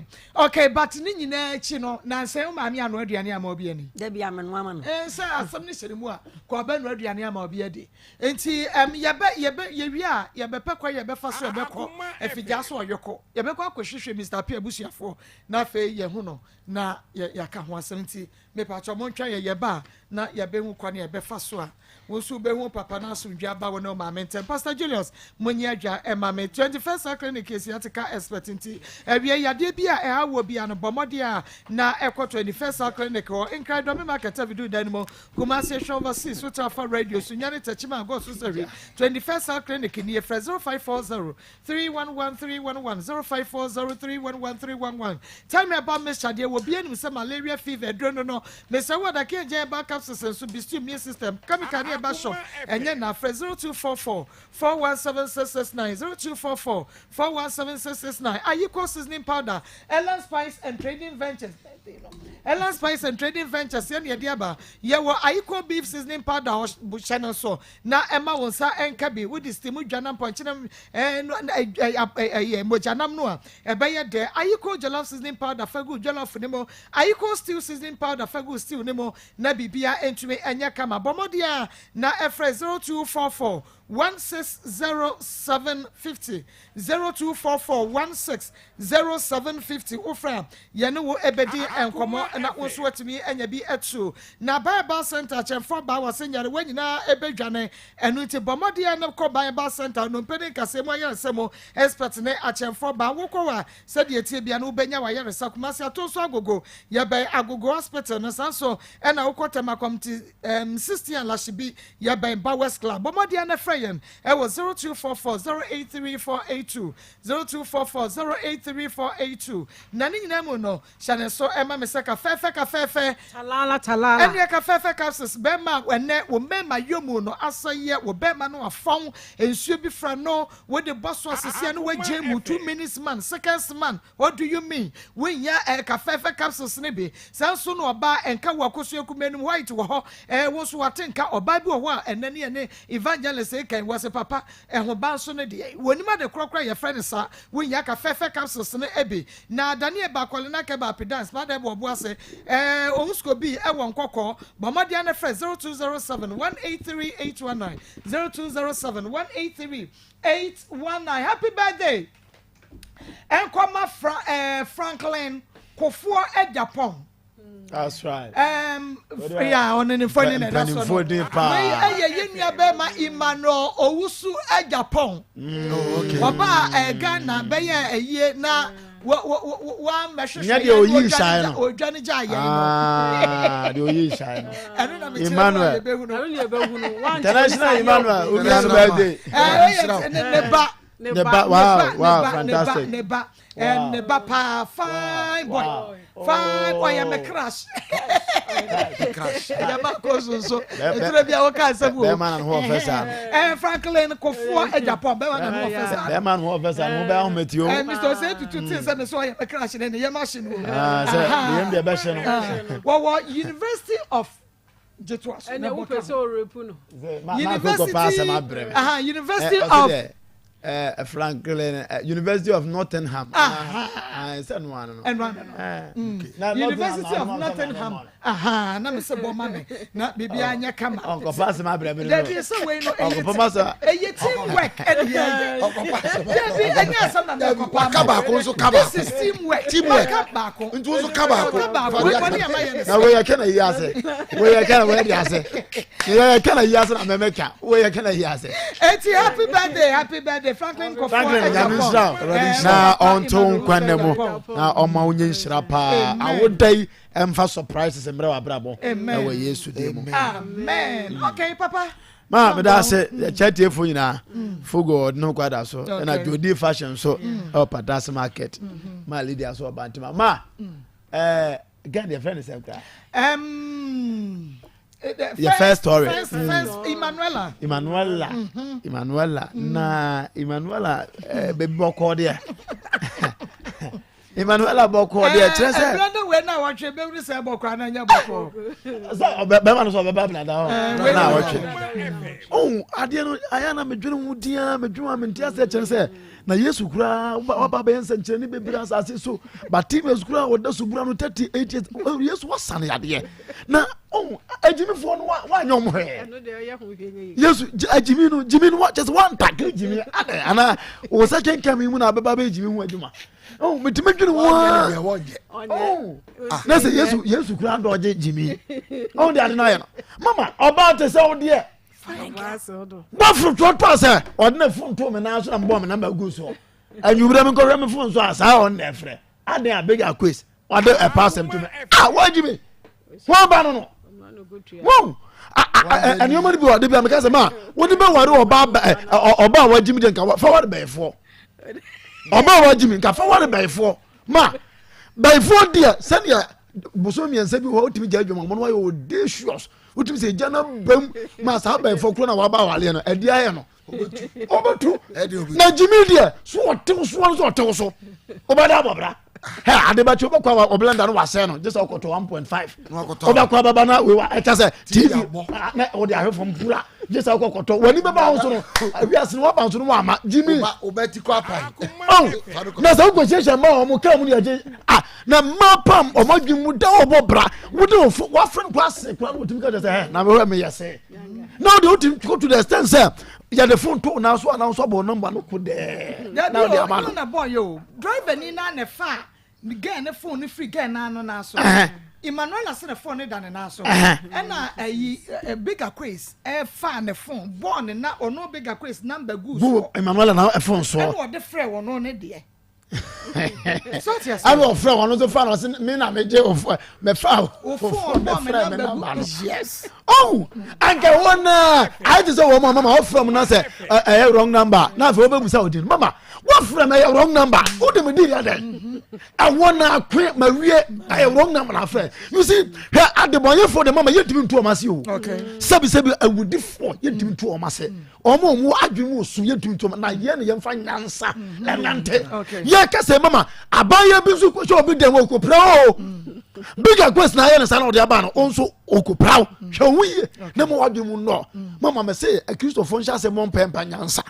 but ni nyina chi no na nse ma me ano aduane ama obi ani da bia me no ama no se asam ni hyere mu a kwa ba no aduane ama obi adi enti ye wi a ye be pekwa ye be fa so ye be ko afigya so oyoko ye be kwa kohwehwe Mr. P abusuafo na fe ye hu no na ya ka ho asem enti me pa cho mo ntwa ye ba na ye be hu kwa na ye be fa so a wo su be hu papa na so ndwa ba wo no ma mentem Pastor Julius monyi adwa e ma me 21st Central Clinic asiatica expert enti ewie yade bi a e hawo bi an bomode a na e ko 21st Central Clinic o incredible me market video danimo kuma se show overseas so for radio so nyane tachima go so seri 21st Central Clinic ni e 0540 311311 0540 311311 tell me about Mr. Dia wo bi anim say malaria fever drone no me say what that can jam back capsules so boost immune system come can e ba shop enye na 0244 417669 0244 417669 Ayiko seasoning powder Ellen Spice and Trading Ventures Ellen Spice and Trading Ventures ye ne dia ba ye wo Ayiko beef seasoning powder channel so na Emma wonsa enka bi with the steam dwanam ponchinam mojanam no a ebe ye de Ayiko jollof seasoning powder fagu jollof nimo Ayiko stew seasoning powder fagu stew nimo na bibia entumi enya kama bomodia na efre 0244 160750 0244 160750 ofra yene wo ebedi enkomo na wonso watimi anya bi etu na Bible Center chemfo ba wasenyare wanyina ebedwane enu ti bomodia na ko Bible Center no mpede kasemo ayesemo expert ne achemfo ba wokwa sede etie bia na ubenya wa yare sakumasi atonso agogo ye be agogo hospital no sanso ena wokotema komti 60 lashibi ye be ba West Club bomodia na freyen e was 0244083482 0244083482 nani nyina mu no shane so ema meseka fefe talala eni ka fefe capsules be ma ene wo mema yomu no asaye wo be ma no afon ensuo bi fra no wo de bosso asese no waje mu 2 minutes man seconds man what do you mean when ya ka fefe capsules ne bi sanso no oba enka wakoso ekumenum white wo ho wo so watenka oba bi wo ho ene ne ene evangelist e kan was papa ho banso ne de wonima de krokra ye friend sa when ya ka fefe capsules ne ebi na Daniel Bakole na ke ba pedance ma de bo ase onsko bi e won kokko bomodia na friend 0207 183819 0207 183819 happy birthday Akoma Franklin Kofuo e Japan. That's right. Yeah, on an phone that's what. Yeah, ma Imano Owusu e Japan. Okay. Oba Ghana be a year na one measure. Yeah, the Oyi shine. O Johnny Jay. Ah, the Oyi shine. Emmanuel. International Emmanuel. Happy birthday. Neba, wow, fantastic. Neba, and Neba, fine boy. Fine boy, I'm a crash. Maa Akos so. It's be our cancer. Be man who officer. Franklin Kofuo e Japan. Be man who officer. Be man who officer. Who be on met you? Mr. Say to things and so I am a crash in the machine. Ah, so the best. Well, University of Jetwas. University of Franklin, University of Nottingham. University of Nottingham. Aha, na me se bo mame. Na bibi anya kama. Uncle pass my brother. There is a way no. Uncle Pamasa. Teamwork. Uncle Pamasa. Anya some na Uncle Pamasa. This is teamwork. Teamwork. Ntu so kabako. Na we can yase. We can we yase. We can yase na memeka. We can yase. Eti happy birthday Franklin Kofuo. Na onto nkwanemu. Na oma onye nhyira pa. Awodai emfa surprises emre wa brabo. Na we Yesu demo. Amen. Okay papa. Ma me da say chat here for nyina. Fugo no kwada so. Na Jodi fashion so up at that market. Ma leader so bantima. Ma again your friend is Emka. Your first story. First Emanuela. Na Emanuela baby boko there. Emanuela boko there. na watch be we say bokra na nya bokro so be man so be na da na watch oh ade no aya na medwene mu dia medwuma me ntia se kire se na Yesu kura oba be nse nkire ni bebira asase so Bartimaeus kura oda subura no 38 years Yesu wasane ade na oh ajimifo no wa nyom he Yesu jimi no just one tag jimi ana o sa kenkan mi mu na beba be jimi hu adwuma oh metime dwene wo na se Yesu kura ndo oje jimi oh de ade na ye no mama oba te se ode ba from to pass ode na phone to me na so na mbo me number go so anyubra me ko me phone so asa on na frɛ ade abeg Akwes ode e pass to me wa jimi wo ba no wow and you money be what they be because ma what the be worry oba wa jimi de nka forward by 4 oba wa jimi nka forward by 4 ma by 4 dia senia boso mi ense bi ho otimi ja adwuma mo no wa yo audacious otimi se jana bam ma sa by 4 kro na wa ba wale no edi aye no obetu na jimi dia so otew so oba da bobra ha ade ba cho bakwa oblenda no wase no just okoto 1.5 oba kwa baba na we wa eta se tv na o de ahwe from pura just okoto wani baba ho so no awiase no wa ban so no wa ma jimi obeti kwa pai na sa ko sheshe ma o mu ka mu ni aje na ma pam o ma dwum da obobra wo de wa friend class kwa wo timi ka say na me me yese now the ultimate go to the extent say ya the phone to na so bo number no ko de now the amount na boy yo driver ni na ne fa ni get ne phone ni free get na no na so Emmanuel ase ne phone ni dan na so na big Akwes fa ne phone born na ono big Akwes number good so Emmanuel na phone so e wo de frɛ wo no ne de I will friend one of the fans me na me je of me fa yes oh and get one I just say mama off from na say wrong number na fe obebusa odin mama what from a wrong number who dem dey there I wanna quit my a wrong number na friend you see here at the boy for the mama you timi to amase o okay sabi I would for you timi to amase omo mu adwemu osu you timi to na ye ne ye mfa nyansa enante ye ka say mama abaya bi so ko obi dem o ko pra o big Akwes na ye ne sa na ode aba no onso o ko pra o hwe wuye na mo adwemu no mama me say a Christopher nsha say mo mpempa nyansa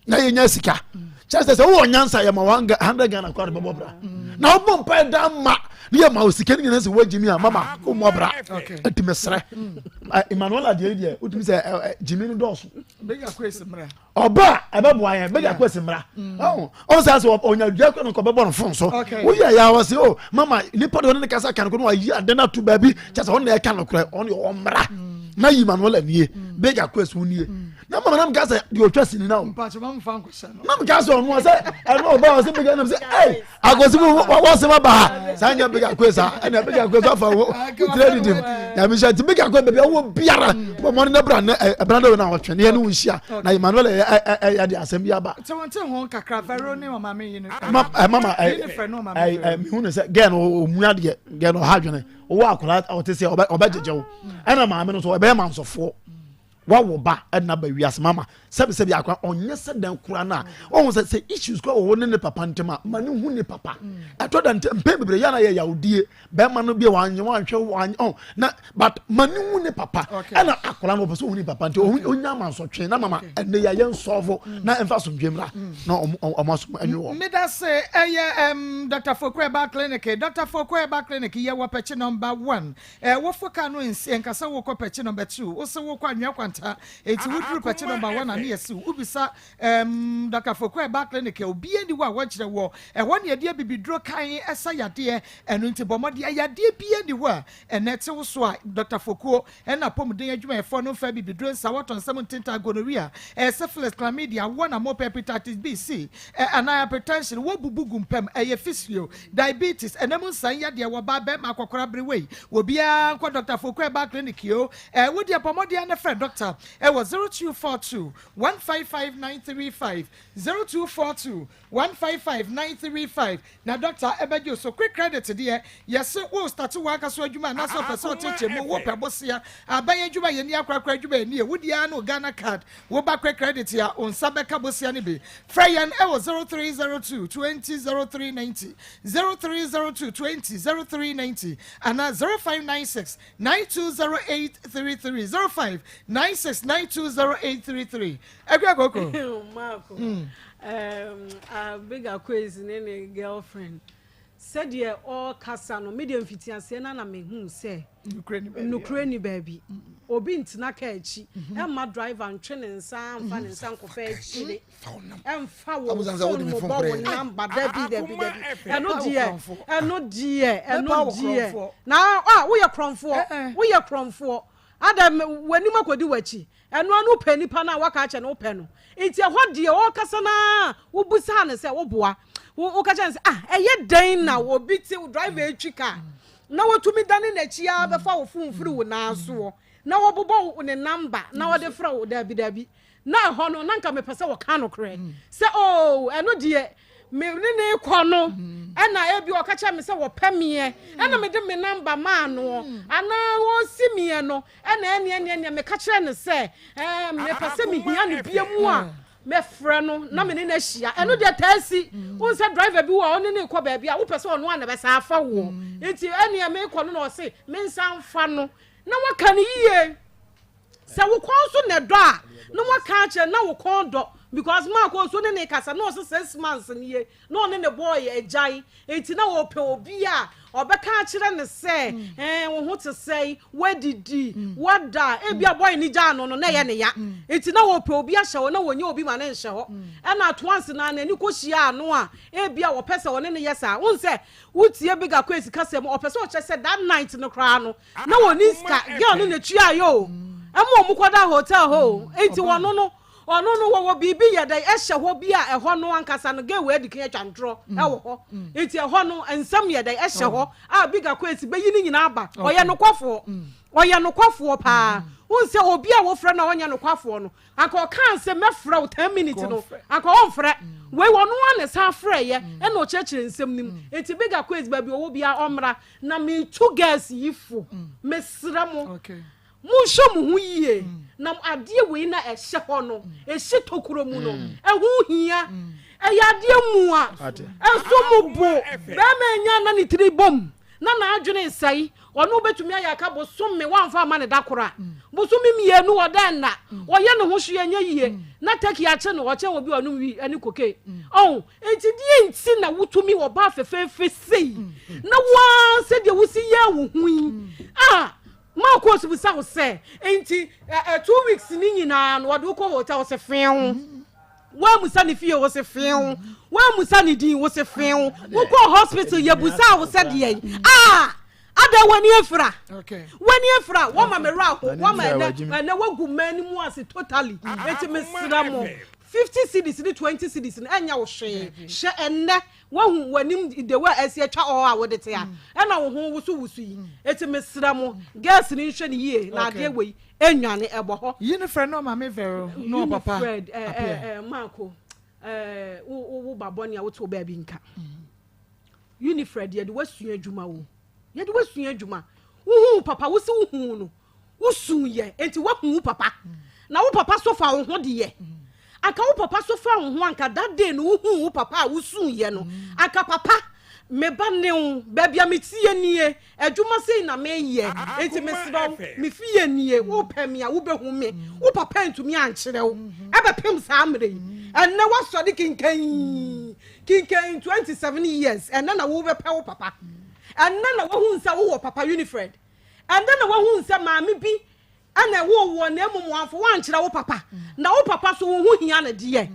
na ye nya sika chase say wo nyansa ye ma 100 Ghana kwa bebo bra na o bompa da ma ye ma o sika ni na say wajimi a mama o mo bra atimesre Emmanuel adie utimi say jimi no dos big Akwes mra oba ebebo ayen big Akwes mra on say so onya dua ko no ko bebo no fon so wo ye ya wa say o mama lipo de no kasa kan ko no ayi adena to baby chase on na e kan no kra on o mra na yi Emmanuel anie big Akwes unie na mama nam kasa di otwa sini na o mpacho mam fa nkwasa no nam kasa on mo say e no ba o say big nam say eh agosi wo say ma ba sa nya big Akwes a na big Akwes afa wo trade dim ya mi sha ti big Akwes bebe wo biara bo mo na bra na branda na wo twene ye no nhia na Emmanuel ya di asem bi aba te won te ho kakra vero ne mama me yi no mama mi hu ne say gen o mu ade gen o ha dwene o wa akola o te say oba jejewo ana ma me no so oba ma nsofo wa wo ba na ba wias mama sebi akwa onye se dan kura na o say issues kwa wo ne papa ntema ma ne hu ne papa ato dan mpe bebre ya na ya yaudie be ma no bi wa hwe na but ma ne hu ne papa na akola no so hu ne papa nti onya ma so twe na mama ne ya yen solve na emfa so dwemra na o ma so anwo me da say Dr. Fokweba clinic ye wo peche number 1 wo foka no nkasa wo ko peche number 2 wo se wo kwa nwa kwanta eti wo duru peche number 1 na yesi ubisa Dr. Fokweba clinic obi eni wa kire wo wo ne de bibidro kan esa yade enu nti bomode yade bi eni wa enete wo so a Dr. Fokwo na pomden adwuma efo no fa bibidro nsa waton 17 gonorrhea syphilis chlamydia wona mo hepatitis B C hypertension wo bubugu mpem physio diabetes enemu san yade wo ba be makokora breway obi a kwa Dr. Fokweba clinic yo wo de pomode na fa Dr. doctor ɛwɔ 0242 155935 0242 155935 na doctor ɛbɛgye so quick credit deɛ yɛse wo start waka so adwuma na so person teacher mu wo pɛbosia aban adwuma yɛ ni akrakra adwuma yɛ ni wodia no Ghana card wo ba quick credit ya on sabeka bosia ne be Frayan ɛwɔ 0302 200390 0302 200390 and 0596 920833 0596 920833 Egwa Koko Marco big Akwes ne girlfriend said ye all kasano medium fitianse na me hu say Ukraine baby obi ntina ka achi e ma driver ntwe ne nsa amfa ne nsa nkofa achi emfa wo mo bo wo number dabi eno die na wo ye kromfo adam wani makodi wachi eno anu pe nipa na waka ache no pe no enti ho die o kasa na wo busa ne se wo boa wo ka chance eye dan na wo biti driver etwika na wotumi dane na chia be fa wo funfuru wo na so na wo bobo wo ne number na wo de fra wo dabi na ho no na nka me pese wo ka no kre se eno de me ne kɔ no ɛna ebi o ka cha me se wo pamie ɛna me de me number ma no ana wo simie no ɛna ene me ka kire ne se me pese me hia ne biamu a me frɛ no na me ne na hia eno de taasi won se driver bi wo oni ne kɔ ba bia wo pese ono ana be sa afa wo enti ene me kɔ no na o se me nsan fa no na waka ne yie se wo kɔ so ne dɔ a na waka kire na wo kɔ dɔ because Maa Akos so ne kasa no so 6 months nie no ne boy ejai enti na wo pe obi a obeka kire ne se wo ho te sei wadidi wada e bia boy ni ja no na ye ne ya enti na wo pe obi a hye wo na wonye obi ma ne nhye ho e na twanse na na ni ko hia ano a e bia wo pese wo ne ne yesa won se wutie big Akwes kasa mo pese wo che se that night no kra no na woni ska girl no na twa yo e mo kwada hotel ho enti wono no ono no wo bibi ye dai ehye ho bi a eho no ankasa no ge we di kan twantro e wo ho enti eho no ensam ye dai ehye ho a big Akwes be yi ni nyina aba oye no kwafo pa unse obi a wo frɛ na onya no kwafo no aka kan se mefrɛ wo 10 minutes no aka on frɛ we wono ane sa frɛ ye e na o kyekire nsɛm nim enti big Akwes ba bi owo bia omra na me two girls yifo mesra mo okay munsho mu hu yie na ade we na ehye ho no ehye tokuro mu no ehu hia eyade mu a enso mu bo be ma nya na ni tribom na adwene nsai ono betumi ayaka bo somme wanfa ma ne dakora bo somme mienu odan na oye ne ho hwe anya yie na take ya che no o che obi onu wi ani koke enti die nti na wutumi wo ba fefefe sei na wa se de wusi ya wo hu Maa Akos bi sa wo se enti 2 weeks ni nyina no wode ko hotel wo se few wa musa ni fie wo se few wa musa ni din wo se few wo ko hospital ye busa wo se de ada wani efra okay wani efra wo ma me ra ko wo ma na wagu mani mu ase totally enti me sira mo 50 cedis ni 20 cedis ni enya wo hwe hye enne wahu wanim de wa asi atwa o a wode te a ena wo ho wusu yi eti mesra mo gas ni hwe ni yie na ade we enwane ebo ho yi ne friend no ma me vero no papa Marco wo baboni a wo to ba bi nka Unifred ye de wasua adwuma wo ye de wasua adwuma wo papa wo si wo hu no wo sun ye enti wo hu papa na wo papa so fa wo ho de ye aka wo papa so fa wo ho anka that day no hu wo papa wo sun ye no aka papa me ba ne wo ba bia me tie nie adwuma sei na me ye enti me sido me fie nie wo pam ya wo behu me wo papa ntumi ankere wo e be pem sa amre enne wo so de kinkan 27 years enne na wo be pe wo papa enne na wo hu nsa wo papa Unifred enne na wo hu nsa maami bi ana wo na emu afo wan kire wo papa na wo papa so wo hu hia na de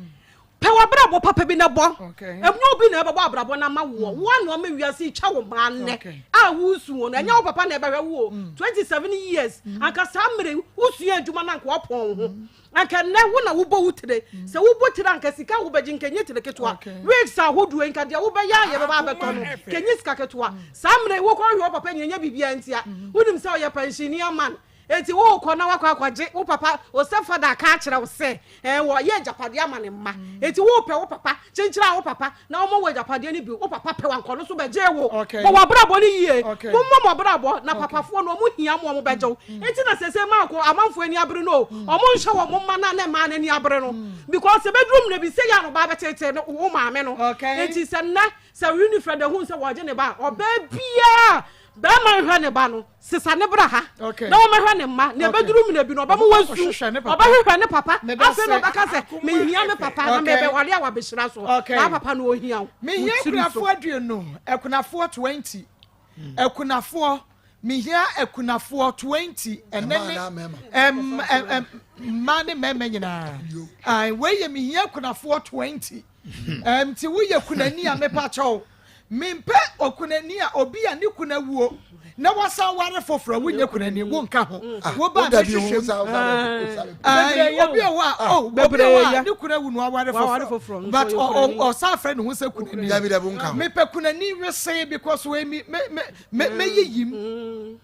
pe wa brabo papa bi na bo ebnu bi na ebe bo abrabo na ma wo wo na o ma wiase twa wo ma ne a wo su wo na nya wo papa na ebe wo 27 years aka samre wo su adwuma na nka opon ho aka ne wo na wo bo wutre se wo bo tira nka sika wo beji nkenye tire ketwa weeks a hodu nka de wo be ya ye be ba beto no kenye sika ketwa samre wo ko hwe papa nyenya bibia ntia wonim se o ye pensioner man enti wo ko na wakwa akwaje wo papa wo stepfather ka akira wo se wo ye japade ama ne mma enti wo pe wo papa chenchira wo papa na wo wo japade ni bi wo papa pe wanko no so beje wo wo brabo ni yie mo brabo na papa fo no mo hia mo beje wo enti na sese ma ko amanfo ani abere no o mo nhwe wo mo ma na ne ma na ni abere no because bedroom na bi se ya no ba betete no wo maame no enti se na se Winifred de hu se wo je ne ba oba bia ba ma hwa ne ba no sesa ne bra ha na wo ma hwa ne ma ne bedroom na bi no ba mo wasu oba hwa ne papa afi no ba ka se me hia me papa na me be wale a wa behira so na papa no ohia me hia kunafo aduonu ekunafo 20 ekunafo me hia ekunafo 20 enene mane meme nyina ai we ye me hia ekunafo 20 ti wo ye kunani a me pa chaw mimpe okunani a obi a ne kuna wuo na wasa ware foforo wo nye kunani wo nka ho wo ba na hwehwem obi a wa obi a ne kuna wu no ware foforo but o sa friend hu se kunani me pe kunani we say because we me yiyim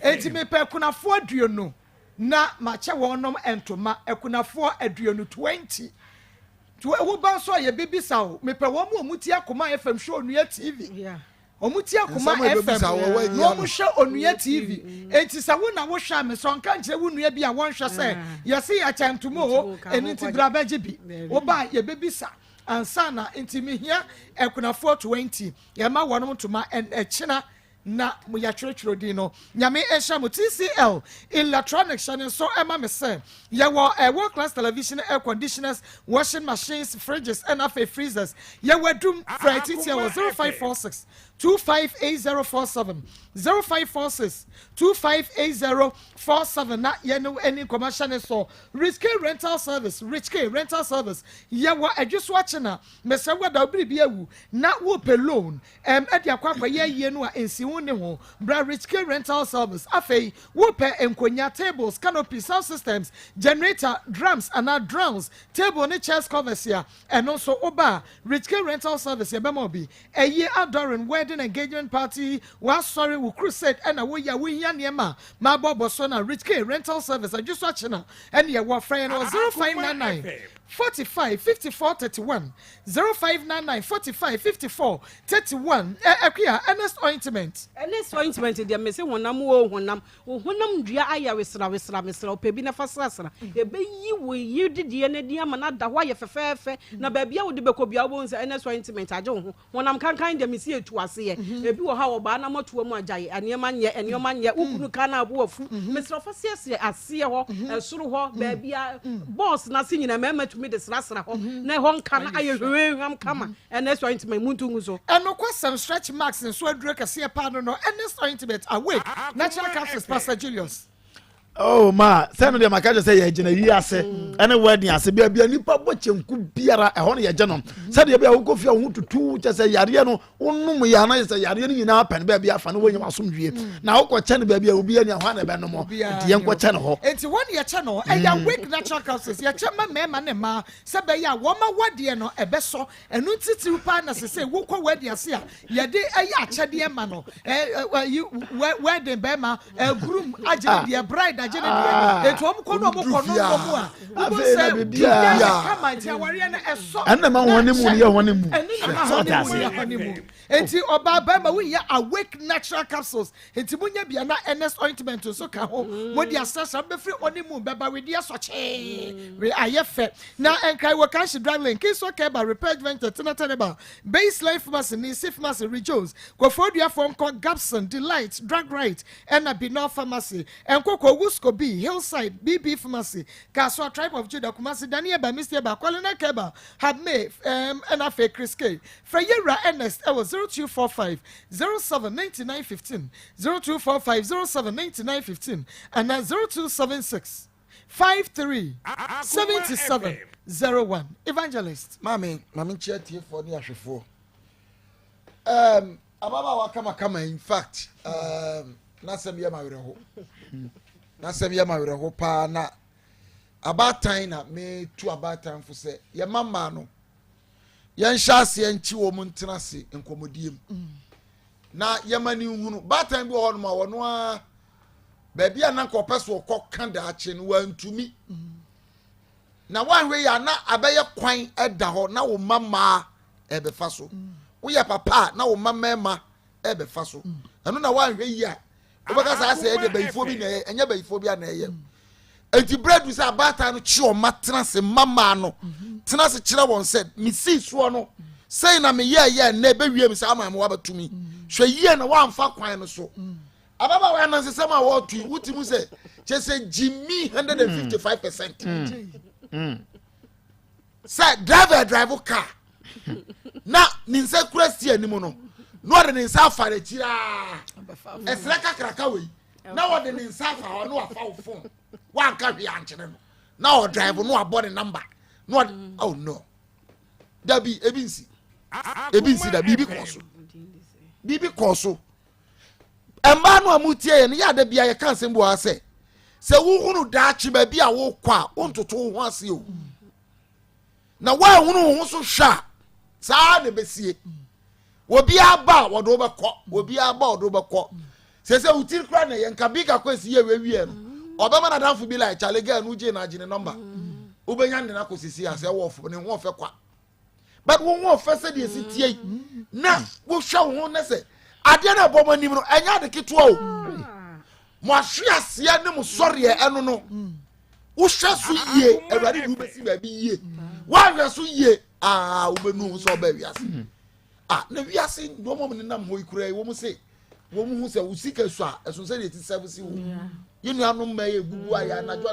enti me pe kunafo aduonu na ma che wonom entoma ekunafo aduonu 20 wo ban so ye bibisa o me pe wo mu omuti Akoma FM show onua TV omuti Akoma FM no mu show onua TV enti sa wo na wo hwa me so nka nche wo nua bi a won hwa se ye se ya chantumo ho eni ti bra ba bi wo ba ye bibisa ansana enti me hia ekunafo 20 ye ma wonom toma echina na mo ya churechuro din no nyame ehya mo TCL electronics and so ema me say ye wo world class television, air conditioners, washing machines, fridges and freezers ye wadum freight here was 0546 258047 0546 258047 na ye no any commercial so Rich rental service ye wo adwuso achina me say wada obiri awu na wo pe loan e dia kwakwa ye no a ensi woni ho bra Rich rental service afei wo pe enkonya tables, canopy, sound systems, generator, drums and drums, table ni chairs covers here and also oba Rich rental service ye be mo bi eye adoring wedding engagement party was sorry we crusade and we ya niema ma bobo so na Rich rental service just watching and ye wa friend 0599 45 54 31 0599 45 54 31 akua Ernest ointment dia me se honam wo honam dua aya wesra opebi na fasasra e be yi wo yididie na dia ma na da ho ye fefefe na ba bia wo de bekobia wo nse Ernest ointment aje ho honam kankan dia me se etu ase ye ebi wo ha wo ba na moto mu ajaye aniema nye ukunu kana abo afu mesra fasase ase ho esoro ho ba bia boss na se nyina mema me de srasra ho na ho nka na ayehwehwam kama Ernest ointment muntu nguzo eno kwasam stretch marks nso adure kase pa no Ernest ointment awake natural capsules Pastor Julius oh ma say no de makaje say ye gina yi ase ene wedding ase bia nipa bochenku biara e ho no ye gino say de bia wo kofia wo tutu che say yare no wonum ya na say yare no nyina pen bia afa no wonyam asomdwie na wo ko che ne bia obi ani ahwa na be no mo de ye nko che ne ho enti won ye che no e ya wake natural capsules ye che ma ne ma say be ya wo ma wade no e be so enu titi pa na say wo ko wade ase a ye de e ya chede ma no wedding be ma groom agene de bride etu omko no omko no a wo say bia kama ntia ware na eso enne ma woni mu ye woni mu enti oba ba ma we ya awake natural capsules enti munya bia na Ernest ointment so ka ho modi asasa be free oni mu be ba we dia so che we ayefe na enkai wo cash drug link so ka ba repair venture teneba baseline pharmacy ni safe pharmacy rejoice ko fodua form called Gapson Delight Drug Right and a Binor Pharmacy and Koko Wusko B Hillside BB Pharmacy Kaswa Tribe of Judah Kumasi Daniel by Mr. Bakwalena Keba had made and a fake Chris K Freyera Ernest I was 0245 079915 0245 079915 and 0276 53 77 01 Evangelist Mami chetie for ni ahwefo ababa wakama in fact nasem ye mawere ho pa na abatan na me tu abatan fo se ye mama no ye nhase enchi wo mu ntenase enkomodiem na ye mani hunu batan bi ho no ma wono a baabi a na nka ɔpɛ so ɔkɔ ka daakye no wantumi na wanhwɛ yɛ na abɛyɛ kwan ɛda hɔ na wo mama ɛbɛfa so woyɛ papa na wo mama ɛbɛfa so ɛno na wanhwɛ yi a wobɛka saa sɛ ɛde bayifo bi na ɛyɛ ɛnyɛ bayifo bi a na ɛyɛ enti bredu sɛ abata no kye ɔma tena se mama no tena se kyerɛ wɔn sɛ mesi soɔ no sɛi na meyɛɛyɛ nnɛ bɛwie me sɛ ama me wabɛtumi hwɛ yie na woamfa kwan no so ababa wa nan sɛ ma wɔtu wuti mu sɛ kyɛ sɛ Jimmy 155% sɛ drive car na ne nsa kura si anim no na ɔde ne nsa afa n'akyiri ɛsrɛ kakraka wei na ɔde ne nsa afa hɔ na wafa wo phone wanka hwee ankyerɛ no na ɔdrive no abɔ ne number na ɔde oh no dabi ebi nsi da bibi kɔ so ɛmba no amutie yɛ no yɛ ada bia yɛ ka nsɛm bo asɛ sɛ wohunu daakye ba bi a wokɔ a wontoto wo ho ase o na woahunu wo ho so hwɛ a saa de bɛsie obi aba wɔde wobɛkɔ sɛ wotiri kora na yɛ nka bi ka kɔ asi yɛ wewie no ɔbɛma na damfo bi la kyale ga no gye na agye ne number wobɛnya ne na kɔsisi asɛ wɔfo ne ho ɔfɛ kwa but wo ho ɔfɛ sɛ de esi tie na wohwɛ wo ho na sɛ adeɛ na bɔ manim no ɛnya de ketewa o mo ahwe aseɛ ne mo sɔreɛ ɛno no wohwɛ so yie awurade de wobɛsi baabi yie woahwɛ so yie wobɛnu ho sɛ ɔba wiase na wiase dɔmɔ ne nam hɔ ikura wɔ mu se wɔ mu hu sɛ wo sika so a ɛso sɛ de ti service wo yenu anom ma yɛ gugu ayɛ anadwo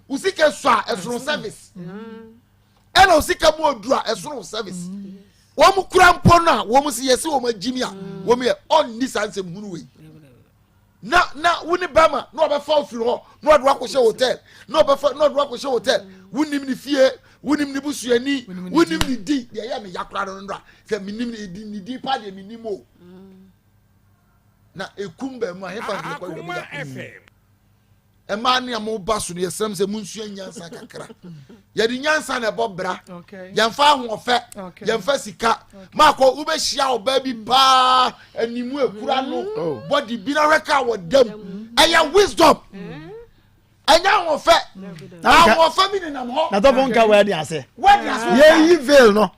wo sika so a ɛso service ɛna wo sika mu odura ɛso service wɔn mu kura mpo no a wɔn mu si yɛsi wɔn agyimi a wɔn yɛ ɔnni saa nsɛm hunu wei na wuni bama na ɔbɛfa ofiri hɔ na ɔde wakɔhyɛ hotel na ɔde wakɔhyɛ hotel wunim ni fie wunim ni busuani wunim ni di deɛ yɛ mi yakora no nora sɛ minim ni di pa deɛ minim o na ekum bɛn mu a hefa nkele kɔ yɛ mu ya ɛmaa ni a mo ba so no yɛ sɛm sɛ mo nsua nyansa kakra yɛde nyansa na ɛbɔ bra yɛmfa ahoɔfɛ yɛmfa sika maakɔ wobɛhyia ɔbaa bi paa animu ekura no bɔde bi na hwɛka wɔ dam ɛyɛ wisdom ɛnyɛ ahoɔfɛ ahoɔfɛ bi nenam hɔ na tɔfo nka wɛde ase yɛyi veil no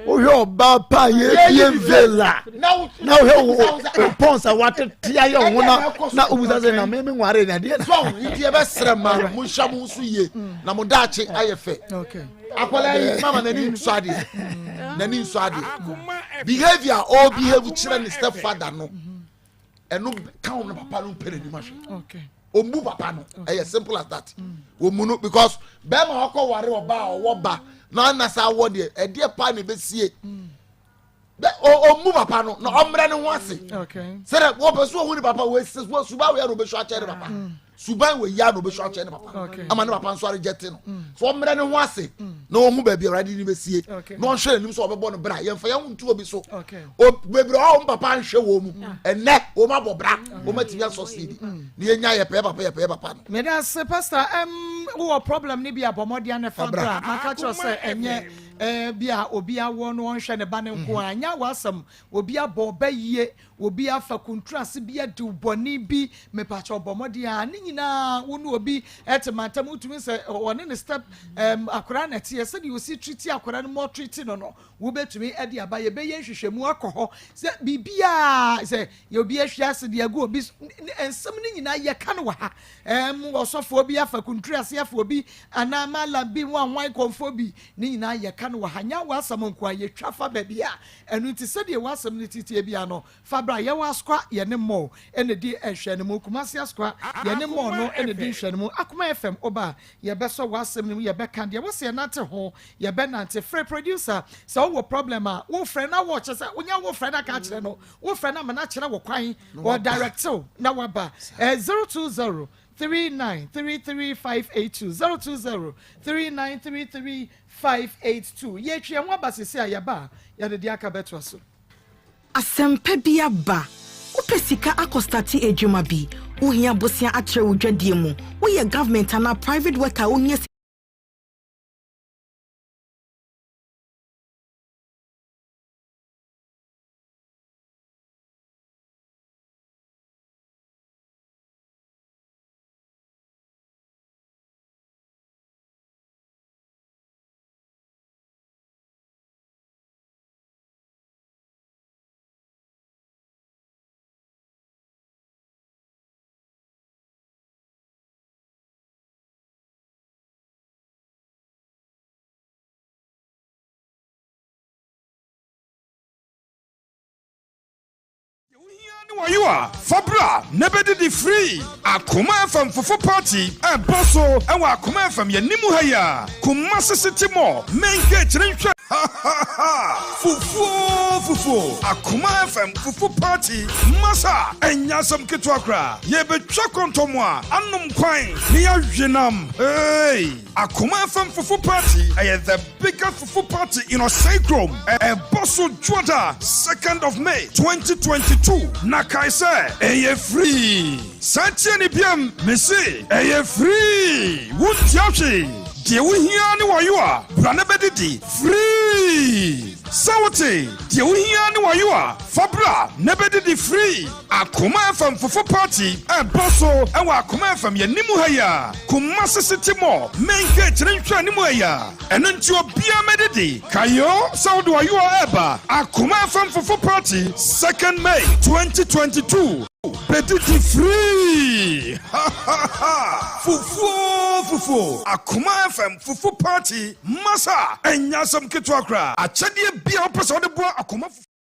wohwɛ ɔbaa pa yɛbie veil a na wohwɛ pɔns a watete ayɛ wo na wobusa sɛ na meme nware na deɛ so nti yɛbɛsrɛ ma monhyɛ mo nso yie na mo daakye ayɛ fɛ akwala yi mama n'ani nso adeɛ behavior or behave kyerɛ ne step father no ɛno ka wo no papa no mpɛ n'anim ahwɛ ɔmbu papa no ɛyɛ simple as that ɔmu no because bɛrima ɔkɔ ware ɔba a ɔwɔ ba na nasa awɔ deɛ ɛdeɛ pa ne bɛsie ɔmu papa no na ɔmmerɛ ne ho ase sɛdɛ wɔpɛ so ɔhu ne papa suba wɔ yɛ no ɔbɛhwɛ akyɛ ne papa suban wɔ yia no ɔbɛhwɛ akyɛ ne papa ama ne papa nso aregye no so ɔmmerɛ ne ho ase na ɔhu baabi awurade ne bɛsie na ɔnhwɛ n'anim so ɔbɛbɔ no bra yɛmfa yɛho ntu obi so bebree ɔwɔ papa nhwɛ wɔ mu ɛnɛ wɔn abɔ bra wɔn atumi asɔ seedi ne yɛnya yɛpɛɛ papa no meda se pastor wowɔ problem ne bi abɔmmɔdeɛ ne fa bra maka kyerɛ sɛ ɛnyɛ bi a obi awɔ no ɔnhwɛ ne ba ne nko a nya wasɛm obi abɔ ɔba yie obi afa kontrase bi ade bɔne bi mepakyɛ ɔbɔmmɔdeɛ a ne nyinaa wo ne obi ɛte mantam wotumi sɛ ɔne ne step akora na ɛteɛ sɛdeɛ ɔsi triti akora no mɔ triti no wobɛtumi ade aba yɛbɛyɛ nhwehwɛmu akɔ hɔ sɛ biribiaa sɛ yɛobi ahwia ase deɛ agu obi nsɛm no nyinaa yɛka no wɔ ha ɔsɔfoɔ bi afa kontrase afoɔ bi anaa malam bi ho ahwan kɔmfoɔ bi ne nyinaa yɛka no wɔ ha nya wɔasɛm nko a yɛtwa fa baabi a ɛno nti sɛdeɛ wɔasɛm no titie bia no fa bra yɛwɔ askwa yɛne mmɔ ɛna di ɛhwɛ no mu kumase askwa yɛne mmɔ no ɛna di nhwɛ no mu Akoma FM oba yɛbɛsɔ wɔasɛm no mu yɛbɛka deɛ wɔsɛ yɛnante ho yɛbɛnante frɛ producer sɛ wowɔ problem a wo frɛ na wɔkyɛ sɛ wonya wo frɛ na ka kyerɛ no wo frɛ na ma na kyerɛ wɔ kwan wɔ directo na waba 020 3933582 020 3933582 yɛtwe ho aba sisi a yɛba yɛde de aka bɛtoa so asɛmpa bi aba wopɛ sika akɔstate adwuma bi wohia bosia akyerɛ wo dwadie mu woyɛ government ana private worker wohia You are Fabra, never did it free. Akoma from Fufu Party, and Bosso, and Akoma from Yanimuhaya, Kumasa City Mall, main gate, ha ha ha, Fufu, Akoma from Fufu Party, Masa, and Yasam Kitwakra, Yebe Chokon Tomoa, Anum Quine, Nia Jenam, hey, Akoma from Fufu Party, I had the biggest Fufu Party in Osakrom, and Bosso Juata, 2nd of May, 2022. Nakaisa, aye free. Santiani biam, Messi, aye free. Wood Yachi, dear we hear ni wayua, Branabediti, free. Sawate, dear we hear ni wayua, Fabra, nebediti free. Akoma from Fufu Party, and Bosso, and Wakoma from Yanimuhaya, Kumasa City Mall, main gate, Nimuhaya, and then to a Bia Medidi, Kayo, Saudi Wayua Eba, Akoma from Fufu Party, 2nd May 2022. Bediti free! Ha ha ha! Fufu! Akoma FM Fufu Party, Masa, and Yasam Kitwakra. A Chadi Bia Person de Bois Akoma.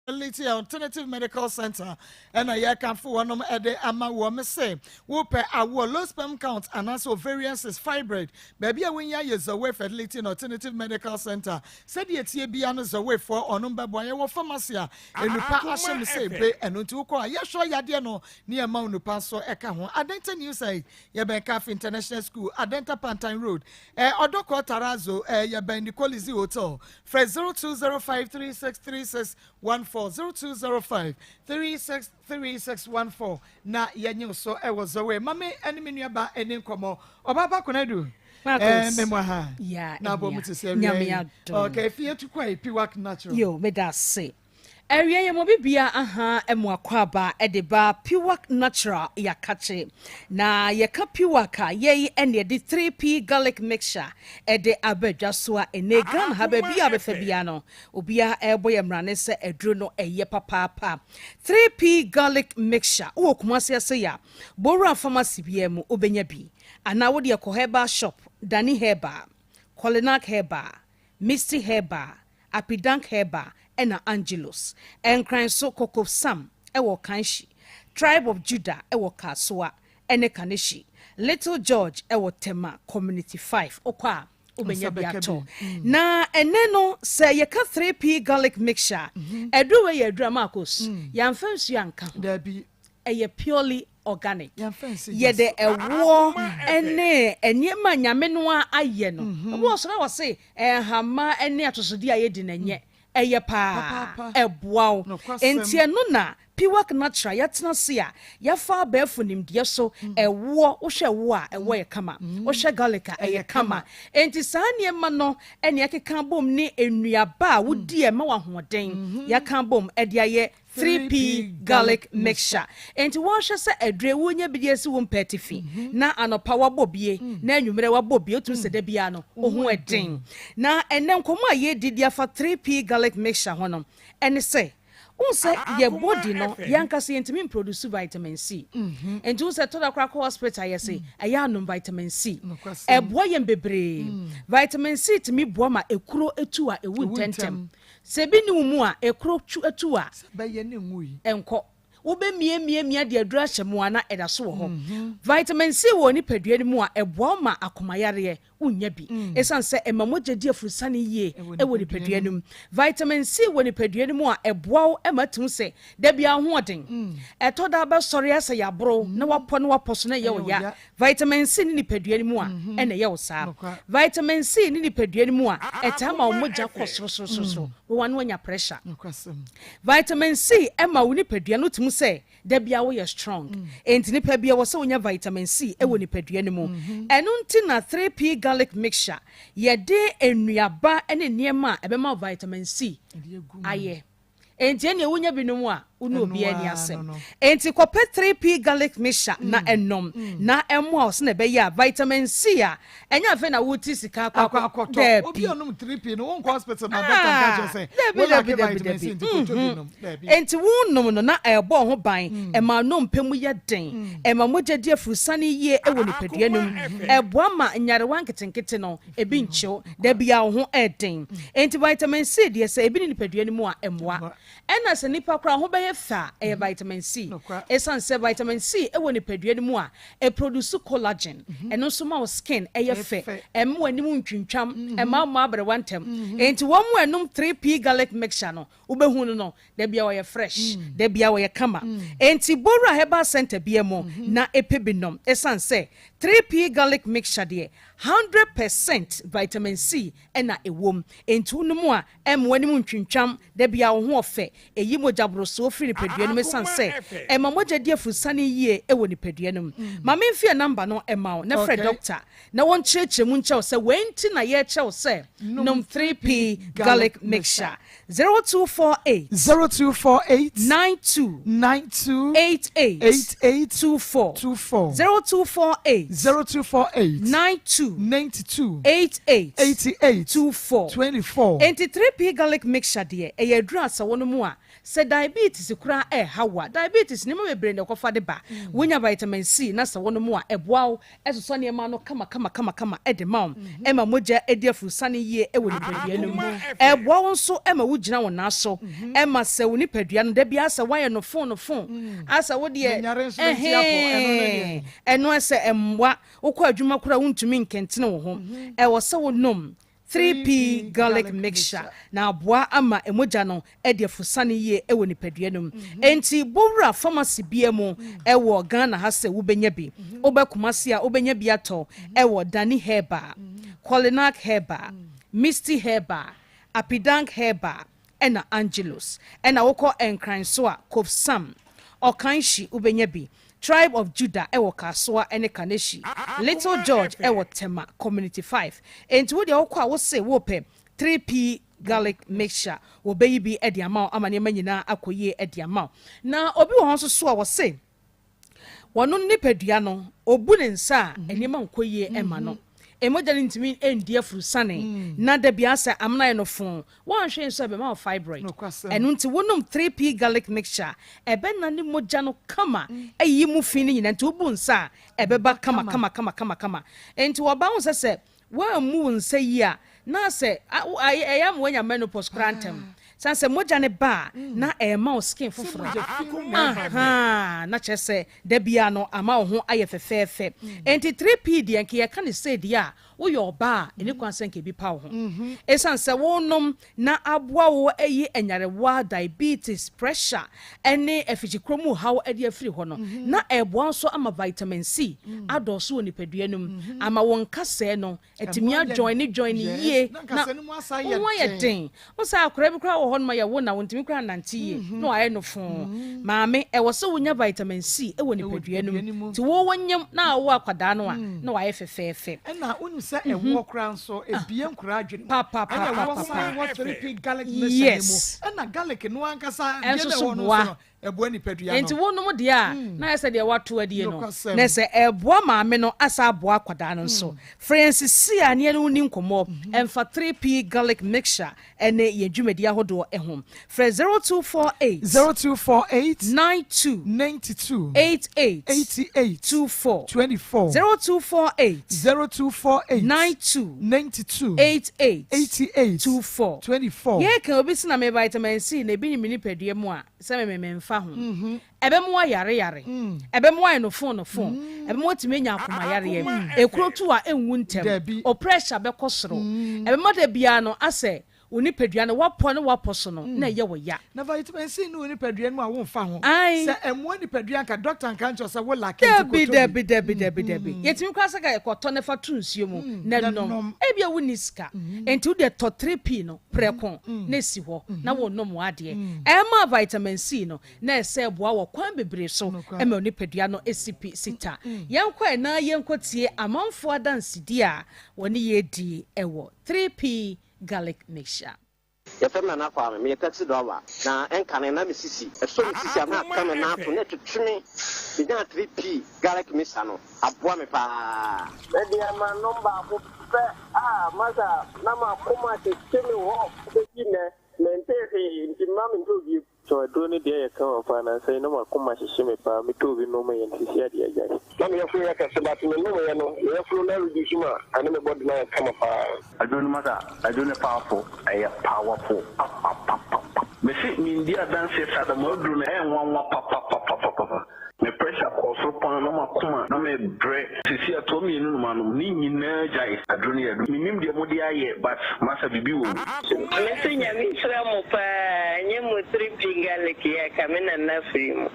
Alternative Medical Center and I can for one at the ama woman say whoop our low sperm count and also ovarian is fibroid baby when ya is away fertility in Alternative Medical Center said yet ye be honest away for on number boy or pharmacy and you pass say break and to call ya sure ya dear no near Mount Paso Eka Adenta New Side Yabenka International School Adenta Pantine Road Odoko Tarazo Yabendi Colizi Hotel Fred 0205363614 0205 363614 na yanyo so was away mame enemy nuaba eni nkomo obaba konedu memwa yeah na bo mutse se okay fie to kwai piwak natural yo me da say area ye mo bibia aha emu akwaba edeba piwak natural yakache na yeka piwaka ye ene de 3p garlic mixture ede abedwa so a enegan ha ba bia be fa bia no obia ebo ye mrane se eduro no eye papa 3p garlic mixture wo kumase se ya boru pharmacy bia mu obenya bi ana wo de herbal shop Dani Herba Colinac Herba Misty Herba Apidank Herba Ena Angelos Enkran so Coco Sam Ewo Kanshi Tribe of Judah Ewo Kaswa Ene Kaneshi Little George Ewo Tema Community 5 Okwa ubenya biato na eneno se yeka 3p garlic mixture eduwe ye Maa Akos yamfansu yanka dabi eye purely organic ye de ewo ene enyema nyame no aye no wo so na wo se hama ene atosodi aye di nanyen eye pa eboaw entie no na piwak natural yatena se a yafa befo nimde so ewo wo hwe wo a ewo ye kama wo hwe garlic a eye kama enti saanie ma no ene yakeka bom ni enuaba wodi e ma wa hoden yaka bom ede aye 3p garlic mixture enti wo hwe se edre wonya bidiesi wo mpetifi na anopa wabobie na anwumere wabobie otu se da bia no ohun eden na ene nkomo aye didia fa 3p garlic mixture hono ene se unse ye body no yankase yentimi produce vitamin C and unse to da kwa hospital ye say aya vitamin C ebo ye bebre vitamin C timi bo ma ekuro etu a ewu tentem se bi ni mu a ekuro etu a ba ye ne nwui enko wobe mie de adura hyemu ana eda so ho vitamin C wo ni padua ni mu a ebo ma akomayare unya bi esan se emamogye di afurusane yie ewo ni padua ni vitamin C wo ni padua ni mu a ebo ematum se da bia hoden eto da ba sori asa ya bro na wapo na waposo na ye wo ya vitamin C ni padua ni mu a ene ye wo sa vitamin C ni padua ni mu a etama omogya kosoro wo wan wanya pressure vitamin C ema wo ni padua no tum se da bia wo ye strong enti ni pa bia wo se wonya vitamin C ewo ni padua ni mu enu nti na 3p garlic mixture ye de enuaba ene niema ebema vitamin C aye enti ene wonya binom a unu obi ani asem enti kope 3p garlic mixture na enom na emo a na be ya vitamin C a enya afa na wuti sika akwakoto obi onum 3p no won hospital na doctor ka say we like vitamin C enti koto enti wonum no na ebo ho ban e ma no mpemu ye den e ma mogya di afurusane yie ewo ni padua num ebo ama nyarewa nketenkete no ebi nchew da bia ho eden enti vitamin C de se ebi ni padua num a emwa ena se nipa kra ho be fa vitamin C esan say vitamin C e woni padua ni mu a e produce collagen eno so ma skin fe em wani mu ntwintwam ma abrewa ntem enti wo mu enum 3p garlic mixture no ubehu no da bia wo fresh da bia wo kama enti Bora Herbal Center bia mo na epebinom esan say 3p garlic mixture de 100% vitamin C ena ewom enti unum a em wani mu ntwintwam da bia wo ho ofe eyi mojabro so firi padua no mesan say ema moja dia fusane yie e woni padua no ma memfie number no ema na fred doctor na won cheche mu nche say wenti na ye che say nom 3p garlic mixture 0248 92 88 0248 92 88 24 enti 3p garlic mixture de e yadru asa wono mu a se diabetes kura hawa diabetes ni me brain ekofa de ba wonya vitamin C na se wono mu a eboawo esoso ne ma no kama edema ema moja ediafu sane yie e woni padua no mu eboawo nso ema wugina wona so ema se woni padua no da bia se waye no phone asa wo de eno ese emwa wokọ adwuma kura wontumi nkentene wo ho wo se wonom 3p garlic mixture na aboa ama emoja no ediafu sane yie e woni padua no enti Bora pharmacy bia mu wo Ghana ha se wo benya bi obakumase a obenya bi ato wo Dani Herba Colinac Herba Misty Herba Apidank Herba ena Angelos ena wokọ enkran so a Kofsam Okanshi ubenya bi Tribe of Judah ewo Kasoa ene Kaneshi Little George ewo Tema Community 5 enti wo de wokọ a wo se wo pe 3p garlic mixture wo beyi bi edi amount amane manyina akoye edi amount na obi wo honso so a wo se wono nipadua no obu ne nsa enema nkoye ema no emoja ntimi endia frusane na da bia sa amna no fon wan hwe nso be ma fibroid enu nti wonom 3p garlic mixture ebe na ni moja no kama eyi mu fi ni nyina nti obu nsa ebe ba kama enti wo ba won se wa mu nsa yi a na se ayam wanya menopause crantem sanse moja ne ba na ema skin foforo na chese da bia no ama ho aye fefefe enti 3p de enke ye kan se dia wo yo ba eni kwansen ke bi pa ho esanse wonom na aboa wo eyi enyarewa diabetes pressure ene efigikromu hawo ade afiri ho no na eboa nso ama vitamin C adoso oni padua num ama won kase no etimia join ye na wo ye den wo sa akora bi kra wo ho no ya wo na wontimi kra nantie no aye no fon maame e wo se wonya vitamin C e woni padua num ti wo wonyam na wo akwada no a na wa ye fefefe na se ewo kra nso ebie nkura adwene ana wo san wo 3p garlic mixture ana garlic no ankasa bie de wo no eboa ni padua no enti wonom de a na yese de wato adie no na se eboa maame no asa aboa kwada no nso Francis si ane no ni nkomo emfa 3p garlic mixture ene ye dwumadi ahodo ehom fra 0248 92 88 24 0248 92 88 24 ye kan obi sina me vitamin C na bi ni mini padua mu a se me mfa ho ebe mo yare ebe mo no phone ebe mo timenya akoma yare ekuro tu a enwu ntem o pressure be kosoro ebe mo da bia no ase oni padua no wapo so no na ye wo ya na vitamin C no oni padua no a wo mfa ho se emo oni padua ka doctor nka ncho se wo lake debi yetimi kwa saka ekoto ne fa tunsuo mu na no ebia wo niska enti wo de to 3p no preko na si ho na wo nom ade ema vitamin C no na ese boa wo kwan bebre so ema oni padua no esipi sita yenkwa na yenkotie amanfo adansidi a woni ye di ewo 3p garlic mixture. Yefema na kwa me taxi driver na enkane na misisi eso misisi na kame na to net twimi binya 3p garlic mixture no aboa me pa e dia ma number ko pe masa na ma koma te twimi ho be ne mentezi ntimami ndogi so do ni dia kan fa na sai na ma koma hihye me pa me to bi no ma yentisi ade ajai na me yafu ya ka se bat me no ya no yafu na reduce ma ani me body na kama pa adoni masa adoni powerful ay powerful me see me dear dances at the modern and one papa. Me pressure course upon no kuma no me break. See a Tommy no man, ni nerve, I don't hear. Minim the modia, but Master Bibu. Messing a Mishram of Yemu 3 garlic here coming and nothing.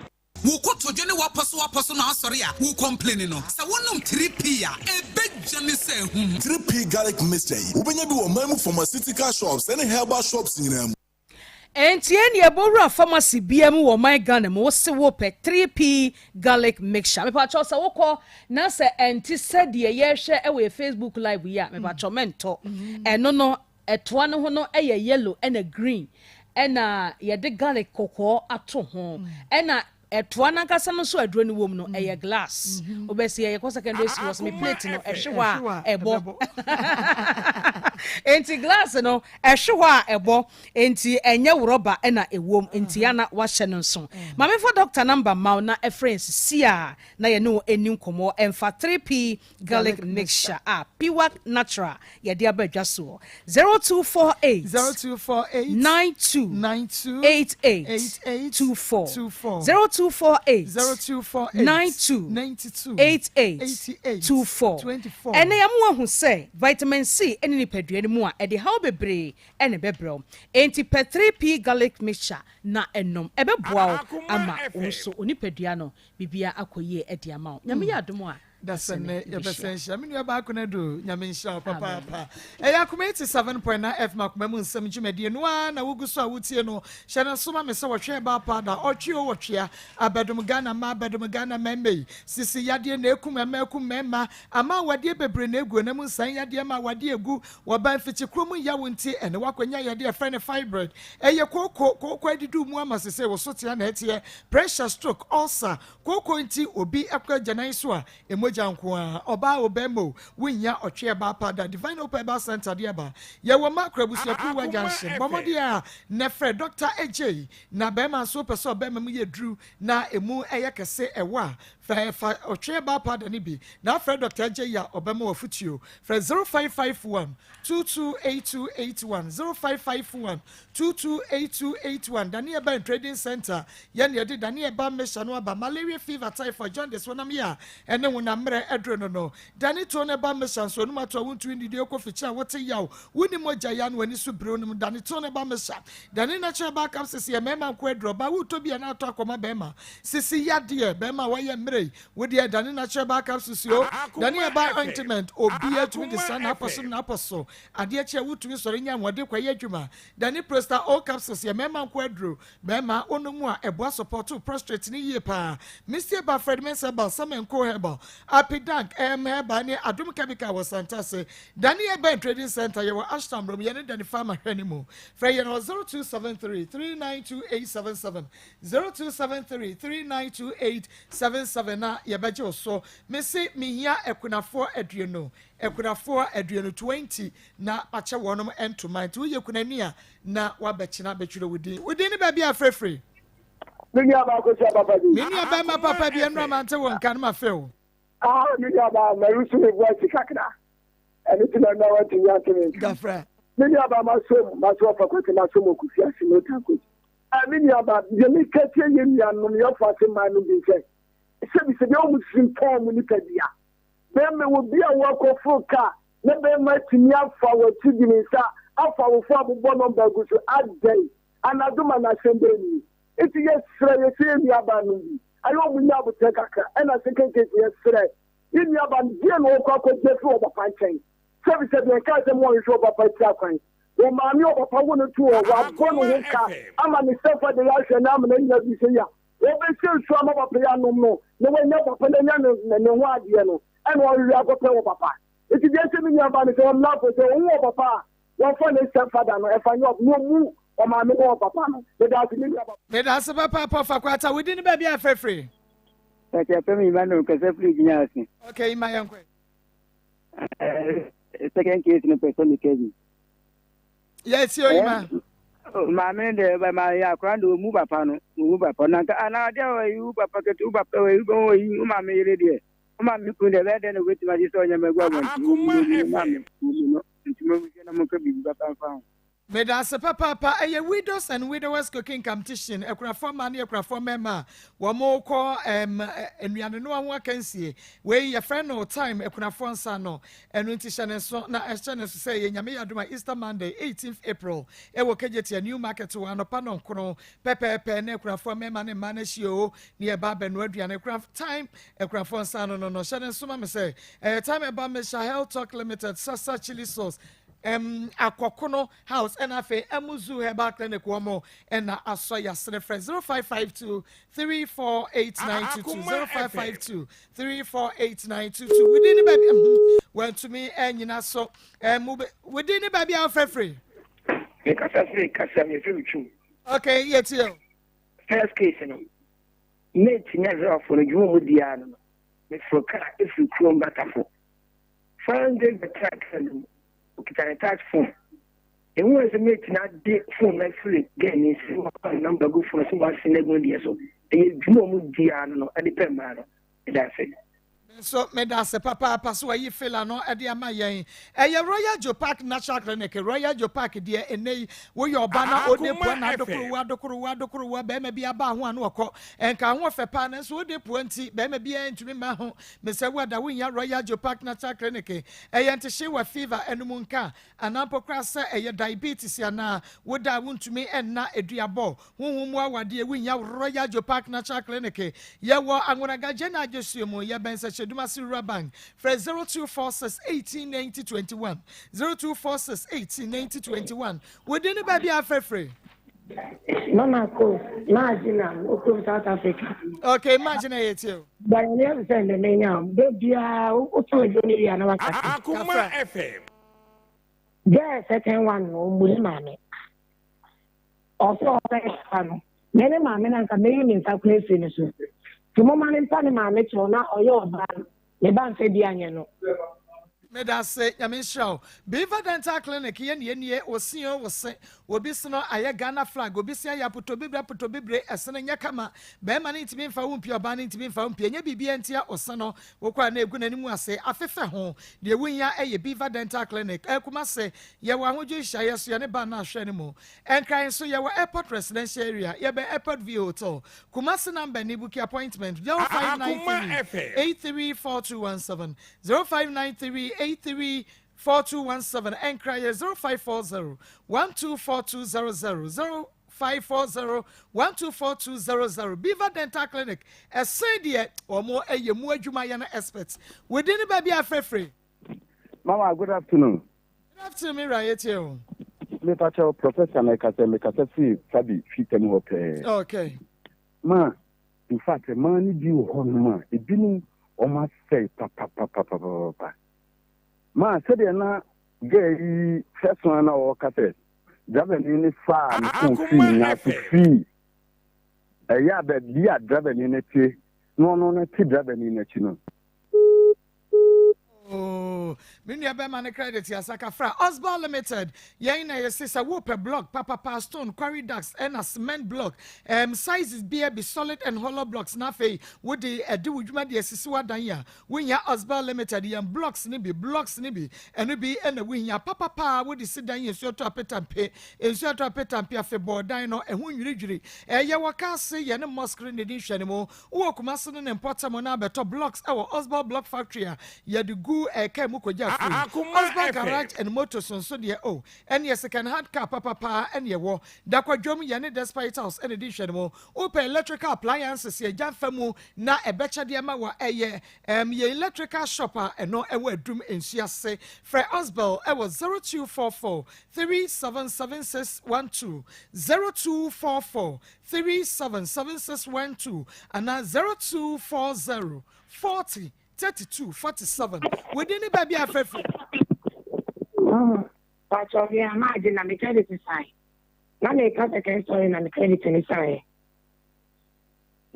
Who could to Jenny Wapaso now, sorry, who complaining? So one 3P, a big Jenny say, 3P garlic mystery. Open your memo from a city car shops and herbal shops in them. Enti eni ebora pharmacy BM wo my Ghana mo se wo pe 3P garlic mixture. Me pa cho se wokọ na se enti se de ye hwe e we Facebook live ya me pa cho mento. Eno no etoa no ho no eye yellow and a green. Ena ye de garlic kokọ ato ho. Ena etoa na kasa no so aduro ni wom no eye glass. Obesi ye ko secondary school was me plate no ehwa ebo. Enti glass no ehwa ebo enti enye rubber na ewom enti ya na wahye no nso mame for doctor number ma na friends sia na ye no enim komo emfa 3P garlic mixture Piwak natural ye de abadwa so 0248 92 88 24 0248 92 88 24 ene ya mo hu say vitamin C ene ni pedua ni mu a e de how bebre ene bebrel enti per 3P garlic mixture na enom ebeboa ama onso oni pedua no bibia akoye e de ama nyame ya adom a that's an essential. I mean, you're back on a do. Yamin Shaw, Papa. I accumulate 7.9 F Mark Memun, some Jimmy, one, I will go so would see no. Shannon Suma, Miss Watcher, Bapa, or Chio Watcher, a Bedumagana, Ma Bedumagana, Membe, Sisi Yadia, Nekum, and Melkum Memma, Ama Wadia Bebrene, Nemun, San Yadia, Wadia Gu, Waban Fitchikumu Yawunti, and the Wakwanya, dear friend of fibroid. A Coco, quite do Muama, say, was Sotian Hetia, pressure stroke, also, Coco inti, or be Aqua Janaiswa, Jankwa oba obemo winya otwe ba pada divine open center dia ba ye wo makrabusia kuwa junction bomodia ne fred dr AJ na bema so person bema mu ye dru na emu eye kese ewa fa otwe ba pada ni bi na fred dr AJ ya obema ofutio fred 0551 228281 0551 228281 Daniel Ban Trading Center ye ne de Daniel Ban mesha no aba malaria fever typhoid John this one am ya ene wona mre edro no Dani to ne ba mesha so no mato wontu ndi de koficha wote yaw woni moja ya no ani so bro no Dani to ne ba mesha Dani na che ba kam sisi mema ko edro ba wo to bia na to akoma bema sisi yade bema wa ye mre wo de Dani na che ba kam sisi o Dani ba ointment obi atumi de san aposo na aposo ade che wotumi sori nya wode kwa ye adwuma Dani Prosta o capsules ye mema ko edro bema onomu a eboa support prostate ni ye pa Mr. Ba Fred Mensa ba samen ko heba Apidank heba ni adum chemical was santase Daniel Ben Trading Center ye wa Ashton Brom ye ne Dani Farmer hwanimu Frey ye no 0273 392877 0273 392877 na ye beje oso me se mihia ekunafo aduano ekunafo aduano 20 na ache wonom entoma nti ye kunania na wabechina betwire wudi ni ba bia frefre Mini Abako Papa. Mini Abama Papa bi enra mante won kan ma feo. Mini Abama Marusu me voice kakra. Anything I know what you are saying. Gafra. Mini Abama so maso fa kwete maso mokufi asi no tanko. Mini Abama ye mi kete ye mi anu ye fa se manu bi se. Se bi se de o mu simpom ni pedia. Be me wo bi a wo ko fuka. Ne be ma tini afa wo tigi ni sa afa wo fo abobɔ number gusu adai. Anaduma na sembeni. It's yes, in Yaban. I don't know about Tekaka, and I think it's yes, in Yaban, dear no cockle just over fighting. Service at the cousin one is over by Takan. When my new of a woman to a one car, I'm on the self for the last and I'm an English. Well, they still some of a piano more. No one never put a young and no one, and all you have a play of papa. It's just in Yaban, it's all love with the own papa. One for the self father, if I know no move. That's a papa for quite we didn't be a free. Okay, my uncle. Second case in a person case. Yes, your man. My man, by my grand move upon and I tell you, Papa, you go, you, mammy, ready. Mammy, could have had any with my son, Medase papa widows and widowers cooking competition ekrafo man ekrafo mema wo mo ko enuane no ho akansie we your friend no time ekrafo nsa no enu nti hye ne so na ehye ne so say nyame yadoma Easter Monday 18th April e wo kejeti new market wa no pa no nkro pepepe na ekrafo mema ne ma na hio ne e ba benu aduane ekrafo time ekrafo nsa no hye ne so ma me say time e ba me Shahel Talk Limited Sasa Chili Sauce Akokono House NFA Emuzu Herbal Clinic Womo and Asoya Srefre 0552 348922 0552 within the baby went to me and you know so within the baby our free okay yes you first case you know mate never for the you with the animal for car if you come back for find the track and kita touch phone e won se mate na de phone na free gain ni si wa number go phone so wa sinego dia so e dwuma mu dia no e de pema no e da se so me da se papa so yi fela no e de ama yen e Royal Joe Park Natural Clinic Royal Joe Park de enei wo yo ba na ode po na adokoro be ma bia ba ho anu okọ enka ho fe pa na so ode po anti be ma bia ntumi ma ho me se wada wo nya Royal Joe Park Natural Clinic e yente hye wa fever enum nka anampo kra se e diabetes ya na woda wontumi enna eduabo honhom awade wo nya Royal Joe Park Natural Clinic ye wo anwonaga jena ajesuemu ye ben se Dumasi Rabang, Fred 0246189021. 0246189021. Within the baby affair free. Maa Akos, imagine I'm South Africa. Okay, imagine it too. But I never send the name now. Baby, Akoma FM. Yes, second one, Mulimami. Also, many mammy and Canadian in South Place in the Tomorrow in Panama, Metona, or your ban, the ban said Diano. Me da say yame show Beaver Dental Clinic ye osio wose obi sino aye Ghana flag obi sia ya puto bibre esene nya kama be ma ni ntimi mfa wumpi oba ni ntimi mfa wumpi nya bibia ntia oseno wokwa na egu nanimu ase afefe ho de wunya eye Beaver Dental Clinic ekuma se ye wa hoju hyaye so ye ne ba na ahwe ne mu enkan so ye wa airport residential area ye be airport view hotel kuma se number ni book appointment 0593 834217 0593 834217 and cry 0540 124200 0540 124200 Beaver Dental Clinic a say or more a yemu adwumayana experts within the baby afrefre. Mama, good afternoon. Good afternoon, right here. Me pacho Professor Mekase fi Fabi fitemu ope. Okay. Ma, in fact, man ni bi ho no ma e binu o ma say papa. Ma said na gay first one or cafe. Driving in far and na free. Yeah, but dia driving in it. No, driving in it, Oh, Minya Beman credit ya Sakafra Osborne Limited. Yaina your sister whooper block, Papa stone, quarry ducks, and a cement block. Sizes be solid and hollow blocks. Nafe would the do with my dear Sisua Danya. When ya Osborne Limited, yan blocks nibby, and be and the win ya Papa would sit down in your trapet and pay, in your trapet and pay for board dino, and when you usually ya waka say yan a mosque in the dish anymore, walk Mason and Potamona, but top blocks our Osborne Block Factory. Ya the goo Kemuko Osborne Garage and Motors on so dear oh, and yes, I can hand car papa and ye war. Dakwa Jomi Yane Despite House and edition more. Open electrical appliances ye Janfamu na a betcha diamawa a ye electrical shopper and no a word doom in Siase. Fred Osborne, I was 0244 377612 0244 377612 and now 0240 40 3247 within the baby affair. But of your margin and the credit side. Now they cut against story and the credit in the side.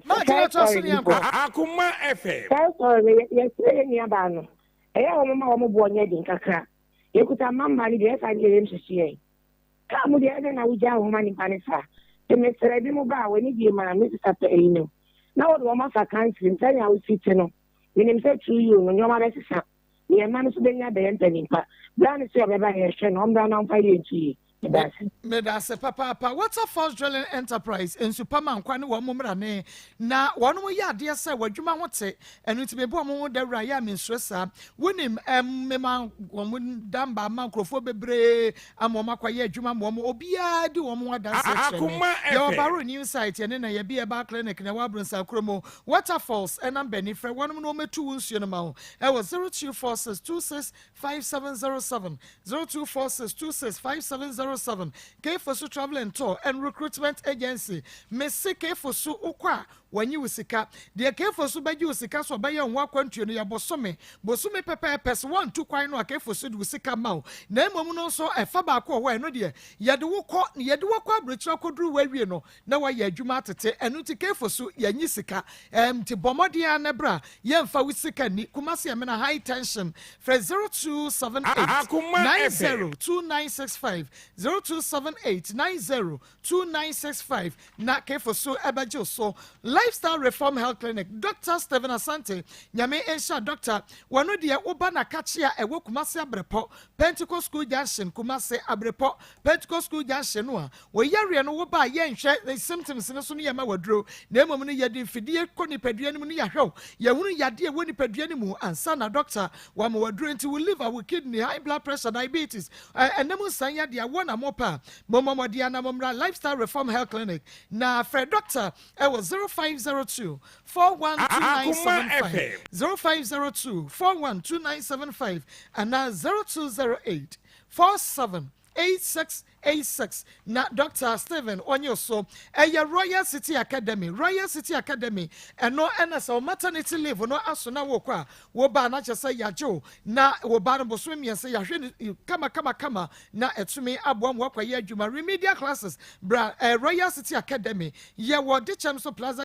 Akoma FM. Sorry, yes, near Bano. I am a born yet in Kakra. You could have mamma, yes, I gave him to see. Come with the other now, we jar woman in Panisa. The Mr. Edimoba when he gave my Mrs. Sapino. Now, the woman for country, tell you how it's fitting. When him said to you, when your mother is up, the man is being at the entertainment. Brown is your baby, and I'm down on 5 years. Medase papa Water Force Drilling Enterprise in Superman kwani wa mumrane na wanu mo ya ade se wadwuma hote enu ntime bo mo da wura ya minstresa wonim mema wo damba mankrofo bebre amoma kwaye adwuma mo obia di wo mo adanse chere yo baro new site ene na ye bia ba clinic na wabrunsa kromo Waterfalls enam benifre wanu no metu nsuo no ma ho e wo 0246265707 0246265707 K4Su Travel and Tour and Recruitment Agency. Messi K4Su ukwa wanyi usika. Dia K4Su beji usika so baye nwa kwantue no ya bosome pepe pes 1 2 kwan no K4Su de usika mawo. Na emom no so efa ba ko ho eno de yede wokọ abrechira koduru wawie no na wa ya adwuma tete eno ti K4Su yanyi sika ti bomodia na bra ye mfa usika ni kumase ya mena high tension for 0278 902965 0278902965 na K4Su ebajo so Lifestyle Reform Health Clinic Dr. Stephen Asante nyame ensha doctor wano de oba na kachia ewo kumase abrepo Pentecost School Junction kumase abrepo Pentecost School Junction no a wo yare no wo ba ye nhwe the symptoms ne so no yema wadro na emom no ye de fidie konipadua ne mu no ya hwew ye hunu yade woni padua ne mu ansa na doctor wa mo wadro nti we liver we kidney high blood pressure diabetes enemu san ya de wona mopa momomodia na momra Lifestyle Reform Health Clinic na Fred Doctor e was 0502 412975 0502 412975 and now 0208 478686 na Dr. Stephen Onyoso Royal City Academy eno NSO maternity leave no aso na wo kwa wo ba na chese yajo na wo ba no boso miense ya hwe kama na etumi aboam wo kwa ye adwuma remedial classes bra Royal City Academy ye wo de Chamso Plaza